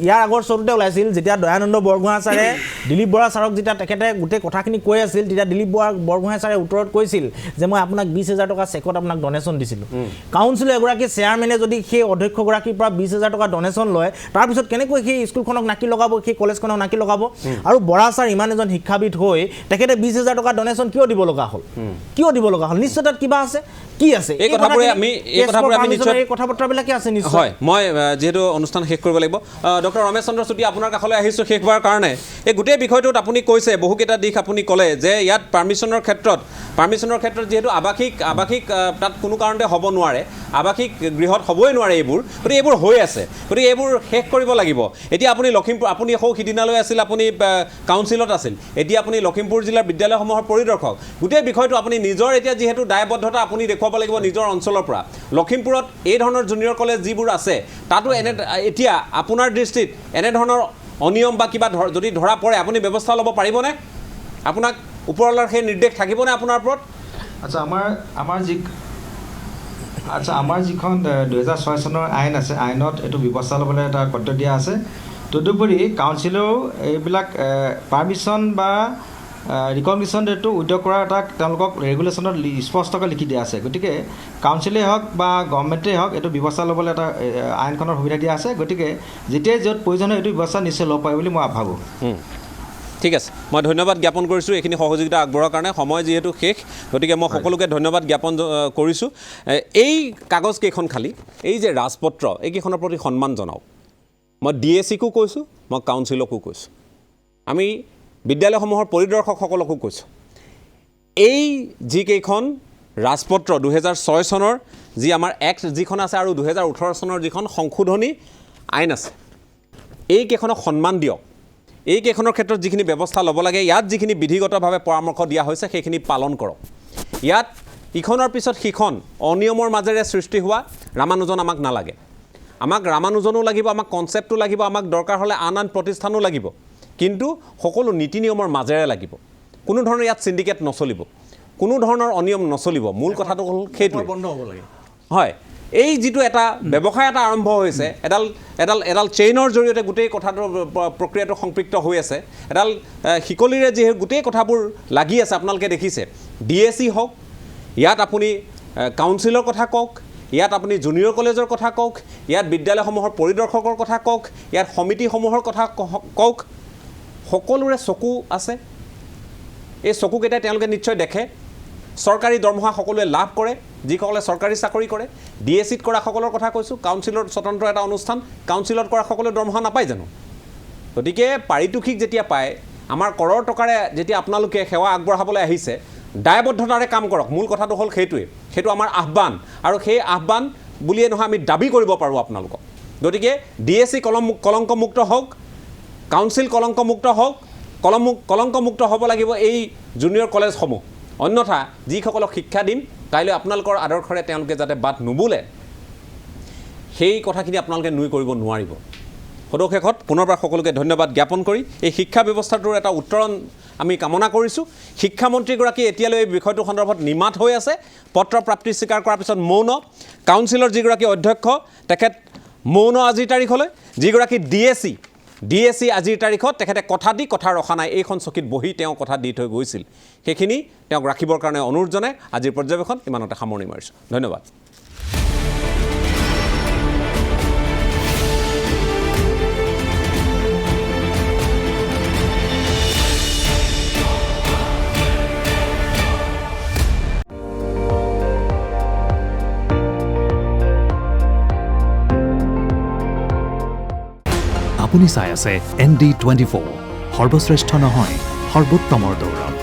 ইয়াৰ আগৰ চৰতে ওলাইছিল যেতিয়া দয়ানন্দ বৰগোহাঁই ছাৰে দিলীপ বৰা ছাৰক যেতিয়া তেখেতে গোটেই কথাখিনি কৈ আছিল তেতিয়া দিলীপ বৰগোহাঁই ছাৰে উত্তৰত কৈছিল যে মই আপোনাক 20000 টকা চেকত আপোনাক ডনেশ্যন দিছিলোঁ কাউন্সিলৰ এগৰাকী চেয়াৰমেনে যদি সেই অধ্যক্ষগৰাকীৰ পৰা 20000 টকা ডনেশ্যন লয় তাৰপিছত কেনেকৈ সেই স্কুলখনক নাকি লগাব সেই কলেজখনক নাকি লগাব আৰু বৰা ছাৰ ইমান এজন শিক্ষাবিদ হৈ তেখেতে 20000 টকা ডনেশ্যন কিয় দিব লগা হ'ল নিশ্চয় তাত কিবা আছে কি আছে এই কথাবোৰে আমি নিশ্চয় এই কথা বতৰাবিলাকে আছে নিশ্চয় হয় মই যেহেতু অনুষ্ঠান শেষ কৰিব লাগিব ডক্টৰ ৰমেশ চন্দ্ৰ চুটি আপোনাৰ কাষলৈ আহিছোঁ শেষ হোৱাৰ কাৰণে এই গোটেই বিষয়টোত আপুনি কৈছে বহুকেইটা দিশ আপুনি ক'লে যে ইয়াত পাৰ্মিশ্যনৰ ক্ষেত্ৰত যিহেতু আৱাসিক তাত কোনো কাৰণতে হ'ব নোৱাৰে আৱাসিক গৃহত হ'বই নোৱাৰে গতিকে এইবোৰ হৈ আছে গতিকে এইবোৰ শেষ কৰিব লাগিব এতিয়া আপুনি আপুনি সিদিনালৈ আছিল আপুনি কাউন্সিলত আছিল এতিয়া আপুনি লখিমপুৰ জিলাৰ বিদ্যালয়সমূহৰ পৰিদৰ্শক গোটেই বিষয়টো আপুনি নিজৰ এতিয়া যিহেতু দায়বদ্ধতা আপুনি দেখুৱাব লাগিব নিজৰ অঞ্চলৰ পৰা লখিমপুৰত এই ধৰণৰ জুনিয়ৰ কলেজ যিবোৰ আছে তাতো এতিয়া আপোনাৰ দৃষ্টিত এনেধৰণৰ অনিয়ম বা কিবা যদি ধৰা পৰে আপুনি ব্যৱস্থা ল'ব পাৰিবনে আপোনাক ওপৰৱালাৰ সেই নিৰ্দেশ থাকিবনে আপোনাৰ ওপৰত আমাৰ যিখন 2006 চনৰ আইন আছে আইনত এইটো ব্যৱস্থা ল'বলৈ এটা কৰ্তব্য দিয়া আছে তদুপৰি কাউন্সিলেও এইবিলাক পাৰ্মিশ্যন বা ৰিকগনিশ্যন ডেটটো উদ্যোগ কৰাৰ এটা তেওঁলোকক ৰেগুলেশ্যনত স্পষ্টকৈ লিখি দিয়া আছে গতিকে কাউন্সিলেই হওক বা গভৰ্ণমেণ্টেই হওক এইটো ব্যৱস্থা ল'বলৈ এটা আইনখনৰ সুবিধা দিয়া আছে গতিকে যেতিয়াই য'ত প্ৰয়োজন হয় এইটো ব্যৱস্থা নিশ্চয় ল'ব পাৰে বুলি মই ভাবোঁ ঠিক আছে মই ধন্যবাদ জ্ঞাপন কৰিছোঁ এইখিনি সহযোগিতা আগবঢ়োৱাৰ কাৰণে সময় যিহেতু শেষ গতিকে মই সকলোকে ধন্যবাদ জ্ঞাপন কৰিছোঁ এই কাগজকেইখন খালী এই যে ৰাজপত্ৰ এইকেইখনৰ প্ৰতি সন্মান জনাওক মই DACকো কৈছোঁ মই কাউন্সিলকো কৈছোঁ আমি বিদ্যালয়সমূহৰ পৰিদৰ্শকসকলকো কৈছোঁ এই যিকেইখন ৰাজপত্ৰ 2006 চনৰ যি আমাৰ এক্ট যিখন আছে আৰু 2018 চনৰ যিখন সংশোধনী আইন আছে, এইকেইখনক সন্মান দিয়ক। এইকেইখনৰ ক্ষেত্ৰত যিখিনি ব্যৱস্থা ল'ব লাগে, ইয়াত যিখিনি বিধিগতভাৱে পৰামৰ্শ দিয়া হৈছে সেইখিনি পালন কৰক। ইয়াত ইখনৰ পিছত সিখন অনিয়মৰ মাজেৰে সৃষ্টি হোৱা ৰামানুজন আমাক নালাগে। আমাক ৰামানুজনো লাগিব, আমাক কনচেপ্টটো লাগিব, আমাক দৰকাৰ হ'লে আন আন প্ৰতিষ্ঠানো লাগিব, কিন্তু সকলো নীতি নিয়মৰ মাজেৰে লাগিব। কোনো ধৰণৰ ইয়াত চিণ্ডিকেট নচলিব, কোনো ধৰণৰ অনিয়ম নচলিব। মূল কথাটো হ'ল সেইটোৱে বন্ধ হ'ব লাগে। হয়, এই যিটো এটা ব্যৱসায় এটা আৰম্ভ হৈছে, এডাল চেইনৰ জৰিয়তে গোটেই কথাটোৰ প্ৰক্ৰিয়াটো সম্পৃক্ত হৈ আছে, এডাল শিকলিৰে যি গোটেই কথাবোৰ লাগি আছে। আপোনালোকে দেখিছে DSC হওক, ইয়াত আপুনি কাউন্সিলৰ কথা কওক, ইয়াত আপুনি জুনিয়ৰ কলেজৰ কথা কওক, ইয়াত বিদ্যালয়সমূহৰ পৰিদৰ্শকৰ কথা কওক, ইয়াত সমিতিসমূহৰ কথা কওক, সকলোৰে চকু আছে। এই চকুকেইটাই তেওঁলোকে নিশ্চয় দেখে। চৰকাৰী দৰমহা সকলোৱে লাভ কৰে, যিসকলে চৰকাৰী চাকৰি কৰে। DSCত কৰা সকলৰ কথা কৈছোঁ। কাউন্সিলৰ স্বতন্ত্ৰ এটা অনুষ্ঠান, কাউন্সিলত কৰা সকলোৱে দৰমহা নাপায় জানো? গতিকে পাৰিতোষিক যেতিয়া পায়, আমাৰ কৰৰ টকাৰে যেতিয়া আপোনালোকে সেৱা আগবঢ়াবলৈ আহিছে, দায়বদ্ধতাৰে কাম কৰক। মূল কথাটো হ'ল সেইটোৱে, সেইটো আমাৰ আহ্বান, আৰু সেই আহ্বান বুলিয়ে নহয় আমি দাবী কৰিব পাৰোঁ আপোনালোকক। গতিকে DSC কলংকমুক্ত হওক, কাউন্সিল কলংকমুক্ত হওক, কলংকমুক্ত হ'ব লাগিব এই জুনিয়ৰ কলেজসমূহ। অন্যথা যিসকলক শিক্ষা দিম, কাইলৈ আপোনালোকৰ আদৰ্শৰে তেওঁলোকে যাতে বাট নুবুলে, সেই কথাখিনি আপোনালোকে নুই কৰিব নোৱাৰিব। সদশেষত পুনৰবাৰ সকলোকে ধন্যবাদ জ্ঞাপন কৰি এই শিক্ষা ব্যৱস্থাটোৰ এটা উত্তৰণ আমি কামনা কৰিছোঁ। শিক্ষামন্ত্ৰীগৰাকী এতিয়ালৈ এই বিষয়টোৰ সন্দৰ্ভত নিমাত হৈ আছে। পত্ৰ প্ৰাপ্তি স্বীকাৰ কৰাৰ পিছত মৌন। কাউন্সিলৰ যিগৰাকী অধ্যক্ষ তেখেত মৌন আজিৰ তাৰিখলৈ। যিগৰাকী DSC আজিৰ তাৰিখত তেখেতে কথা দি কথা ৰখা নাই, এইখন চকীত বহি তেওঁ কথা দি থৈ গৈছিল। সেইখিনি তেওঁক ৰাখিবৰ কাৰণে অনুৰোধ জনাই আজিৰ পৰ্যবেক্ষণ ইমানতে সামৰণি মাৰিছোঁ। ধন্যবাদ। আপুনি চাই আছে ND24, সৰ্বশ্ৰেষ্ঠ নহয় সৰ্বোত্তমৰ দৌৰত।